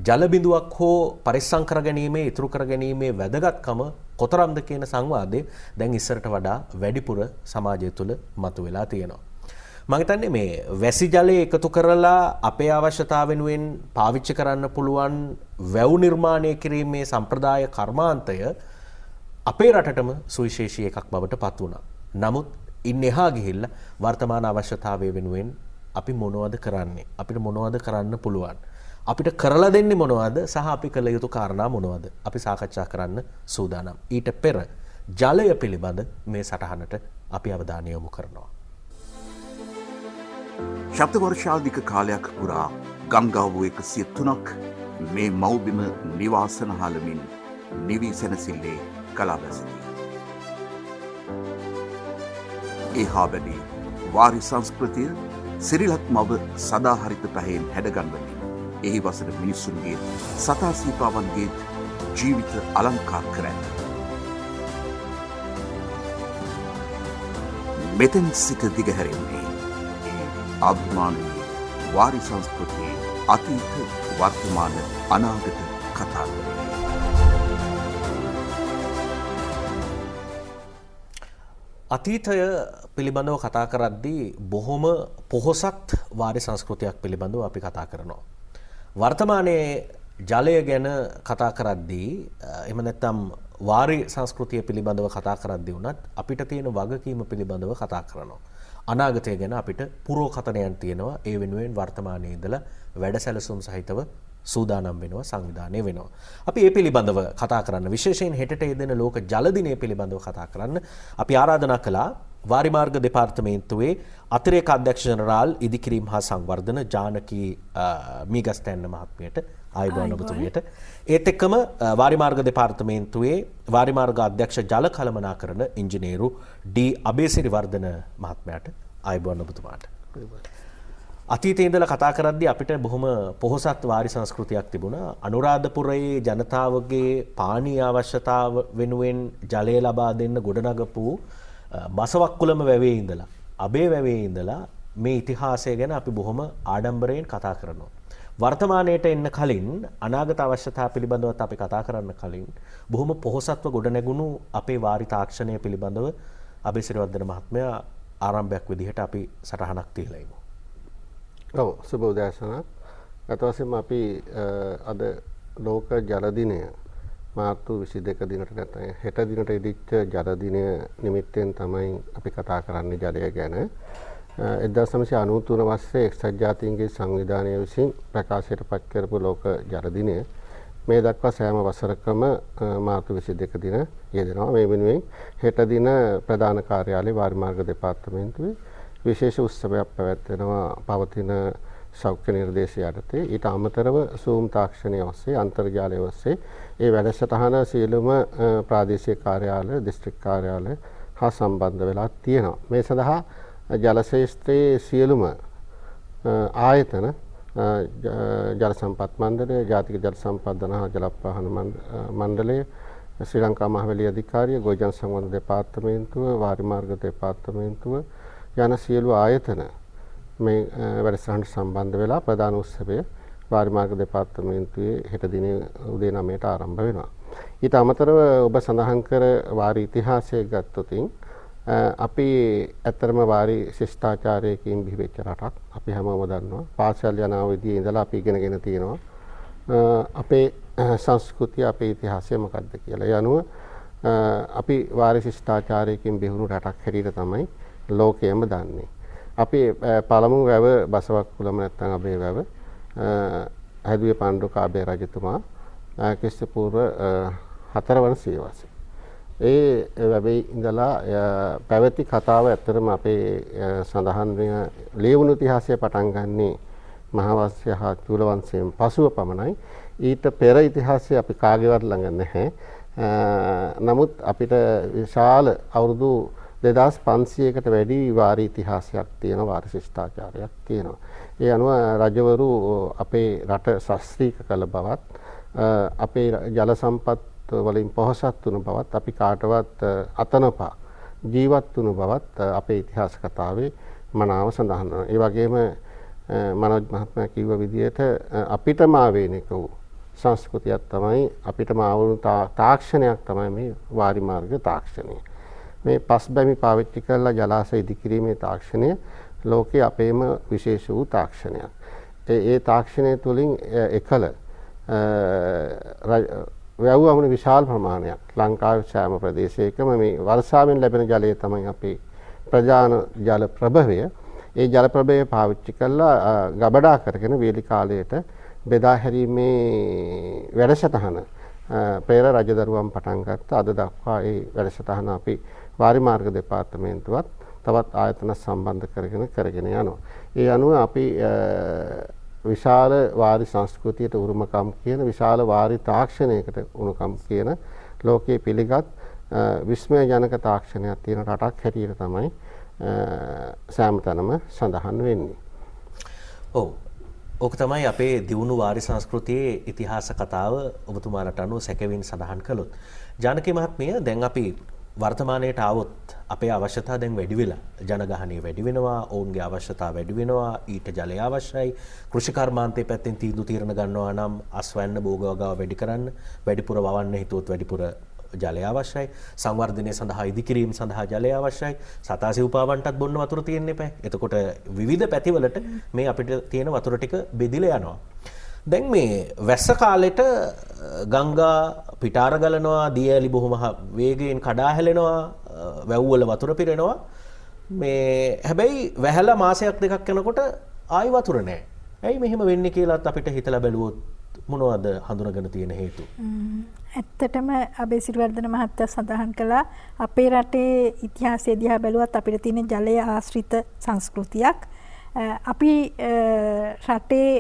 ජල බිඳුවක් හෝ පරිස්සම් කරගැනීමේ, ඉතුරු කරගැනීමේ වැදගත්කම කොතරම්ද කියන සංවාදය දැන් ඉස්සරට වඩා වැඩිපුර සමාජය තුළ මතුවලා තියෙනවා. මම හිතන්නේ මේ වැසි ජලය එකතු කරලා අපේ අවශ්‍යතාව වෙනුවෙන් පාවිච්චි කරන්න පුළුවන් වැව් නිර්මාණය කිරීමේ සම්ප්‍රදාය කර්මාන්තය අපේ රටටම සුවිශේෂී එකක් බවට පත් වුණා. නමුත් ඉන් එහා ගිහිල්ලා වර්තමාන අවශ්‍යතාවය වෙනුවෙන් අපි මොනවද කරන්නේ? අපිට මොනවද කරන්න පුළුවන්? අපිට කරලා දෙන්නේ මොනවද? සහ අපි කළ යුතු කාරණා මොනවද? අපි සාකච්ඡා කරන්න සූදානම්. ඊට පෙර ජලය පිළිබඳ මේ සටහනට අපි අවධානය යොමු කරනවා. ශබ්ද වර්ෂාධික කාලයක් පුරා ගංගාව 103ක් මේ මව්බිම නිවාසනහලමින් නිවී සැනසිල්ලේ කලාබැසිති. එහා බැදී වාරි සංස්කෘතිය සිරිලක් මව සදාහරිත පැහැයෙන් හැඩගන්වමින් එහි වසන මිනිසුන්ගේ සතා සීපාවන්ගේ ජීවිත අලංකාර කර ඇත. මෙතෙන් සිට දිගහැරෙන්නේ අභිමානී වාරි සංස්කෘතියේ අතීත වර්තමාන අනාගත කතාවලිය. අතීතය පිළිබඳව කතා කරද්දී බොහොම පොහොසත් වාරි සංස්කෘතියක් පිළිබඳව අපි කතා කරනවා. වර්තමානයේ ජලය ගැන කතා කරද්දී එහෙම නැත්නම් වාරි සංස්කෘතිය පිළිබඳව කතා කරද්දී වුණත් අපිට තියෙන වගකීම පිළිබඳව කතා කරනවා. අනාගතය ගැන අපිට පුරෝකථනයන් තියෙනවා. ඒ වෙනුවෙන් වර්තමානයේ ඉඳලා වැඩසැලසුම් සහිතව සූදානම් වෙනවා, සංවිධානය වෙනවා. අපි මේ පිළිබඳව කතා කරන්න, විශේෂයෙන් හෙටට යෙදෙන ලෝක ජල දිනය පිළිබඳව කතා කරන්න අපි ආරාධනා කළා වාරිමාර්ග දෙපාර්තමේන්තුවේ අතිරේක අධ්‍යක්ෂ ජනරාල් ඉදිකිරීම් හා සංවර්ධන ජානකී මීගස්තැන්න මහත්මියට ආයුබෝවන් ඔබතුමියට. ඒත් එක්කම වාරිමාර්ග දෙපාර්තමේන්තුවේ වාරිමාර්ග අධ්‍යක්ෂ ජල කළමනාකරණ ඉංජිනේරු ඩී අබේසිරිවර්ධන මහත්මයාට ආයුබෝවන් ඔබතුමාට. අතීතයේ ඉඳලා කතා කරද්දී අපිට බොහොම පොහොසත් වාරි සංස්කෘතියක් තිබුණා. අනුරාධපුරයේ ජනතාවගේ පානීය අවශ්‍යතාව වෙනුවෙන් ජලය ලබා දෙන්න ගොඩනගපු මසවක්කුලම වැවේ ඉඳලා, අබේ වැවේ ඉඳලා මේ ඉතිහාසය ගැන අපි බොහොම ආඩම්බරයෙන් කතා කරනවා. වර්තමානයට එන්න කලින් අනාගත අවශ්‍යතා පිළිබඳවත් අපි කතා කරන්න කලින් බොහොම පොහොසත්ව ගොඩනැගුණු අපේ වාරි තාක්ෂණය පිළිබඳව අබේසිරිවර්ධන මහත්මයා ආරම්භයක් විදිහට අපි සටහනක් තියලා ඉමු. ඔව්, සුබ උදෑසනක්. අත වශයෙන්ම අපි අද ලෝක ජල දිනය මාර්තු 22 දිනට නැත්නම් හෙට දිනට ඉදිච්ච ජල දිනය නිමිත්තෙන් තමයි අපි කතා කරන්නේ ජලය ගැන. 1993 වසරේ එක්සත් ජාතීන්ගේ සංවිධානය විසින් ප්‍රකාශයට පත් කරපු ලෝක ජල දිනය මේ දක්වා සෑම වසරකම මාර්තු 22 දින යෙදෙනවා. මේ වෙනුවෙන් හෙට දින ප්‍රධාන කාර්යාලයේ වාරිමාර්ග දෙපාර්තමේන්තුවේ විශේෂ උත්සවයක් පැවැත්වෙනවා පවතින සෞඛ්‍ය නිර්දේශය යටතේ. ඊට අමතරව Zoom තාක්ෂණය ඔස්සේ අන්තර්ජාලය ඔස්සේ ඒ වැඩසටහන සියලුම ප්‍රාදේශීය කාර්යාලය, දිස්ත්‍රික් කාර්යාලය හා සම්බන්ධ වෙලා තියෙනවා. මේ සඳහා ජල ශ්‍රේෂ්ඨයේ සියලුම ආයතන ජල සම්පත් මණ්ඩලය, ජාතික ජල සම්පදන හා ජල ප්‍රවාහන මණ්ඩලය, ශ්‍රී ලංකා මහවැලි අධිකාරිය, ගොවිජන සංවර්ධන දෙපාර්තමේන්තුව, වාරිමාර්ග දෙපාර්තමේන්තුව යන සියලු ආයතන මේ වැඩසටහනට සම්බන්ධ වෙලා ප්‍රධාන උත්සවය වාරිමාර්ග දෙපාර්තමේන්තුවේ හෙට දිනේ උදේ 9ට ආරම්භ වෙනවා. ඊට අමතරව ඔබ සඳහන් කර වාරි ඉතිහාසය ගත්තොතින් අපි ඇත්තරම වාරි ශිෂ්ටාචාරයකින් බිහිවෙච්ච රටක්. අපි හැමෝම දන්නවා. පාසල් යන අවධියේ ඉඳලා අපි ඉගෙනගෙන තියෙනවා අපේ සංස්කෘතිය, අපේ ඉතිහාසය මොකක්ද කියලා. ඒ අනුව අපි වාරි ශිෂ්ටාචාරයකින් බිහිවුණු රටක් හැටියට තමයි ලෝකයේම දන්නේ. අපි පළමු වැව බසවක්කුලම නැත්නම් අබේ වැව හැදුවේ පාණ්ඩුක අබේ රජතුමා ක්‍රිස්තු පූර්ව 4 වන සියවසේ. ඒ වැවේ ඉඳලා පැවති කතාව ඇත්තටම අපේ සඳහන් වෙන ලියවුණු ඉතිහාසය පටන් ගන්නේ මහාවංශය හා චූල වංශයෙන් පසුව පමණයි. ඊට පෙර ඉතිහාසය අපි කාගේවත් ළඟ නැහැ. නමුත් අපිට විශාල අවුරුදු 2500කට වැඩි වාරි ඉතිහාසයක් තියෙනවා, වාරි ශිෂ්ටාචාරයක් තියෙනවා. ඒ අනුව රජවරු අපේ රට ශාස්ත්‍රීය කළ බවත්, අපේ ජල සම්පත් වලින් පොහොසත් වුණු බවත්, අපි කාටවත් අතනපා ජීවත් වුණු බවත් අපේ ඉතිහාස කතාවේ මනාව සඳහන් වෙනවා. ඒ වගේම මනෝජ් මහත්මයා කිව්ව විදිහට අපිටම ආවේනික වූ සංස්කෘතියක් තමයි, අපිටම ආවුණු තාක්ෂණයක් තමයි මේ වාරිමාර්ග තාක්ෂණය. මේ පස්බැමි පාවිච්චි කරලා ජලාශය ඉදිකිරීමේ තාක්ෂණය ලෝකයේ අපේම විශේෂ වූ තාක්ෂණයක්. ඒ තාක්ෂණය තුළින් එකල වැව්වමුණු විශාල ප්‍රමාණයක් ලංකාවේ සෑම ප්‍රදේශයකම මේ වර්ෂාවෙන් ලැබෙන ජලය තමයි අපේ ප්‍රධාන ජල ප්‍රභවය. ඒ ජල ප්‍රභවය පාවිච්චි කරලා ගබඩා කරගෙන වේලි කාලයට බෙදා හැරීමේ වැඩසටහන පෙර රජදරුවන් පටන් ගත්තා. අද දක්වා ඒ වැඩසටහන අපි වාරිමාර්ග දෙපාර්තමේන්තුවත් තවත් ආයතන සම්බන්ධ කරගෙන යනවා. ඒ අනුව අපි විශාල වාරි සංස්කෘතියට උරුමකම් කියන, විශාල වාරි තාක්ෂණයකට උරුමකම් කියන ලෝකයේ පිළිගත් විස්මයජනක තාක්ෂණයක් තියෙන රටක් හැටියට තමයි සෑම තැනම සඳහන් වෙන්නේ. ඔව්. ඕක තමයි අපේ දියුණු වාරි සංස්කෘතියේ ඉතිහාස කතාව ඔබතුමාලට අනුව සැකෙවින් සඳහන් කළොත්. ජානකී මහත්මිය, දැන් අපි වර්තමානයට આવොත් අපේ අවශ්‍යතා දැන් වැඩි වෙලා. ජනගහනය වැඩි වෙනවා, ඔවුන්ගේ අවශ්‍යතා වැඩි වෙනවා, ඊට ජලය අවශ්‍යයි. කෘෂි කර්මාන්තයේ පැත්තෙන් තීන්දුව తీරන ගන්නවා නම් අස්වැන්න භෝග වගාව වැඩි කරන්න, වැඩිපුර වවන්න හිතුවොත් වැඩිපුර ජලය අවශ්‍යයි. සංවර්ධනය සඳහා ඉදිකිරීම සඳහා ජලය අවශ්‍යයි. සතාසි උපාවන්ටත් බොන්න වතුර තියෙන්න එපා. එතකොට විවිධ පැතිවලට මේ අපිට තියෙන වතුර ටික බෙදිලා යනවා. දැන් මේ වැස්ස කාලෙට ගංගා පිටාර ගලනවා, දිය ඇලි බොහොම වේගයෙන් කඩා හැලෙනවා, වැව් වල වතුර පිරෙනවා. මේ හැබැයි වැහැලා මාසයක් දෙකක් යනකොට ආයි වතුර නැහැ. ඇයි මෙහෙම වෙන්නේ කියලාත් අපිට හිතලා බැලුවොත් මොනවද හඳුනගෙන තියෙන හේතු? ඇත්තටම අබේසිරිවර්ධන මහත්තයා සඳහන් කළා අපේ රටේ ඉතිහාසය දිහා බැලුවත් අපිට තියෙන ජලය ආශ්‍රිත සංස්කෘතියක්. අපි රටේ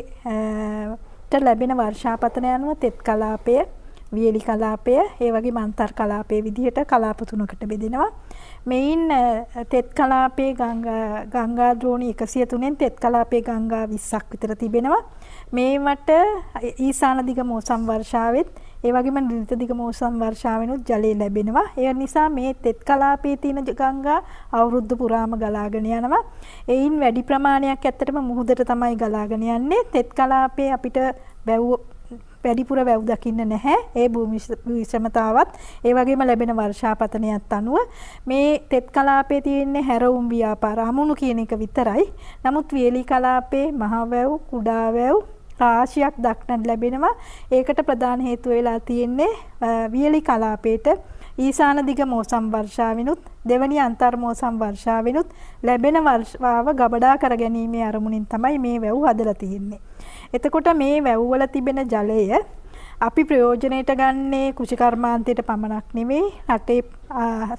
ලැබෙන වර්ෂාපතන අනුව තෙත් කලාපය, වියලි කලාපය, ඒ වගේම අන්තර් කලාපයේ විදිහට කලාප තුනකට බෙදෙනවා. මෙයින් තෙත් කලාපයේ ගංගා ද්‍රෝණි 103න් තෙත් කලාපයේ ගංගා 20ක් විතර තිබෙනවා. මේවට ඊසාන දිග මෝසම් වර්ෂාවෙත් ඒ වගේම නිරිත දිග මෝසම් වර්ෂාවෙනුත් ජලය ලැබෙනවා. ඒ නිසා මේ තෙත් කලාපයේ තියෙන ගංගා අවුරුද්ද පුරාම ගලාගෙන යනවා. එයින් වැඩි ප්‍රමාණයක් ඇත්තටම මුහුදට තමයි ගලාගෙන යන්නේ. තෙත් කලාපයේ අපිට වැඩිපුර වැව් දකින්න නැහැ. ඒ භූමි විෂමතාවත් ඒ වගේම ලැබෙන වර්ෂාපතනයත් අනුව මේ තෙත් කලාපයේ තියෙන්නේ හැරවුම් ව්‍යාපාර අමුණු කියන එක විතරයි. නමුත් වියලි කලාපයේ මහ වැව්, කුඩා වැව් රාශියක් දක්නට ලැබෙනවා. ඒකට ප්‍රධාන හේතුව වෙලා තියෙන්නේ වියලි කලාපයට ඊසාන දිග මෝසම් වර්ෂාවෙනුත් දෙවැනි අන්තර් මෝසම් වර්ෂාවෙනුත් ලැබෙන වර්ෂාව ගබඩා කර ගැනීමේ අරමුණින් තමයි මේ වැව් හදලා තියෙන්නේ. එතකොට මේ වැව්වල තිබෙන ජලය අපි ප්‍රයෝජනයට ගන්නේ කෘෂිකර්මාන්තයට පමණක් නෙවෙයි රටේ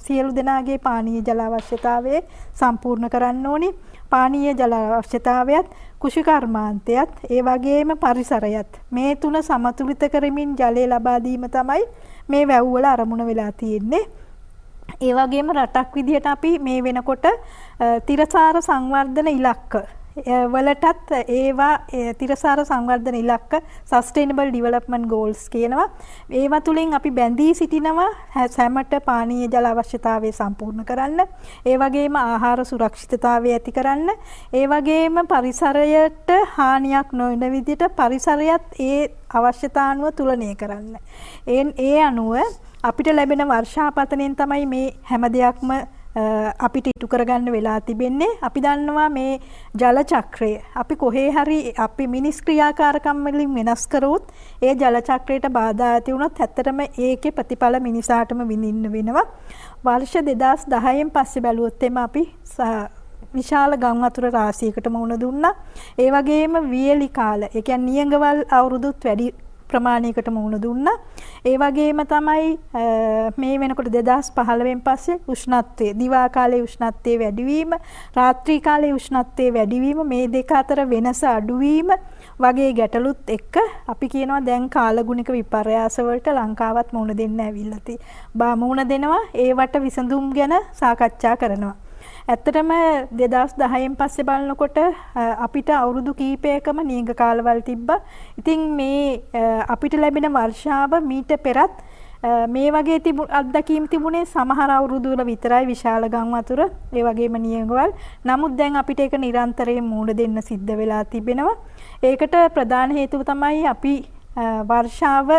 සියලු දෙනාගේ පානීය ජල අවශ්‍යතාවය සම්පූර්ණ කරන්න ඕනි. පානීය ජල අවශ්‍යතාවයත් කෘෂිකර්මාන්තයත් ඒ වගේම පරිසරයත් මේ තුන සමතුලිත කරමින් ජලය ලබා දීම තමයි මේ වැව්වල අරමුණ වෙලා තියෙන්නේ. ඒ වගේම රටක් විදිහට අපි මේ වෙනකොට තිරසාර සංවර්ධන ඉලක්ක වලටත් ඒවා තිරසාර සංවර්ධන ඉලක්ක සස්ටේනබල් ඩිවලොප්මන්ට් ගෝල්ස් කියනවා. ඒවා තුලින් අපි බැඳී සිටිනවා හැමට පානීය ජල අවශ්‍යතාවය සම්පූර්ණ කරන්න. ඒ වගේම ආහාර සුරක්ෂිතතාවය ඇති කරන්න. ඒ වගේම පරිසරයට හානියක් නොවන විදිහට පරිසරයත් ඒ අවශ්‍යතානුව තුලනය කරන්න. ඒ අනුව අපිට ලැබෙන වර්ෂාපතනෙන් තමයි මේ හැම දෙයක්ම අපිට ඉටු කරගන්න වෙලා තිබෙන්නේ. අපි දන්නවා මේ ජල චක්‍රය අපි කොහේ හරි අපි මිනිස් ක්‍රියාකාරකම් වලින් වෙනස් කරොත් ඒ ජල චක්‍රයට බාධා ඇති වුණොත් ඇත්තටම ඒකේ ප්‍රතිඵල මිනිසාටම විඳින්න වෙනවා. වර්ෂ 2010න් පස්සේ බැලුවොත් එම අපි විශාල ගම් වතුර රාශියකට මුහුණ දුන්නා. ඒ වගේම වියලි කාල, ඒ කියන්නේ නියඟවල් අවුරුදුත් වැඩි ප්‍රමාණයකට මුහුණ දුන්නා. ඒ වගේම තමයි මේ වෙනකොට 2015න් පස්සේ උෂ්ණත්වය, දිවා කාලයේ උෂ්ණත්වයේ වැඩිවීම, රාත්‍රී කාලයේ උෂ්ණත්වයේ වැඩිවීම, මේ දෙක අතර වෙනස අඩුවීම වගේ ගැටලුත් එක්ක අපි කියනවා දැන් කාලගුණික විපර්යාස වලට ලංකාවත් මුහුණ දෙන්න ඇවිල්ලා තියෙනවා. මුහුණ දෙනවා, ඒවට විසඳුම් ගැන සාකච්ඡා කරනවා. ඇත්තටම 2010න් පස්සේ බලනකොට අපිට අවුරුදු කීපයකම නියඟ කාලවල තිබ්බා. ඉතින් මේ අපිට ලැබෙන වර්ෂාව මීට පෙරත් මේ වගේ අත්දැකීම් තිබුණේ සමහර අවුරුදු වල විතරයි විශාල ගම් වතුර ඒ වගේම නියඟවල්. නමුත් දැන් අපිට ඒක නිරන්තරයෙන් මුහුණ දෙන්න සිද්ධ වෙලා තිබෙනවා. ඒකට ප්‍රධාන හේතුව තමයි අපි වර්ෂාව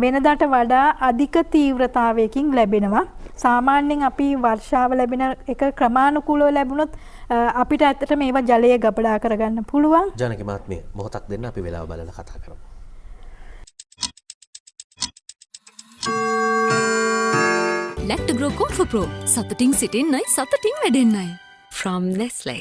වෙනදාට වඩා අධික තීව්‍රතාවයකින් ලැබෙනවා. සාමාන්‍යයෙන් අපි වර්ෂාව ලැබෙන එක ක්‍රමානුකූලව ලැබුණොත් අපිට ඇත්තට මේවා ජලය ගබඩා කරගන්න පුළුවන්. ජානකි මහත්මිය මොහොතක් දෙන්න අපි වෙලාව බලලා කතා කරමු. Lactogro Comfort Pro සතුටින් සිටින්නයි සතුටින් වැඩෙන්නයි from Nestle.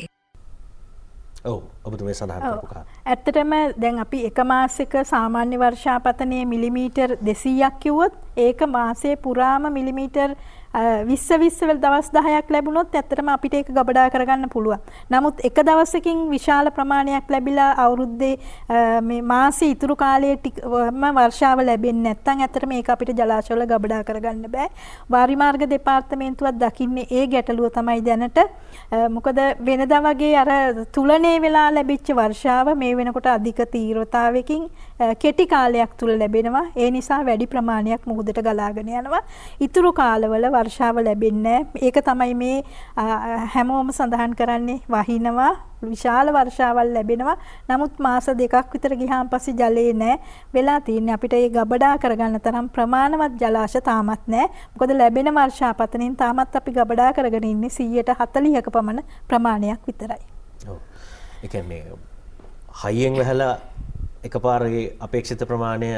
ඔබතුමේ සඳහන් කරපු කාරණා. ඇත්තටම දැන් අපි එක මාසයක සාමාන්‍ය වර්ෂාපතනයේ මිලිමීටර් 200ක් කිව්වොත් ඒක මාසයේ පුරාම මිලිමීටර් 20 දවස් 10ක් ලැබුණොත් ඇත්තටම අපිට ඒක ගබඩා කරගන්න පුළුවන්. නමුත් එක දවසකින් විශාල ප්‍රමාණයක් ලැබිලා අවුරුද්දේ මේ මාසයේ ඉතුරු කාලයේම වර්ෂාව ලැබෙන්නේ නැත්නම් ඇත්තටම ඒක අපිට ජලාශවල ගබඩා කරගන්න බෑ. වාරිමාර්ග දෙපාර්තමේන්තුවක් දකින්නේ ඒ ගැටලුව තමයි දැනට. මොකද වෙනදා වගේ අර තුලනේ වෙලා ලැබිච්ච වර්ෂාව මේ වෙනකොට අධික තීව්‍රතාවයකින් කෙටි කාලයක් තුල ලැබෙනවා. ඒ නිසා වැඩි ප්‍රමාණයක් මුහුදට ගලාගෙන යනවා. ඉතුරු කාලවල වර්ෂාව ලැබෙන්නේ නැහැ. ඒක තමයි මේ හැමෝම සඳහන් කරන්නේ වහිනවා. විශාල වර්ෂාවල් ලැබෙනවා. නමුත් මාස 2ක් විතර ගියාන් පස්සේ ජලයේ නැහැ. වෙලා තියෙන්නේ අපිට ඒ ගබඩා කරගන්න තරම් ප්‍රමාණවත් ජලාශ තාමත් නැහැ. මොකද ලැබෙන වර්ෂාපතනින් තාමත් අපි ගබඩා කරගෙන ඉන්නේ 140ක පමණ ප්‍රමාණයක් විතරයි. ඔව්. ඒ කියන්නේ හයියෙන් වැහලා එකපාරේ අපේක්ෂිත ප්‍රමාණය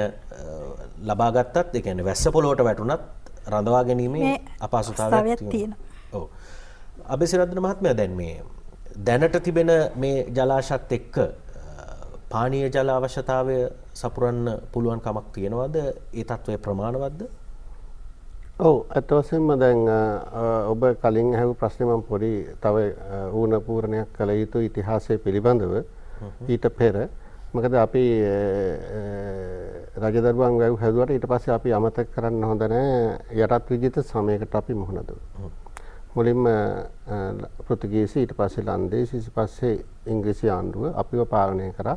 ලබා ගත්තත් ඒ කියන්නේ වැස්ස පොළොවට වැටුණත් රඳවා ගැනීමේ අපහසුතාවයක් තියෙනවා. ඔව්. අබේසිරද්දන මහත්මයා දැන් මේ දැනට තිබෙන මේ ජලාශත් එක්ක පානීය ජල අවශ්‍යතාවය සපුරන්න පුළුවන් කමක් තියෙනවද? ඒ තත්ත්වය ප්‍රමාණවත්ද? ඔව් අත් වශයෙන්ම දැන් ඔබ කලින් අහපු ප්‍රශ්නේ මම පොඩි තව ඌණ පූර්ණයක් කළ යුතු ඉතිහාසය පිළිබඳව ඊට පෙර මොකද අපි රජදරුවන් වැව් හැදුවට ඊට පස්සේ අපි අමතක කරන්න හොඳ නැහැ යටත් විජිත සමයකට අපි මුහුණ දුන්නා. මුලින්ම පෘතුගීසි ඊට පස්සේ ලන්දේසි ඊට පස්සේ ඉංග්‍රීසි ආණ්ඩුව අපිව පාලනය කරා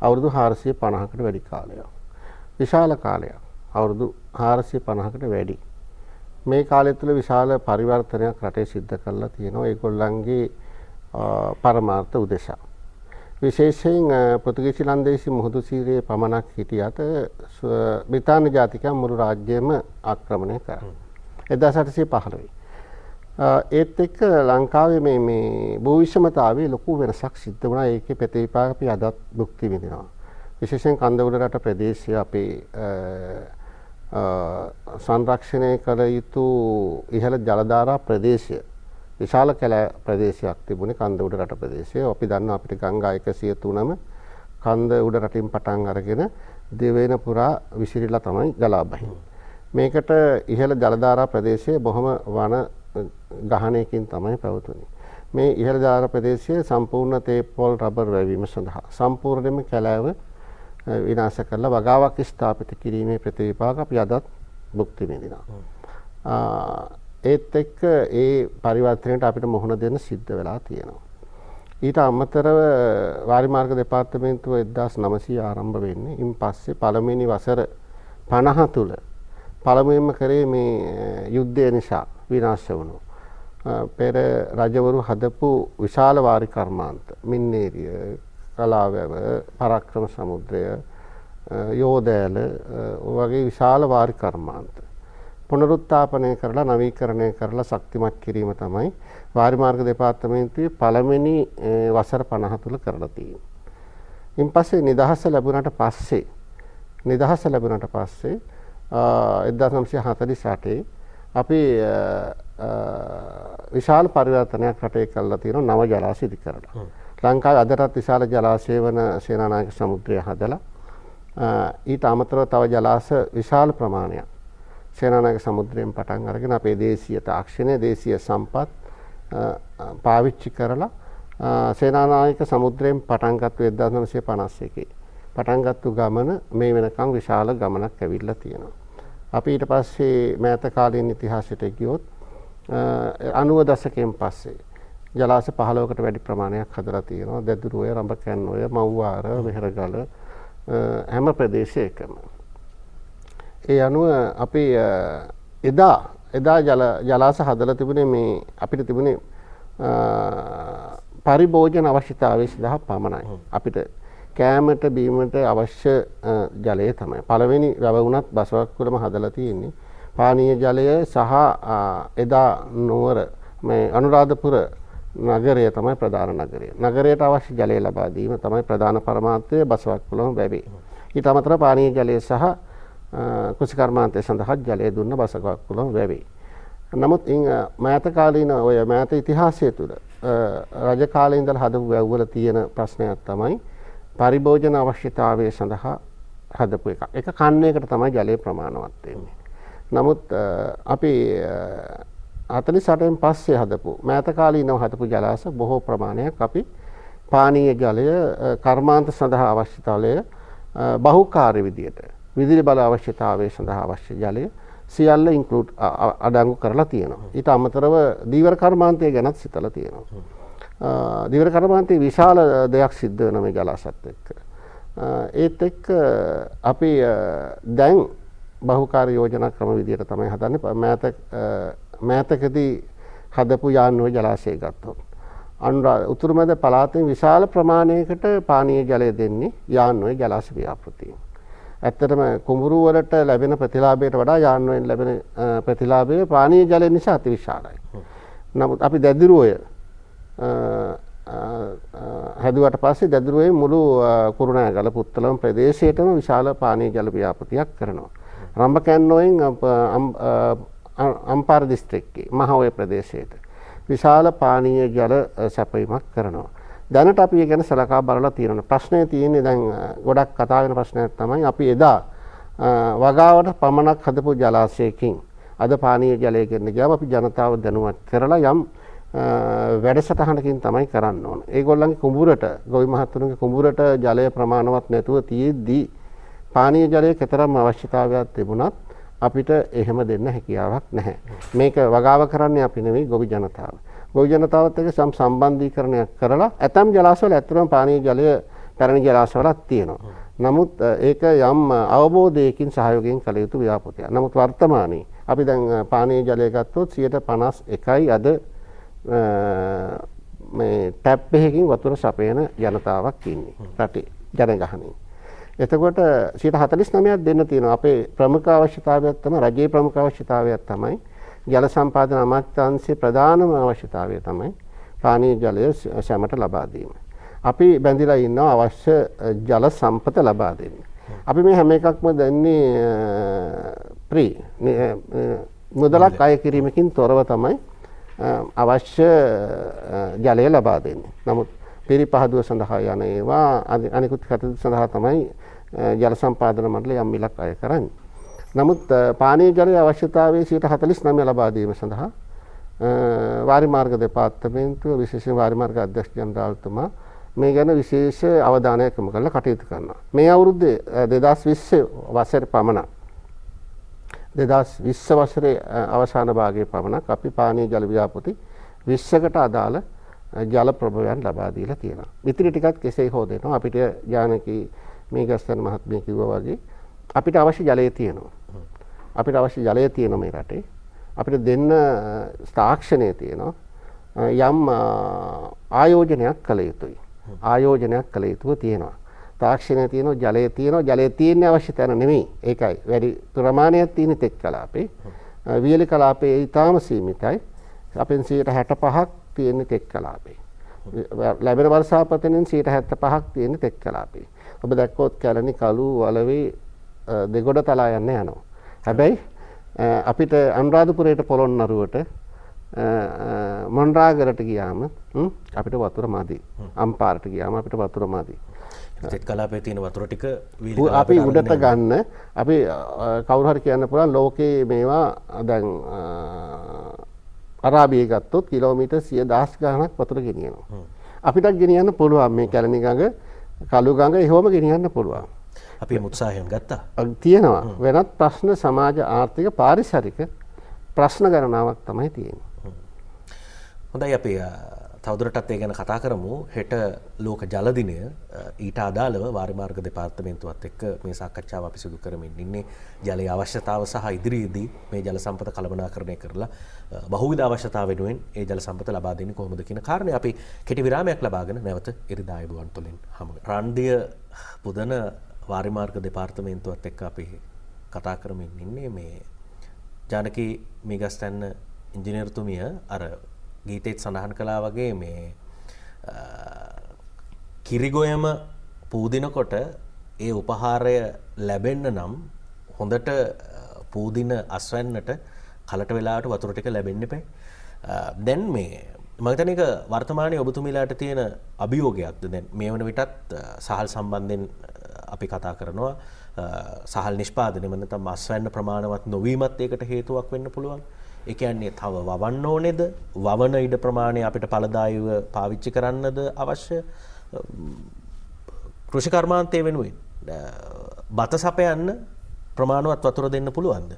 අවුරුදු 450කට වැඩි කාලයක්. විශාල කාලයක්. අවුරුදු 450කට වැඩි. මේ කාලය තුළ විශාල පරිවර්තනයක් රටේ සිද්ධ කරලා තියෙනවා ඒගොල්ලන්ගේ පරමාර්ථ උදෙසා. විශේෂයෙන් පෘතුගීසි ලන්දේසි මුහුදු සීරේ පමණක් හිටියට බ්‍රිතාන්‍ය ජාතිකයන් මුළු රාජ්‍යයම ආක්‍රමණය කරා. 1815 ඒත් එක්ක ලංකාවේ මේ භූවිෂමතාවයේ ලොකු වෙනසක් සිද්ධ වුණා. ඒකේ ප්‍රතිපාක අපි අදත් භුක්ති විඳිනවා. විශේෂයෙන් කන්දවුඩ රට ප්‍රදේශය අපේ සංරක්ෂණය කළ යුතු ඉහළ ජලධාරා ප්‍රදේශය විශාල කැලෑ ප්‍රදේශයක් තිබුණේ කන්දවුඩ රට ප්‍රදේශය. අපි දන්නවා අපිට ගංගා 103ම කන්දවුඩ රටින් පටන් අරගෙන දෙවේන පුරා විසිරිලා තමයි ගලා බහින්නේ. මේකට ඉහළ ජලධාරා ප්‍රදේශයේ බොහොම වන ගහණයකින් තමයි පැවතුනේ. මේ ඉහළ ජලධාරා ප්‍රදේශයේ සම්පූර්ණ තේප් පොල් රබර් වැවීම සඳහා සම්පූර්ණයෙන්ම කැලෑව විනාශ කරලා වගාවක් ස්ථාපිත කිරීමේ ප්‍රතිවිපාක අපි අදත් භුක්ති විඳිනවා. ඒත් එක්ක ඒ පරිවර්තනයට අපිට මුහුණ දෙන්න සිද්ධ වෙලා තියෙනවා. ඊට අමතරව වාරිමාර්ග දෙපාර්තමේන්තුව 1900 ආරම්භ වෙන්නේ. ඉන් පස්සේ පළමුවෙනි වසර 50 තුල පළමුවෙන්ම කරේ මේ යුද්ධය නිසා විනාශ වුණු පෙර රජවරු හදපු විශාල වාරි කර්මාන්ත මින්නේරිය කලාවැව පරාක්‍රම සමුද්‍රය යෝධෑල වගේ විශාල වාරි කර්මාන්ත පුනරුත්ථාපනය කරලා නවීකරණය කරලා ශක්තිමත් කිරීම තමයි වාරි මාර්ග දෙපාර්තමේන්තුවේ පළවෙනි වසර 50 තුල කරලා තියෙන්නේ. ඉන් පස්සේ නිදහස ලැබුණාට පස්සේ 1948 අපි විශාල පරිවර්තනයක් රටේ කළා තියෙනවා නව ජලාශ ඉදි කරලා. ලංකාවේ අදටත් විශාල ජලාශය වන සේනානායක සමුද්‍රය හදලා ඊට අමතරව තව ජලාශ විශාල ප්‍රමාණයක් සේනානායක සමුද්‍රයෙන් පටන් අරගෙන අපේ දේශීය තාක්ෂණය දේශීය සම්පත් පාවිච්චි කරලා සේනානායක සමුද්‍රයෙන් පටන් ගත්ත 1951 පටන් ගත්තු ගමන මේ වෙනකන් විශාල ගමනක් ඇවිල්ලා තියෙනවා. අපි ඊට පස්සේ මෑත කාලීන ඉතිහාසයට ගියොත් 90 දශකයෙන් පස්සේ ජලාශ 15කට වැඩි ප්‍රමාණයක් හදලා තියෙනවා. දැදුරුවය, රඹකැන්නෝය, මව්වාර, වෙහෙරගල හැම ප්‍රදේශයකම. ඒ අනුව අපි එදා ජලාශ හදලා තිබුණේ මේ අපිට තිබුණේ පරිභෝජන අවශ්‍යතාවය සඳහා පමණයි. අපිට කෑමට බීමට අවශ්‍ය ජලය තමයි. පළවෙනි වැව වුණත් බසවක්කුලම හදලා තියෙන්නේ. පානීය ජලය සහ එදා නුවර මේ අනුරාධපුර නගරය තමයි ප්‍රධාන නගරය. නගරයට අවශ්‍ය ජලය ලබා දීම තමයි ප්‍රධාන පරමාර්ථය බසවක්කුලම වැවේ. ඊට අමතරව පානීය ජලය සහ කෘෂිකර්මාන්තය සඳහා ජලය දුන්න බසවක්කුලම වැවේ. නමුත් මෑත කාලීන ඔය මෑත ඉතිහාසය තුළ රජ කාලේ ඉඳලා හදපු වැව්වල තියෙන ප්‍රශ්නයක් තමයි පරිභෝජන අවශ්‍යතාවය සඳහා හදපු එක. එක කන්නයකට තමයි ජලය ප්‍රමාණවත් වෙන්නේ. නමුත් අපි 48න් පස්සේ හදපු මෑත කාලීනව හදපු ජලාශ බොහෝ ප්‍රමාණයක් අපි පානීය ජලය කර්මාන්ත සඳහා අවශ්‍යතාවය බහුකාර්ය විදියට විදුලි බල අවශ්‍යතාවය සඳහා අවශ්‍ය ජලය සියල්ල ඉන්ක්ලූඩ් අඩංගු කරලා තියෙනවා. ඊට අමතරව දීවර කර්මාන්තය ගැනත් සිතලා තියෙනවා. දීවර කර්මාන්තයේ විශාල දෙයක් සිද්ධ වෙන මේ ජලාශත් එක්ක. ඒත් එක්ක අපි දැන් බහුකාර්ය යෝජනා ක්‍රම විදියට තමයි හදන්නේ. මෑතකදී හදපු යාන්නුවේ ජලාශය ගත්තොත් උතුරු මැද පළාතෙන් විශාල ප්‍රමාණයකට පානීය ජලය දෙන්නේ යාන්නුවේ ජලාශ ව්‍යාපෘතියෙන්. ඇත්තටම කුඹුරු වලට ලැබෙන ප්‍රතිලාභයට වඩා යාන්නුවෙන් ලැබෙන ප්‍රතිලාභය පානීය ජලය නිසා අතිවිශාලයි. නමුත් අපි දැදිරුවය හැදුවට පස්සේ දැදිරුවේ මුළු කුරුණෑගල පුත්තලම ප්‍රදේශයටම විශාල පානීය ජල ව්‍යාපෘතියක් කරනවා. රම්බකැන්නෝයෙන් අම්පාර දිස්ත්‍රික්කයේ මහඔය ප්‍රදේශයට විශාල පානීය ජල සැපයීමක් කරනවා. දැනට අපි ඒ ගැන සලකා බලලා තියෙනවා. ප්‍රශ්නේ තියෙන්නේ දැන් ගොඩක් කතා වෙන ප්‍රශ්නයක් තමයි අපි එදා වගාවට පමණක් හදපු ජලාශයකින් අද පානීය ජලය ගෙන්න ගියාම අපි ජනතාව දැනුවත් කරලා යම් වැඩසටහනකින් තමයි කරන්න ඕන. ඒගොල්ලන්ගේ කුඹුරට ගොවි මහත්තුරුගේ කුඹුරට ජලය ප්‍රමාණවත් නැතුව තියෙද්දී පානීය ජලයේ කතරම් අවශ්‍යතාවයක් තිබුණත් අපිට එහෙම දෙන්න හැකියාවක් නැහැ. මේක වගාව කරන්නේ අපි නෙවෙයි ගොවි ජනතාව. ගොවි ජනතාවත් එක්ක සම්බන්ධීකරණයක් කරලා ඇතම් ජලාශවල ඇත්තටම පානීය ජලය පැරණි ජලාශවලත් තියෙනවා. නමුත් ඒක යම් අවබෝධයකින් සහයෝගයෙන් කළ යුතු ව්‍යාපෘතියක්. නමුත් වර්තමානයේ අපි දැන් පානීය ජලය ගත්තොත් 51%යි අද මේ ටැප් එකකින් වතුර සපයන ජනතාවක් ඉන්නේ රටේ ජනගහනයේ. එතකොට 49% දෙන්න තියෙනවා. අපේ ප්‍රමුඛ අවශ්‍යතාවයක් තමයි රජයේ ප්‍රමුඛ අවශ්‍යතාවයක් තමයි ජල සම්පාදන අමාත්‍යාංශයේ ප්‍රධානම අවශ්‍යතාවය තමයි පානීය ජලය සැමට ලබා දීම. අපි බැඳිලා ඉන්නවා අවශ්‍ය ජල සම්පත ලබා දෙන්න. අපි මේ හැම එකක්ම දෙන්නේ මුදලක් අය කිරීමකින් තොරව තමයි අවශ්‍ය ජලය ලබා දෙන්නේ. නමුත් පිරිපහදුව සඳහා යන ඒවා අනිකුත් කටයුතු සඳහා තමයි ජල සම්පාදන මණ්ඩලය යම් මිලක් අය කරන්නේ. නමුත් පානීය ජලයේ අවශ්‍යතාවයේ 49% ලබා දීම සඳහා වාරි මාර්ග දෙපාර්තමේන්තුව විශේෂයෙන් වාරි මාර්ග අධ්‍යක්ෂ ජනරාල්තුමා මේ ගැන විශේෂ අවධානයක් යොමු කරලා කටයුතු කරනවා. මේ අවුරුද්දේ 2020 වසරේ පමණ 2020 වසරේ අවසාන භාගයේ පමණක් අපි පානීය ජල ව්‍යාපෘති 20කට අදාළ ජල ප්‍රභවයන් ලබා දීලා තියෙනවා. ඉතිරි ටිකත් කෙසේ හෝ දෙනවා. අපිට ජානකී මේගස්තන මහත්මිය කිව්වා වගේ අපිට අවශ්‍ය ජලය තියෙනවා. අපිට අවශ්‍ය ජලය තියෙනවා මේ රටේ. අපිට දෙන්න තාක්ෂණය තියෙනවා. යම් ආයෝජනයක් කළ යුතුයි. ආයෝජනයක් කළ යුතුව තියෙනවා. තාක්ෂණය තියෙනවා, ජලය තියෙනවා. ජලය තියෙන අවශ්‍ය තැන නෙමෙයි. ඒකයි වැඩි ප්‍රමාණයක් තියෙන තෙත් කලාපේ. වියලි කලාපේ ඊටාම සීමිතයි. අපෙන් 65%ක් තියෙන තෙත් කලාපේ. ලැබෙන වර්ෂාපතනෙන් 75%ක් තියෙන තෙත් කලාපේ. ඔබ දැක්කොත් කැලණි කළු වලවේ දෙගොඩ තලා යන්න යනවා. හැබැයි අපිට අනුරාධපුරයට පොළොන්නරුවට මොණරාගලට ගියාම අපිට වතුර මදි. අම්පාරට ගියාම අපිට වතුර මදි. තෙත් කලාපයේ තියෙන වතුර ටික අපි උඩට ගන්න අපි කවුරු හරි කියන්න පුළුවන් ලෝකේ මේවා දැන් අරාබියේ ගත්තොත් කිලෝමීටර් 100,000 ගණනක් වතුර ගෙනියනවා. අපිටත් ගෙනියන්න පුළුවන් මේ කැලණි ගඟ කළු ගඟ එහෙම ගෙනියන්න පුළුවන්. අපි උත්සාහයෙන් ගත්තා. තියෙනවා. වෙනත් ප්‍රශ්න සමාජ ආර්ථික පාරිසරික ප්‍රශ්න ගණනාවක් තමයි තියෙන්නේ. හොඳයි අපි තවදුරටත් ඒ ගැන කතා කරමු. හෙට ලෝක ජල දිනය ඊට අදාළව වාරි මාර්ග දෙපාර්තමේන්තුවත් එක්ක මේ සාකච්ඡාව අපි සිදු කරමින් ඉන්නේ. ජලයේ අවශ්‍යතාව සහ ඉදිරියේදී මේ ජල සම්පත කළමනාකරණය කරලා බහුවිධ අවශ්‍යතා වෙනුවෙන් ඒ ජල සම්පත ලබා දෙන්නේ කොහොමද කියන කාරණේ අපි කෙටි විරාමයක් ලබාගෙන නැවත ඉරිදා ආයුබෝවන් තුලින් හමු වෙනවා. රන්දිය පුදන වාරි මාර්ග දෙපාර්තමේන්තුවත් එක්ක අපි කතා කරමින් ඉන්නේ මේ ජානකී මේගස්තන්න ඉංජිනේරුතුමිය අර ගීතෙත් සඳහන් කළා වගේ මේ කිරිගොයම පූදිනකොට ඒ උපහාරය ලැබෙන්න නම් හොඳට පූදින අස්වැන්නට කලට වෙලාවට වතුර ටික ලැබෙන්න එපා. දැන් මේ මම හිතන්නේ ඒක වර්තමානයේ ඔබතුමීලාට තියෙන අභියෝගයක්ද? දැන් මේ වන විටත් සහල් සම්බන්ධයෙන් අපි කතා කරනවා. සහල් නිෂ්පාදනය නැත්නම් අස්වැන්න ප්‍රමාණවත් නොවීමත් ඒකට හේතුවක් වෙන්න පුළුවන්. ඒ කියන්නේ තව වවන්න ඕනේද? වවන ඉඩ ප්‍රමාණය අපිට ඵලදායීව පාවිච්චි කරන්නද අවශ්‍ය? කෘෂි කර්මාන්තය වෙනුවෙන් බත සපයන්න ප්‍රමාණවත් වතුර දෙන්න පුළුවන්ද?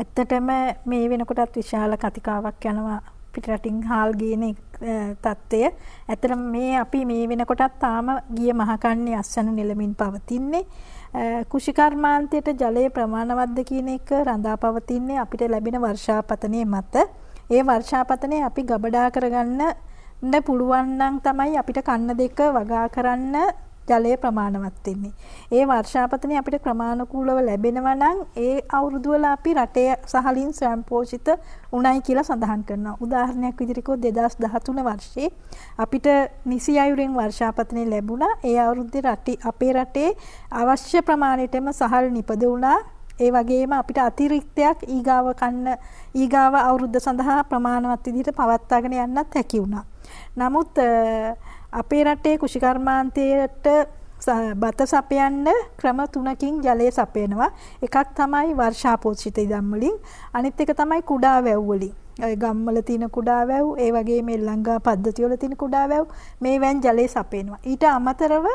ඇත්තටම මේ වෙනකොටත් විශාල කතිකාවක් යනවා පිටරටින් හාල් ගේන තත්ත්වය. ඇත්තටම මේ අපි මේ වෙනකොටත් තාම ගිය මහකන්නේ අස්වැනු නෙලමින් පවතින්නේ. කුෂිකර්මාන්තයට ජලය ප්‍රමාණවත්ද කියන එක රඳා පවතින්නේ අපිට ලැබෙන වර්ෂාපතනය මත. ඒ වර්ෂාපතනය අපි ගබඩා කරගන්න පුළුවන් නම් තමයි අපිට කන්න දෙක වගා කරන්න ජලය ප්‍රමාණවත් වෙන්නේ. ඒ වර්ෂාපතනය අපිට ක්‍රමානුකූලව ලැබෙනවා නම් ඒ අවුරුදු වල අපි රටේ සහලින් ස්වයංපෝෂිත උණයි කියලා සඳහන් කරනවා. උදාහරණයක් විදිහට 2013 වර්ෂයේ අපිට නිසි අයුරින් වර්ෂාපතනය ලැබුණා. ඒ අවුරුද්දේ අපේ රටේ අවශ්‍ය ප්‍රමාණයටම සහල් නිපද වුණා. ඒ වගේම අපිට අතිරික්තයක් ඊගාව අවුරුද්ද සඳහා ප්‍රමාණවත් විදිහට පවත්වාගෙන යන්නත් හැකි වුණා. නමුත් අපේ රටේ කුෂිකර්මාන්තයට බත සපයන්න ක්‍රම 3කින් ජලය සපයනවා. එකක් තමයි වර්ෂාපෝෂිත ඉදම් වලින්, අනිත් එක තමයි කුඩා වැව් වලින්. ගම්වල තියෙන කුඩා වැව්, ඒ වගේම එල්ලංගා පද්ධතිය වල තියෙන කුඩා වැව් මේවෙන් ජලය සපයනවා. ඊට අමතරව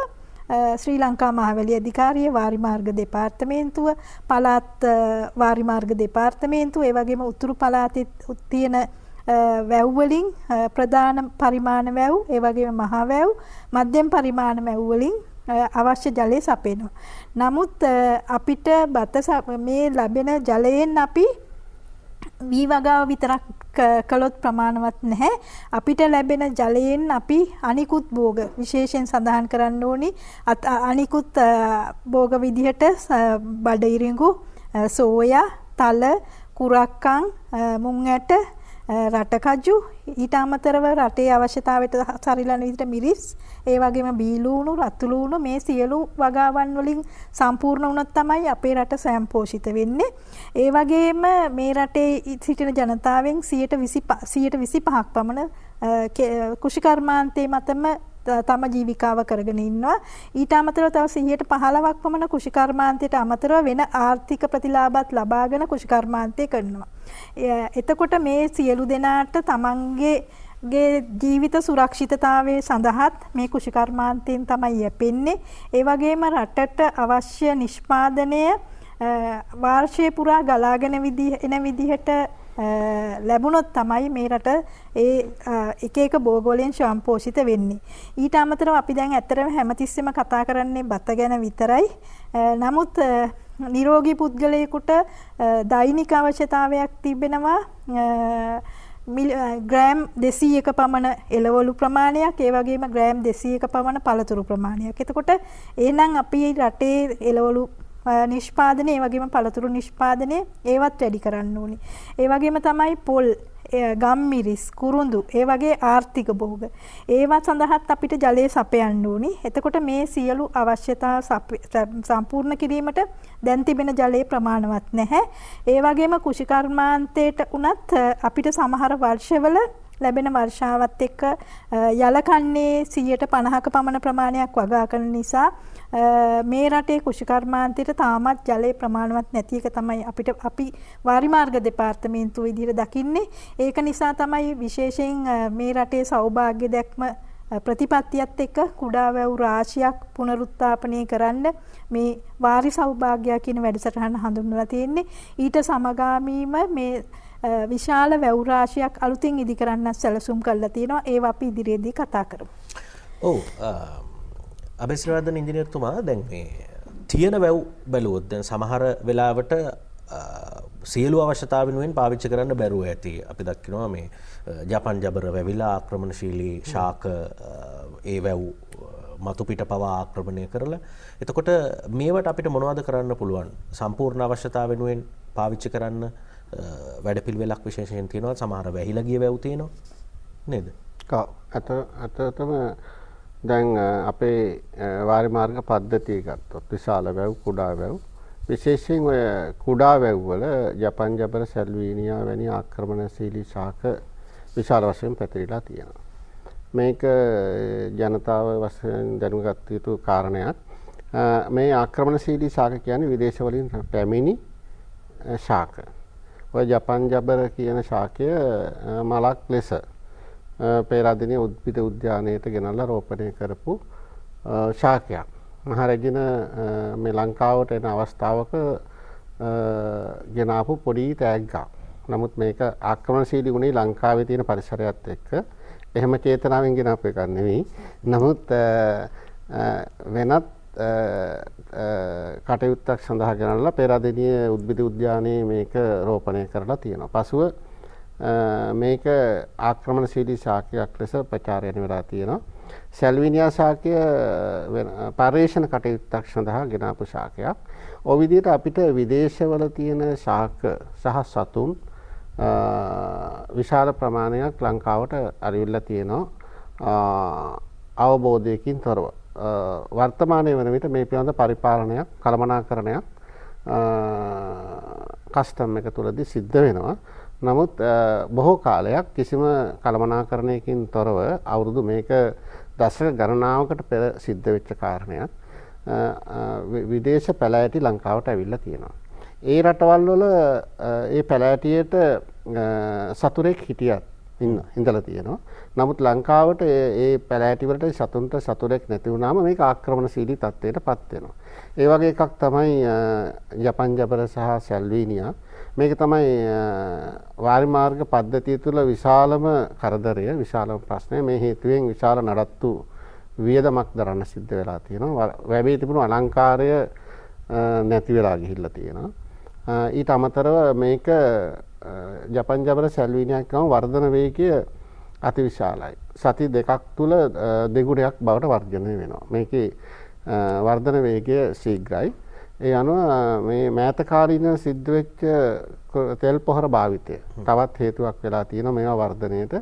ශ්‍රී ලංකා මහවැලි අධිකාරිය, වාරිමාර්ග දෙපාර්තමේන්තුව, පළාත් වාරිමාර්ග දෙපාර්තමේන්තුව, ඒ වගේම උතුරු පළාතේ තියෙන වැව් වලින් ප්‍රධාන පරිමාණ වැව්, ඒ වගේම මහා වැව්, මධ්‍යම පරිමාණ වැව් වලින් අවශ්‍ය ජලය සපයනවා. නමුත් අපිට මේ ලැබෙන ජලයෙන් අපි වී වගාව විතරක් කළොත් ප්‍රමාණවත් නැහැ. අපිට ලැබෙන ජලයෙන් අපි අනිකුත් භෝග විශේෂයෙන් සඳහන් කරන්න ඕනි. අනිකුත් භෝග විදිහට බඩ ඉරිඟු, සෝයා, තල, කුරක්කන්, මුං ඇට, රටකජු, ඊට අමතරව රටේ අවශ්‍යතාවයට සරිලන විදිහට මිරිස්, ඒ වගේම බීලූණු, රතුලූණු, මේ සියලු වගාවන් වලින් සම්පූර්ණ වුණොත් තමයි අපේ රට ස්වයංපෝෂිත වෙන්නේ. ඒ වගේම මේ රටේ සිටින ජනතාවෙන් 25% පමණ කුෂිකර්මාන්තයේ මතම තම ජීවිකාව කරගෙන ඉන්නවා. ඊට අමතරව තව 15% පමණ කුෂිකර්මාන්තයට අමතරව වෙන ආර්ථික ප්‍රතිලාභات ලබාගෙන කුෂිකර්මාන්තය කරනවා. එතකොට මේ සියලු දෙනාට තමන්ගේ ජීවිත සුරක්ෂිතතාවයේ සඳහාත් මේ කුෂිකර්මාන්තයෙන් තමයි යැපෙන්නේ. ඒ වගේම රටට අවශ්‍ය නිෂ්පාදනය වාර්ෂය පුරා ගලාගෙන එන විදිහට ලැබුණොත් තමයි මේ රට එක එක භෝග වලින් ස්වයංපෝෂිත වෙන්නේ. ඊට අමතරව අපි දැන් ඇත්තටම හැමතිස්සෙම කතා කරන්නේ බත ගැන විතරයි. නමුත් නිරෝගී පුද්ගලයෙකුට දෛනික අවශ්‍යතාවයක් තිබෙනවා ග්‍රෑම් 200ක පමණ එළවලු ප්‍රමාණයක්, ඒ වගේම ග්‍රෑම් 200ක පමණ පළතුරු ප්‍රමාණයක්. එතකොට එහෙනම් අපි රටේ එළවලු නිෂ්පාදනය, ඒ වගේම පළතුරු නිෂ්පාදනය ඒවත් වැඩි කරන්න ඕනේ. ඒ වගේම තමයි පොල්, ගම්මිරිස්, කුරුඳු, ඒ වගේ ආර්ථික භෝග. ඒවා සඳහාත් අපිට ජලය සපයන්න ඕනේ. එතකොට මේ සියලු අවශ්‍යතා සම්පූර්ණ කිරීමට දැන් තිබෙන ජලයේ ප්‍රමාණවත් නැහැ. ඒ වගේම කුෂිකර්මාන්තයට උනත් අපිට සමහර වර්ෂවල ලැබෙන වර්ෂාවත් එක්ක යලකන්නේ 50%ක පමණ ප්‍රමාණයක් වගා කරන නිසා මේ රටේ කුෂිකර්මාන්තයට තාමත් ජලයේ ප්‍රමාණවත් නැති එක තමයි අපි වාරිමාර්ග දෙපාර්තමේන්තුව විදිහට දකින්නේ. ඒක නිසා තමයි විශේෂයෙන් මේ රටේ සෞභාග්‍ය දැක්ම ප්‍රතිපත්තියත් එක්ක කුඩා වැව් රාශියක් පුනරුත්ථාපනය කරන්න මේ වාරි සෞභාග්‍ය කියන වැඩසටහන හඳුන්වලා තියෙන්නේ. ඊට සමගාමීව මේ විශාල වැව් රාශියක් අලුතින් ඉදි කරන්න සැලසුම් කරලා තියෙනවා. ඒවා අපි ඉදිරියේදී කතා කරමු. ඔව් අබේසිරවර්ධන ඉංජිනේරුතුමා දැන් මේ තියෙන වැව් බැලුවොත් දැන් සමහර වෙලාවට සියලු අවශ්‍යතා වෙනුවෙන් පාවිච්චි කරන්න බැරුව ඇති. අපි දකිනවා මේ ජපන් ජබර වැවිලා ආක්‍රමණශීලී ශාක ඒ වැව් මතු පිට පවා ආක්‍රමණය කරලා. එතකොට මේවට අපිට මොනවද කරන්න පුළුවන්? සම්පූර්ණ අවශ්‍යතා වෙනුවෙන් පාවිච්චි කරන්න වැඩපිළිවෙලක් විශේෂයෙන් තියෙනවා. සමහර වැහිලා ගිය වැව් තියෙනවා නේද? අතම දැන් අපේ වාරිමාර්ග පද්ධතිය ගත්තොත් විශාල වැව්, කුඩා වැව්, විශේෂයෙන් ඔය කුඩා වැව් වල ජපන් ජබර, සැල්වීනියා වැනි ආක්‍රමණශීලී ශාක විශාල වශයෙන් පැතිරිලා තියෙනවා. මේක ජනතාව වශයෙන් දැනුගත යුතු කාරණයක්. මේ ආක්‍රමණශීලී ශාක කියන්නේ විදේශ වලින් පැමිණි ශාක. ඔය ජපන් ජබර කියන ශාකය මලක් ලෙස පේරාදෙණිය උද්භිද උද්‍යානයට ගෙනල්ලා රෝපණය කරපු ශාකයක්. මහරැජින මේ ලංකාවට එන අවස්ථාවක ගෙනාපු පොඩි තෑග්ගක්. නමුත් මේක ආක්‍රමණශීලී වුණේ ලංකාවේ තියෙන පරිසරයත් එක්ක. එහෙම චේතනාවෙන් ගෙන අප එකක් නෙවෙයි. නමුත් වෙනත් කටයුත්තක් සඳහා ගෙනල්ලා පෙරදිනිය උද්භිද උද්‍යානයේ මේක රෝපණය කරලා තියෙනවා. පසුව මේක ආක්‍රමණශීලී ශාකයක් ලෙස ප්‍රචාරය වෙලා තියෙනවා. සැල්විනියා ශාකය පර්යේෂණ කටයුත්තක් සඳහා ගෙනාපු ශාකයක්. ඔය විදිහට අපිට විදේශවල තියෙන ශාක සහ සතුන් විශාල ප්‍රමාණයක් ලංකාවට අරවිල්ලා තියෙනවා අවබෝධයකින් තොරව. වර්තමානයේ වන විට මේ පිළිබඳ පරිපාලනයක් කළමනාකරණයක් කස්ටම් එක තුලදී සිද්ධ වෙනවා. නමුත් බොහෝ කාලයක් කිසිම කළමනාකරණයකින් තොරව අවුරුදු මේක දශක ගණනාවකට පෙර සිද්ධ වෙච්ච කාරණයක් විදේශ පැලෑටි ලංකාවට ඇවිල්ලා තියෙනවා. ඒ රටවල් වල ඒ පැලෑටියට සතුරෙක් හිටියත් ඉඳලා තියෙනවා. නමුත් ලංකාවට ඒ පැලෑටි වලට සතුන්ට සතුරෙක් නැති වුණාම මේක ආක්‍රමණශීලී තත්ත්වයටපත් වෙනවා. ඒ වගේ එකක් තමයි ජපන් ජබර සහ සැල්වීනියා. මේක තමයි වාරිමාර්ග පද්ධතිය තුළ විශාලම කරදරය, විශාලම ප්‍රශ්නය. මේ හේතුවෙන් විශාල නඩත්තු වියදමක් දරන්න සිද්ධ වෙලා තියෙනවා. වැවේ තිබුණු අලංකාරය නැති වෙලා ගිහිල්ලා තියෙනවා. ඊට අමතරව මේක ජපන් ජබර සැල්වීනියක් ගම වර්ධන වේගය අතිවිශාලයි. සති දෙකක් තුල දෙගුණයක් බවට වර්ධනය වෙනවා. මේකේ වර්ධන වේගය ශීඝ්‍රයි. ඒ අනුව මේ මෑත කාලීන සිද්ධ වෙච්ච තෙල් පොහොර භාවිතය තවත් හේතුවක් වෙලා තියෙනවා මේවා වර්ධනයේට.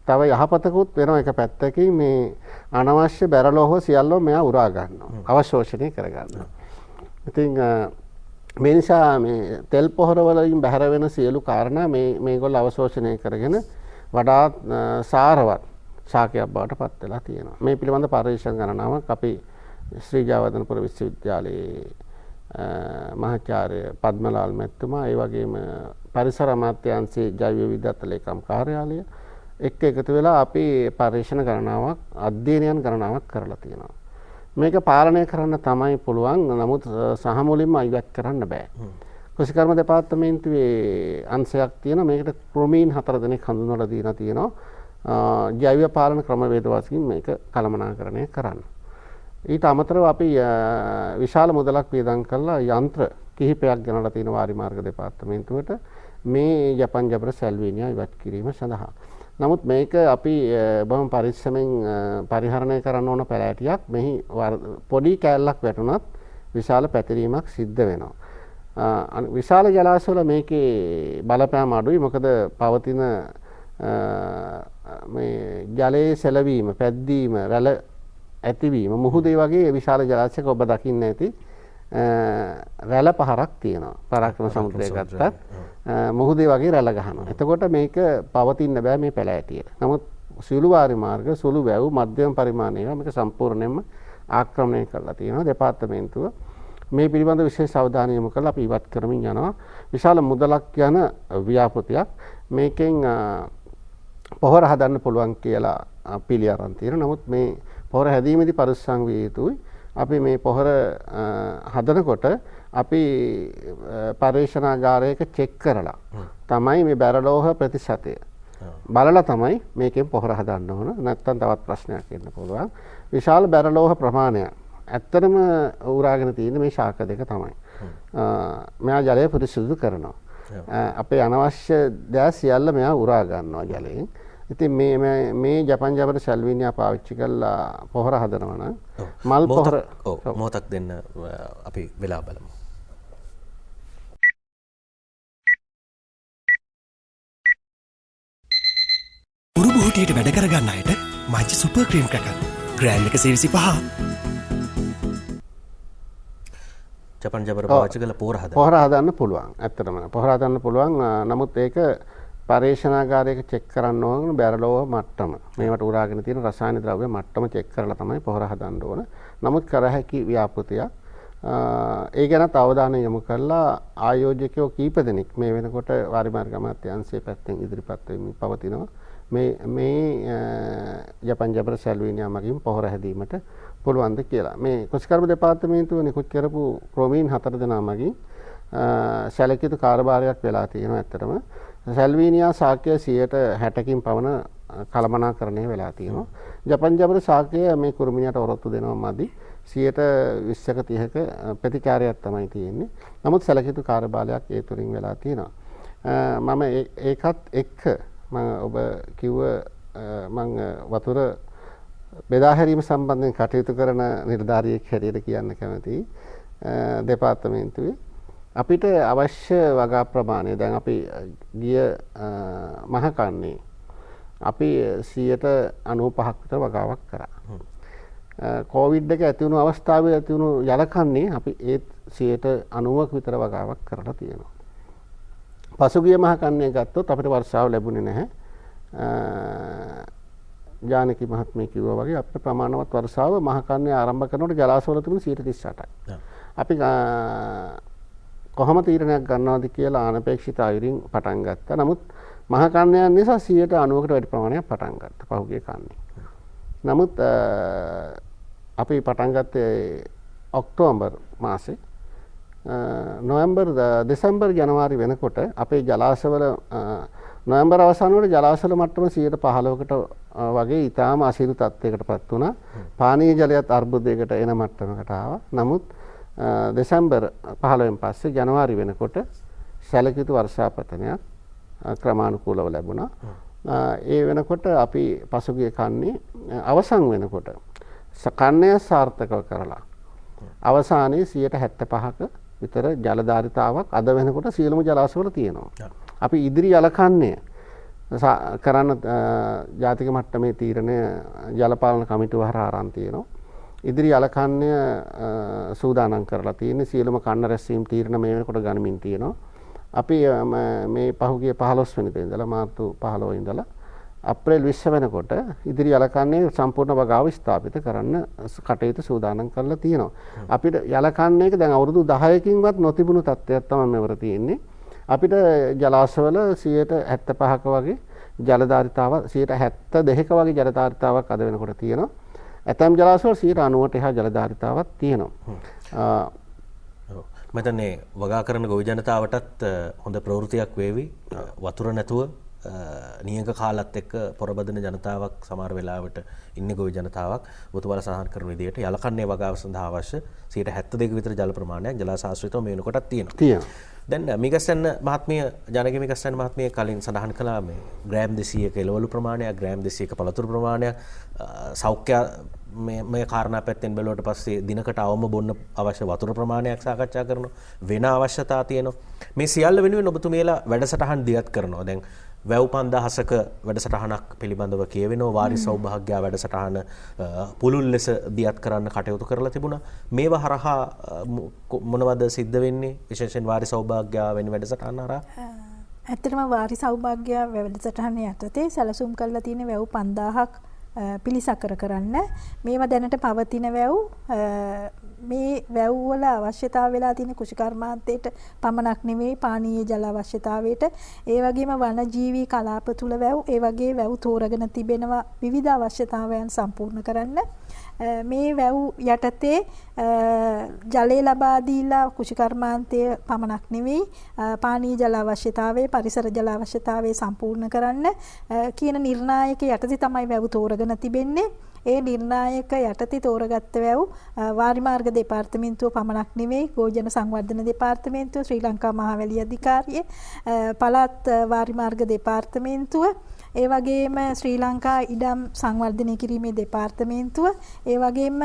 තව යහපතකුත් වෙනවා එක පැත්තකින් මේ අනවශ්‍ය බැරලෝහ සියල්ලම මෙයා උරා ගන්නවා. අවශෝෂණය කර ගන්නවා. ඉතින් මේ නිසා මේ තෙල් පොහොර වලින් බැහැර වෙන සියලු කාරණා මේගොල්ලෝ අවශෝෂණය කරගෙන වඩාත් සාරවත් ශාකයක් බවට පත් වෙලා තියෙනවා. මේ පිළිබඳ පරීක්ෂණ ගණනාවක් අපි ශ්‍රී ජයවර්ධනපුර විශ්වවිද්‍යාලයේ මහාචාර්ය පද්මලාල් මැතිතුමා ඒ වගේම පරිසර අමාත්‍යාංශයේ ජෛව විවිධත්ව ලේකම් කාර්යාලය එක්ක එකතු වෙලා අපි පරීක්ෂණ ගණනාවක් අධ්‍යයනයන් ගණනාවක් කරලා තියෙනවා. මේක පාලනය කරන්න තමයි පුළුවන්. නමුත් සහ මුලින්ම ඉවත් කරන්න බෑ. කෘෂිකර්ම දෙපාර්තමේන්තුවේ අංශයක් තියෙනවා. මේකට ක්‍රොමීන් 4 දෙනෙක් හඳුන්වලා දීලා තියෙනවා. ජෛව පාලන ක්‍රමවේද වශයෙන් මේක කළමනාකරණය කරන්න. ඊට අමතරව අපි විශාල මුදලක් වියදම් කරලා යන්ත්‍ර කිහිපයක් ගෙනලා තියෙන වාරිමාර්ග දෙපාර්තමේන්තුවට මේ ජපන් ජබර සැල්වීනියා ඉවත් කිරීම සඳහා. නමුත් මේක අපි බොහොම පරිස්සමෙන් පරිහරණය කරන්න ඕන පැලෑටියක්. මෙහි පොඩි කෑල්ලක් වැටුණත් විශාල පැතිරීමක් සිද්ධ වෙනවා. විශාල ජලාශවල මේකේ බලපෑම අඩුයි. මොකද පවතින මේ ජලයේ සැලවීම, පැද්දීම, රැළ ඇතිවීම මුහුදේ වගේ විශාල ජලාශයක ඔබ දකින්න ඇති රැළ පහරක් තියෙනවා. පරාක්‍රම සමුද්‍රය ගත්තත් මුහුදේ වගේ රැළ ගහනවා. එතකොට මේක පවතින්න බෑ මේ පැලෑටිය. නමුත් සුළු වාරිමාර්ග, සුළු වැව්, මධ්‍යම පරිමාණ ඒවා මේක සම්පූර්ණයෙන්ම ආක්‍රමණය කරලා තියෙනවා. දෙපාර්තමේන්තුව මේ පිළිබඳ විශේෂ අවධානය යොමු කරලා අපි ඉවත් කරමින් යනවා. විශාල මුදලක් යන ව්‍යාපෘතියක්. මේකෙන් පොහොර හදන්න පුළුවන් කියලා පිළි අරන් තියෙනවා. නමුත් මේ පොහොර හැදීමේදී පරිස්සම් විය යුතුයි. අපි මේ පොහොර හදනකොට අපි පරීක්ෂණාගාරයක චෙක් කරලා තමයි මේ බැරලෝහ ප්‍රතිශතය බලලා තමයි මේකෙන් පොහොර හදන්න ඕන. නැත්නම් තවත් ප්‍රශ්නයක් එන්න පුළුවන්. විශාල බැරලෝහ ප්‍රමාණයක් ඇත්තටම උරාගෙන තියෙන මේ ශාක දෙක තමයි. මෙයා ජලය පිරිසිදු කරනවා. අපේ අනවශ්‍ය දෑ සියල්ල මෙයා උරා ගන්නවා ජලයෙන්. ඉතින් මේ ජපන් ජබර සැල්වීනියා පාවිච්චි කරලා පොහොර හදනවා නම් මල් පොහොර මොහොතක් දෙන්න අපි වෙලා බලමු. උරුබු හොටියට වැඩ කරගන්න අයට Munchee super cream cracker grand 125 ජපන් ජබර පාවිච්චි කරලා පොහොර හදන්න පුළුවන්. ඇත්තටම පොහොර හදන්න පුළුවන්. නමුත් ඒක පරීක්ෂණාගාරයක චෙක් කරන්න ඕන බැරලෝහ මට්ටම. මේවට උරාගෙන තියෙන රසායන ද්‍රව්‍ය මට්ටම චෙක් කරලා තමයි පොහොර හදන්න ඕන. නමුත් කර හැකි ව්‍යාපෘතියක්. ඒ ගැනත් අවධානය යොමු කරලා ආයෝජකයෝ කීප දෙනෙක් මේ වෙනකොට වාරිමාර්ග අමාත්‍යාංශයේ පැත්තෙන් ඉදිරිපත් වෙමින් පවතිනවා. මේ ජපන් ජබර සැල්වීනියා මගින් පොහොර හැදීමට පුළුවන්ද කියලා. මේ කෘෂිකර්ම දෙපාර්තමේන්තුව නිකුත් කරපු ක්‍රොමීන් 4 දෙනා මගින් සැලකිය යුතු කාර්යභාරයක් වෙලා තියෙනවා ඇත්තටම. සැල්වීනියා ශාකය 60කින් පවන කළමනාකරණය වෙලා තියෙනවා. ජපන් ජබර ශාකය මේ කුරුමිනියට ඔරොත්තු දෙනවා මදි 20%ක 30ක ප්‍රතිචාරයක් තමයි තියෙන්නේ. නමුත් සැලකිය යුතු කාර්යභාරයක් ඒ තුලින් වෙලා තියෙනවා. මම ඒකත් එක්ක ඔබ කිව්ව මම වතුර බෙදා හැරීම සම්බන්ධයෙන් කටයුතු කරන නිලධාරියෙක් හැටියට කියන්න කැමතියි. දෙපාර්තමේන්තුවේ අපිට අවශ්‍ය වගා ප්‍රමාණය දැන් අපි ගිය මහකන්නේ අපි 95ක් විතර වගාවක් කරා. කොවිඩ් එක ඇති වුණු අවස්ථාවේ ඇති වුණු යලකන්නේ අපි ඒ 90ක විතර වගාවක් කරලා තියෙනවා. පසුගිය මහකන්නේ ගත්තොත් අපිට වර්ෂාව ලැබුණේ නැහැ. ජානකි මහත්මිය කිව්වා වගේ අපිට ප්‍රමාණවත් වර්ෂාව මහකන්නේ ආරම්භ කරනකොට ජලාශවල තිබුණේ 38%යි. අපි කොහොම තීරණයක් ගන්නවද කියලා අනපේක්ෂිත අයුරින් පටන් ගත්තා. නමුත් මහකන්නයන් නිසා 90කට වැඩි ප්‍රමාණයක් පටන් ගත්තා පහුගිය කන්නේ. නමුත් අපි පටන් ගත්තේ ඔක්තෝබර් මාසේ. නොවැම්බර් දෙසැම්බර් ජනවාරි වෙනකොට අපේ ජලාශවල නොවැම්බර් අවසානයේ ජලාශවල මට්ටම 15කට වගේ ඊටාම අසීරු තත්යකටපත් වුණා. පානීය ජලයත් අර්බුදයකට එන මට්ටමකට ආවා. නමුත් දෙසැම්බර් 15න් පස්සේ ජනවාරි වෙනකොට සැලකිය යුතු වර්ෂාපතනයක් ක්‍රමානුකූලව ලැබුණා. ඒ වෙනකොට අපි පසුගිය කන්නේ අවසන් වෙනකොට කන්නය සාර්ථකව කරලා අවසානයේ 75ක විතර ජලධාරිතාවක් අද වෙනකොට සියලුම ජලාශවල තියෙනවා. අපි ඉදිරි යලකන්නය කරන්න ජාතික මට්ටමේ තීරණය ජලපාලන කමිටුව හරහා අරන් තියෙනවා. ඉදිරි යලකන්නය සූදානම් කරලා තියෙන්නේ සියලුම කන්න රැස්වීම් තීරණ මේ වෙනකොට ගනිමින් තියෙනවා. අපි මේ පහුගිය 15 වෙනිදා ඉඳලා මාර්තු 15 ඉඳලා අප්‍රේල් 20 වෙනකොට ඉදිරි යලකන්නේ සම්පූර්ණ වගාව ස්ථාපිත කරන්න කටයුතු සූදානම් කරලා තියෙනවා. අපිට යලකන්නේක දැන් අවුරුදු 10කින්වත් නොතිබුණු තත්ත්වයක් තමයි මෙවර තියෙන්නේ. අපිට ජලාශවල 75ක වගේ ජලධාරිතාවක් 72ක වගේ ජලධාරිතාවක් අද වෙනකොට තියෙනවා. ඇතැම් ජලාශවල 90ට එහා ජලධාරිතාවක් තියෙනවා. මෙතනේ වගා කරන ගොවි ජනතාවටත් හොඳ ප්‍රවෘත්තියක් වේවි. වතුර නැතුව නියඟ කාලත් එක්ක පොරබදන ජනතාවක් සමහර වෙලාවට ඉන්නේ ගොවි ජනතාවක්. ඔබතුමාලා සඳහන් කරන විදිහට යලකන්නේ වගාව සඳහා අවශ්‍ය 72ක විතර ජල ප්‍රමාණයක් ජලාශාස්ත්‍රිතව මේ වෙනකොටත් තියෙනවා. දැන් මිගස්සන් මහත්මිය ජනක මිගස්සන් මහත්මිය කලින් සඳහන් කළා මේ ග්‍රෑම් 200ක එළවලු ප්‍රමාණයක් ග්‍රෑම් 200ක පළතුරු ප්‍රමාණයක් සෞඛ්‍ය මේ කාරණා පැත්තෙන් බැලුවට පස්සේ දිනකට අවම බොන්න අවශ්‍ය වතුර ප්‍රමාණයක් සාකච්ඡා කරනවා වෙන අවශ්‍යතා තියෙනවා මේ සියල්ල වෙනුවෙන් ඔබතුමියලා වැඩසටහන් දියත් කරනවා දැන් වැව් 5000ක වැඩසටහනක් පිළිබඳව කියවෙනවා වාරි සෞභාග්‍ය වැඩසටහන පුළුල් ලෙස දියත් කරන්න කටයුතු කරලා තිබුණා මේව හරහා මොනවද සිද්ධ වෙන්නේ විශේෂයෙන් වාරි සෞභාග්‍ය වෙන වැඩසටහන හරහා ඇත්තටම වාරි සෞභාග්‍ය වැඩසටහන යටතේ සැලසුම් කරලා තියෙන වැව් 5000ක් පිළිසකර කරන්න මේවා දැනට පවතින වැව් මේ වැව් වල අවශ්‍යතාව වෙලා තියෙන කෘෂිකර්මාන්තයට පමණක් නෙවෙයි පානීය ජල අවශ්‍යතාවයට ඒ වගේම වනජීවී කලාප තුල වැව් ඒ වගේ වැව් තෝරගෙන තිබෙනවා විවිධ අවශ්‍යතාවයන් සම්පූර්ණ කරන්න මේ වැව් යටතේ ජලය ලබා දීලා කෘෂිකර්මාන්තය පමණක් නෙවෙයි පානීය ජල අවශ්‍යතාවය පරිසර ජල අවශ්‍යතාවය සම්පූර්ණ කරන්න කියන නිර්ණායක යටතේ තමයි වැව් තෝරගෙන තිබෙන්නේ ඒ නිර්ණායක යටතේ තෝරගත්ත වැව් වාරිමාර්ග දෙපාර්තමේන්තුව පමණක් නෙවෙයි ගෝජන සංවර්ධන දෙපාර්තමේන්තුව ශ්‍රී ලංකා මහවැලි අධිකාරිය පළාත් වාරිමාර්ග දෙපාර්තමේන්තුව ඒ වගේම ශ්‍රී ලංකා ඉඩම් සංවර්ධනය කිරීමේ දෙපාර්තමේන්තුව ඒ වගේම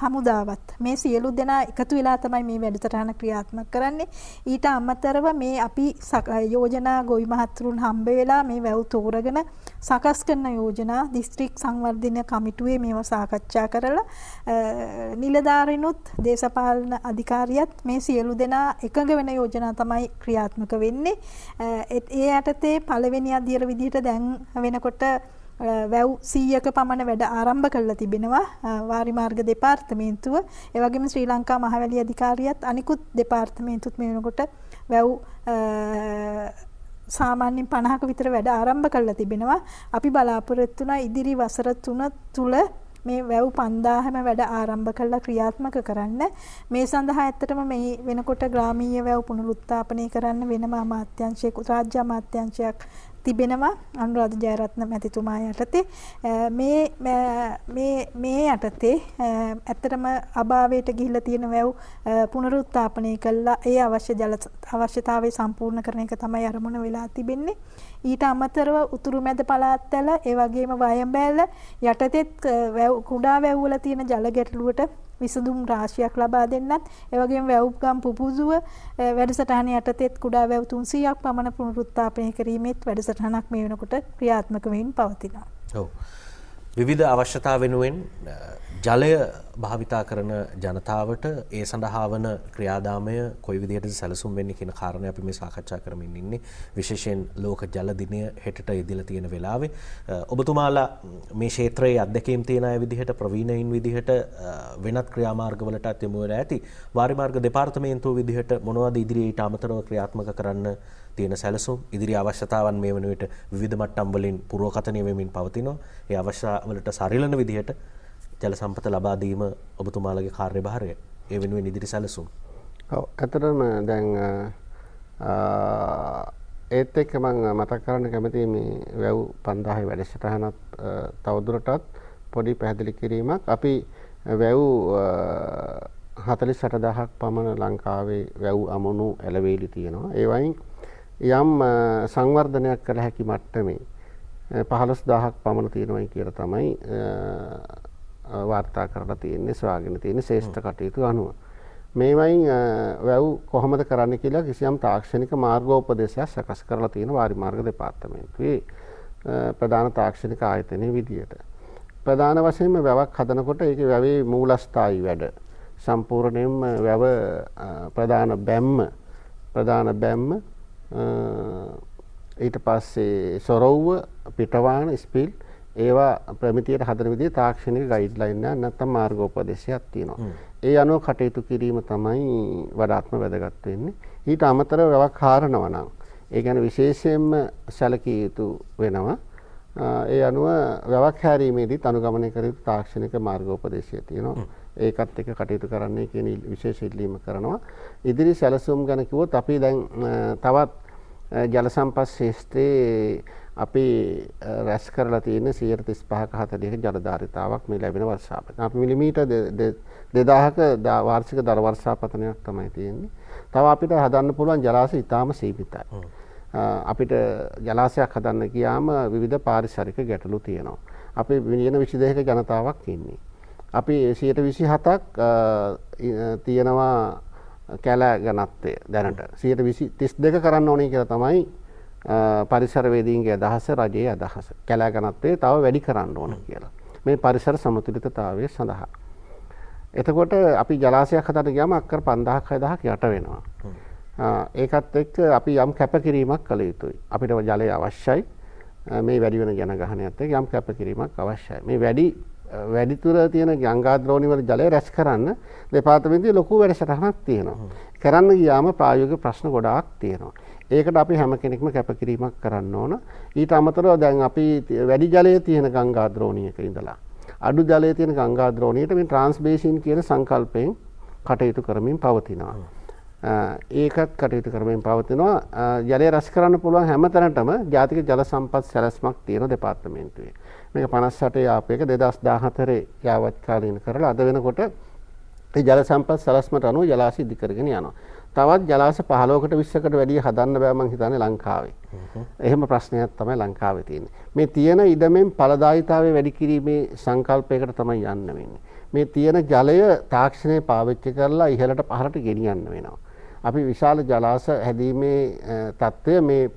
හමුදාවත් මේ සියලු දෙනා එකතු වෙලා තමයි මේ වැඩසටහන ක්‍රියාත්මක කරන්නේ ඊට අමතරව මේ අපි යෝජනා ගොවි මහත්තුරුන් හම්බ වෙලා මේ වැව් තෝරගෙන සකස් කරන යෝජනා දිස්ත්‍රික් සංවර්ධන කමිටුවේ මේවා සාකච්ඡා කරලා නිලධාරීනුත් දේශපාලන අධිකාරියත් මේ සියලු දෙනා එකඟ වෙන යෝජනා තමයි ක්‍රියාත්මක වෙන්නේ ඒ යටතේ පළවෙනි අධ්‍යයන විදිහට දැන් වෙනකොට වැව් 100ක පමණ වැඩ ආරම්භ කරලා තිබෙනවා වාරිමාර්ග දෙපාර්තමේන්තුව ඒ වගේම ශ්‍රී ලංකා මහවැලි අධිකාරියත් අනිකුත් දෙපාර්තමේන්තුත් මේ වෙනකොට වැව් සාමාන්‍යයෙන් 50ක විතර වැඩ ආරම්භ කරලා තිබෙනවා අපි බලාපොරොත්තු වුණා ඉදිරි වසර 3 තුල මේ වැව් 5000ම වැඩ ආරම්භ කරලා ක්‍රියාත්මක කරන්න මේ සඳහා ඇත්තටම මේ වෙනකොට ග්‍රාමීය වැව් පුනරුත්ථාපනය කරන්න වෙනම අමාත්‍යාංශයක රාජ්‍ය අමාත්‍යාංශයක් තිබෙනවා අනුරාධ ජයරත්න මැතිතුමා යටතේ. මේ යටතේ ඇත්තටම අභාවයට ගිහිල්ලා තියෙන වැව් පුනරුත්ථාපනය කළා ඒ අවශ්‍යතාවය සම්පූර්ණ කරන එක තමයි අරමුණ වෙලා තිබෙන්නේ. ඊට අමතරව උතුරු මැද පළාත්වල ඒ වගේම වයඹෑල යටතේත් කුඩා වැව්වල තියෙන ජල ගැටලුවට විසඳුම් රාශියක් ලබා දෙන්නත් ඒ වගේම වැව්ගම් පුපුසුව වැඩසටහන යටතේත් කුඩා වැව් 300ක් පමණ පුනරුත්ථාපනය කිරීමේත් වැඩසටහනක් මේ වෙනකොට ක්‍රියාත්මක වෙමින් පවතිනවා. ඔව්. විවිධ අවශ්‍යතා වෙනුවෙන් ජලය භාවිතා කරන ජනතාවට ඒ සඳහා වන ක්‍රියාදාමය කොයි විදිහටද සැලසුම් වෙන්නේ කියන කාරණේ අපි මේ සාකච්ඡා කරමින් ඉන්නේ. විශේෂයෙන් ලෝක ජල දිනය හෙටට ඉදිලා තියෙන වෙලාවේ ඔබතුමාලා මේ ක්ෂේත්‍රයේ අධ්‍යක්ෂකම් තියෙන අය විදිහට ප්‍රවීණයින් විදිහට වෙනත් ක්‍රියාමාර්ගවලට යොමු වෙලා ඇති. වාරි මාර්ග දෙපාර්තමේන්තුව විදිහට මොනවද ඉදිරියේ ඊට අමතරව ක්‍රියාත්මක කරන්න තියෙන සැලසුම් ඉදිරි අවශ්‍යතාවන් මේ වන විට විවිධ මට්ටම් වලින් පුරවකථනය වෙමින් පවතිනවා. ඒ අවශ්‍යතාවලට සරිලන විදිහට ජල සම්පත ලබා දීම ඔබතුමාලගේ කාර්යභාරය. ඒ වෙනුවෙන් ඉදිරි සැලසුම්. ඔව් ඇත්තටම දැන් ඒත් එක්ක මම මතක් කරන්න කැමතියි මේ වැව් 5000 වැඩසටහනත් තවදුරටත් පොඩි පැහැදිලි කිරීමක්. අපි වැව් 48000ක් පමණ ලංකාවේ වැව් අමුණු ඇලවේලි තියෙනවා. ඒ වයින් යම් සංවර්ධනයක් කළ හැකි මට්ටමේ 15000ක් පමණ තියෙනවායි කියලා තමයි වාර්තා කරලා තියෙන්නේ, සොයාගෙන තියෙන්නේ ශ්‍රේෂ්ඨ කටයුතු අනුව. මේවයින් වැව් කොහොමද කරන්න කියලා කිසියම් තාක්ෂණික මාර්ගෝපදේශයක් සකස් කරලා තියෙන වාරි මාර්ග දෙපාර්තමේන්තුවේ ප්‍රධාන තාක්ෂණික ආයතනයේ විදියට. ප්‍රධාන වශයෙන්ම වැවක් හදනකොට ඒකේ වැවේ මූලස්ථායි වැඩ සම්පූර්ණයෙන්ම වැව ප්‍රධාන බැම්ම ඊට පස්සේ සොරව්ව පිටවාන ස්පීල් ඒවා ප්‍රමිතියට හදන විදිහේ තාක්ෂණික ගයිඩ්ලයින් එක නැත්නම් මාර්ගෝපදේශයක් තියෙනවා. ඒ අනුව කටයුතු කිරීම තමයි වඩාත්ම වැදගත් වෙන්නේ. ඊට අමතරව වැවක් හාරනවා නම් ඒ කියන්නේ විශේෂයෙන්ම සැලකිය යුතු වෙනවා. ඒ අනුව වැවක් හැරීමේදීත් අනුගමනය කර යුතු තාක්ෂණික මාර්ගෝපදේශය තියෙනවා. ඒකත් එක්ක කටයුතු කරන්නේ කියන විශේෂ ඉල්ලීම කරනවා. ඉදිරි සැලසුම් ගැන කිව්වොත් අපි දැන් තවත් ජල සම්පත් ශේෂ්ත්‍රයේ අපි රැස් කරලා තියෙන 135ක 40ක ජලධාරිතාවක් මේ ලැබෙන වර්ෂාපතන. අපි මිලිමීටර් 2000ක වාර්ෂික දර වර්ෂාපතනයක් තමයි තියෙන්නේ. තව අපිට හදන්න පුළුවන් ජලාශය ඉතාම සීමිතයි. අපිට ජලාශයක් හදන්න ගියාම විවිධ පාරිසරික ගැටලු තියෙනවා. අපි මිලියන 22ක ජනතාවක් ඉන්නේ. අපි 127ක් තියෙනවා කැලෑ ගණත්වය දැනට 132 කරන්න ඕනේ කියලා තමයි පරිසරවේදීන්ගේ අදහස, රජයේ අදහස. කැලෑ ගණත්වය තව වැඩි කරන්න ඕන කියලා. මේ පරිසර සමතුලිතතාවය සඳහා. එතකොට අපි ජලාශයක් හදන්න ගියාම අක්කර 5000ක් 6000ක් යට වෙනවා. ඒකත් එක්ක අපි යම් කැපකිරීමක් කළ යුතුයි. අපිට ජලය අවශ්‍යයි. මේ වැඩි වෙන ජනගහනයත් එක්ක යම් කැපකිරීමක් අවශ්‍යයි. මේ වැඩිතුර තියෙන ගංගාද්‍රෝණි වල ජලය රැස් කරන්න දෙපාර්තමේන්තුවේ ලොකු වැඩසටහනක් තියෙනවා. කරන්න ගියාම ප්‍රායෝගික ප්‍රශ්න ගොඩාක් තියෙනවා. ඒකට අපි හැම කෙනෙක්ම කැපකිරීමක් කරන්න ඕන. ඊට අමතරව දැන් අපි වැඩි ජලය තියෙන ගංගාද්‍රෝණියක ඉඳලා අඩු ජලය තියෙන ගංගාද්‍රෝණියට මේ ට්‍රාන්ස්බේසින් කියන සංකල්පයෙන් කටයුතු කරමින් පවතිනවා. ඒකත් කටයුතු කරමින් පවතිනවා. ජලය රැස් කරන්න පුළුවන් හැම තැනටම ජාතික ජල සම්පත් සැලැස්මක් තියෙන දෙපාර්තමේන්තුවේ. මේක 58 ආපේක 2014 යාවත් කාලීන කරලා අද වෙනකොට ඒ ජල සම්පත් සැලැස්මට අනුව ජලාශය ඉදි කරගෙන යනවා. තවත් ජලාශ 15කට 20කට වැඩිය හදන්න බෑ මං හිතන්නේ ලංකාවේ. එහෙම ප්‍රශ්නයක් තමයි ලංකාවේ තියෙන්නේ. මේ තියෙන ඉඩමෙන් ඵලදායීතාවය වැඩි කිරීමේ සංකල්පයකට තමයි යන්න වෙන්නේ. මේ තියෙන ජලය තාක්ෂණය පාවිච්චි කරලා ඉහළට පහළට ගෙනියන්න වෙනවා. අපි විශාල ජලාශ හැදීමේ තත්ත්වය මේ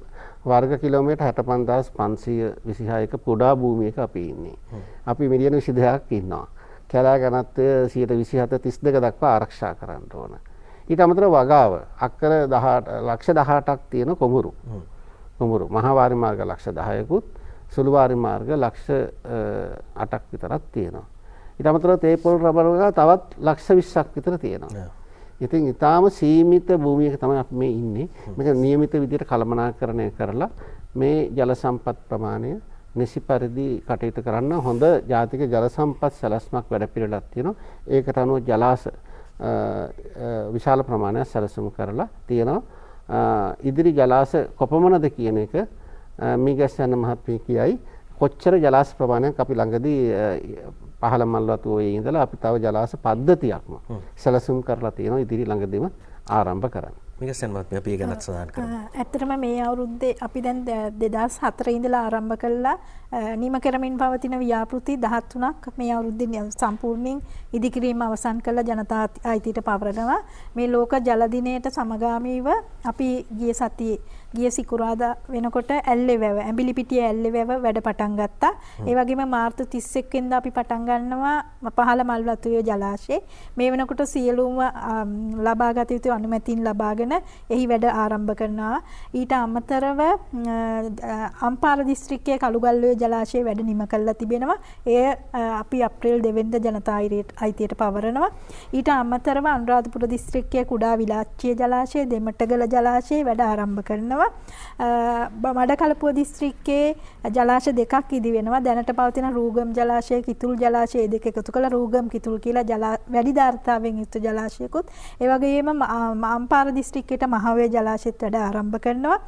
වර්ග කිලෝමීටර් 65526ක කුඩා භූමියක අපි ඉන්නේ. අපි මිලියන 22ක් ඉන්නවා. කැලෑ ඝනත්වය 127 32 දක්වා ආරක්ෂා කරන්න ඕන. ඊට අමතරව වගාව අක්කර 18,18ක් තියෙන කොමුරු. මහා වාරි මාර්ග 10,000කුත් සුළු වාරි මාර්ග 8ක් විතරක් තියෙනවා. ඊට අමතරව තේපොල් රබර් වගාව තවත් 20,000ක් විතර තියෙනවා. ඉතින් ඊටාම සීමිත භූමියක තමයි අපි මේ ඉන්නේ. මේක નિયમિત විදිහට කළමනාකරණය කරලා මේ ජල සම්පත් ප්‍රමාණය නිසි පරිදි කටයුතු කරන්න හොඳ ජාතික ජල සම්පත් සැලැස්මක් වැඩ පිළිවෙලක් තියෙනවා. ඒකට අනුව ජලාශ විශාල ප්‍රමාණයක් සැලසුම් කරලා තියෙනවා. ඉදිරි ජලාශ කොපමණද කියන එක මීගස්යන් මහත්මිය කියයි කොච්චර ජලාශ ප්‍රමාණයක් අපි ළඟදී පහළ මල් වතුවේ ඉඳලා අපි තව ජලාශ පද්ධතියක්ම සැලසුම් කරලා තියෙනවා ඉදිරි ළඟදීම ආරම්භ කරන්න. මිගස්යන් මහත්මිය අපි ගැනත් සඳහන් කරමු. ඇත්තටම මේ අවුරුද්දේ අපි දැන් 2004 ඉඳලා ආරම්භ කළා නිම කරමින් පවතින ව්‍යාපෘති 13ක් මේ අවුරුද්දේ සම්පූර්ණයෙන් ඉදිකිරීම අවසන් කළ ජනතා අයිතියට පවරනවා. මේ ලෝක ජල දිනයට සමගාමීව අපි ගිය සිකුරාදා වෙනකොට ඇල්ලෙවැව ඇඹිලිපිටිය ඇල්ලෙවැව වැඩ පටන් ගත්තා. ඒ වගේම මාර්තු 31 වෙනිදා අපි පටන් ගන්නවා පහළ මල්වතුවේ ජලාශයේ. මේ වෙනකොට සියලුම ලබාගත යුතු අනුමැතින් ලබාගෙන එහි වැඩ ආරම්භ කරනවා. ඊට අමතරව අම්පාර දිස්ත්‍රික්කයේ කළුගල්ලේ ජලාශයේ වැඩ නිම කළා තිබෙනවා. එය අපි අප්‍රේල් 2 වෙනිදා ජනතා අයිතියට පවරනවා. ඊට අමතරව අනුරාධපුර දිස්ත්‍රික්කයේ කුඩා විලාච්චිය ජලාශය, දෙමටගල ජලාශයේ වැඩ ආරම්භ කරනවා. මඩකලපුව දිස්ත්‍රික්කයේ ජලාශ දෙකක් ඉදි වෙනවා. දැනට පවතින රූගම් ජලාශය, කිතුල් ජලාශය දෙක එකතු කළ රූගම් කිතුල් කියලා වැඩි ධාරිතාවෙන් යුක්ත ජලාශයකුත්. ඒ වගේම අම්පාර දිස්ත්‍රික්කයට මහවැය ජලාශයත් වැඩ ආරම්භ කරනවා.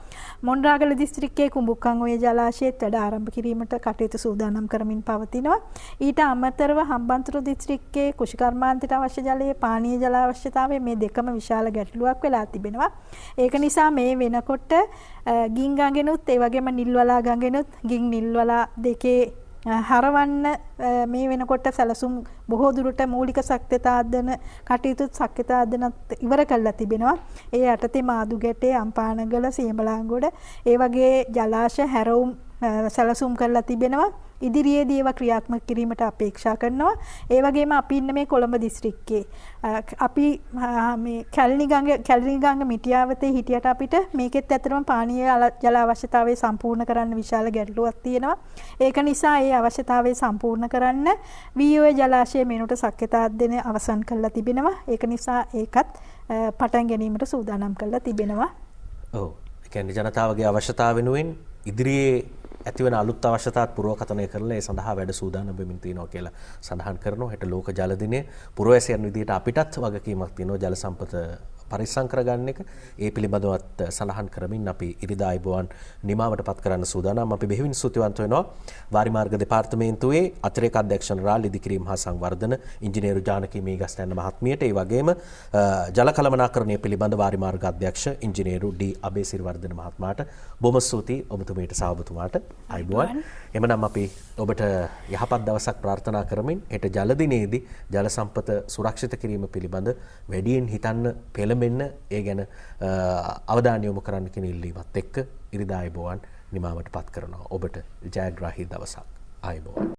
මොණරාගල දිස්ත්‍රික්කයේ කුඹුක්කන් ඔය ජලාශයත් වැඩ ආරම්භ කිරීමට කටයුතු සූදානම් කරමින් පවතිනවා. ඊට අමතරව හම්බන්තොට දිස්ත්‍රික්කයේ කුෂිකර්මාන්තයට අවශ්‍ය ජලයේ පානීය ජල අවශ්‍යතාවය මේ දෙකම විශාල ගැටලුවක් වෙලා තිබෙනවා. ඒක නිසා මේ වෙනකොට ගින් ගඟෙනුත් ඒ වගේම නිල්වලා ගඟෙනුත් ගින් නිල්වලා දෙකේ හරවන්න මේ වෙනකොට සැලසුම් බොහෝ දුරට මූලික ශක්්‍යතාර්ධන කටයුතු ශක්්‍යතාර්ධනත් ඉවර කරලා තිබෙනවා. ඒ යටතේ මාදුගැටේ, අම්පානගල, සියඹලාංගොඩ ඒ වගේ ජලාශ හැරවුම් සැලසුම් කරලා තිබෙනවා. ඉදිරියේදී ඒවා ක්‍රියාත්මක කිරීමට අපේක්ෂා කරනවා. ඒ වගේම අපි ඉන්න මේ කොළඹ දිස්ත්‍රික්කයේ අපි මේ කැලණි ගඟ මිටියාවතේ හිටියට අපිට මේකෙත් ඇත්තටම පානීය ජල අවශ්‍යතාවය සම්පූර්ණ කරන්න විශාල ගැටලුවක් තියෙනවා. ඒක නිසා ඒ අවශ්‍යතාවය සම්පූර්ණ කරන්න වීඔය ජලාශයේ මෙනොට ශක්්‍යතාර්ධනය අවසන් කරලා තිබෙනවා. ඒක නිසා ඒකත් පටන් ගැනීමට සූදානම් කරලා තිබෙනවා. ඔව්. ඒ කියන්නේ ජනතාවගේ අවශ්‍යතාව වෙනුවෙන් ඉදිරියේ ඇතිවන අලුත් අවශ්‍යතාත් පුරවකථනය කරලා ඒ සඳහා වැඩ සූදානම් වෙමින් තියෙනවා කියලා සඳහන් කරනවා. හෙට ලෝක ජල දිනය පුරවැසියන් විදිහට අපිටත් වගකීමක් තියෙනවා ජල සම්පත පරිස්සම් කරගන්න එක. ඒ පිළිබඳවත් සඳහන් කරමින් අපි ඉරිදා අයබෝවන් නිමාවට පත් කරන්න සූදානම්. අපි බෙහෙවින් ස්තුතිවන්ත වෙනවා වාරිමාර්ග දෙපාර්තමේන්තුවේ අතිරේක අධ්‍යක්ෂ ජනරාල් ඉදිකිරීම හා සංවර්ධන ඉංජිනේරු ජානකී මේගස්නයන් මහත්මියට, ඒ වගේම ජල කළමනාකරණය පිළිබඳ වාරිමාර්ග අධ්‍යක්ෂ ඉංජිනේරු ඩී අබේසිරිවර්ධන මහත්මයාට බොහොම ස්තුතියි. ඔබතුමීට සහභාගීතුමාට අයබෝවන්. එමනම් අපි ඔබට යහපත් දවසක් ප්‍රාර්ථනා කරමින් හෙට ජල දිනේදී ජල සම්පත සුරක්ෂිත කිරීම පිළිබඳ වැඩියෙන් හිතන්න පෙළඹෙන්න, ඒ ගැන අවධානය යොමු කරන්න කියන ඉල්ලීමත් එක්ක ඉරිදා අයබෝවන් නිමාවට පත් කරනවා. ඔබට ජයග්‍රාහී දවසක්. අයබෝවන්.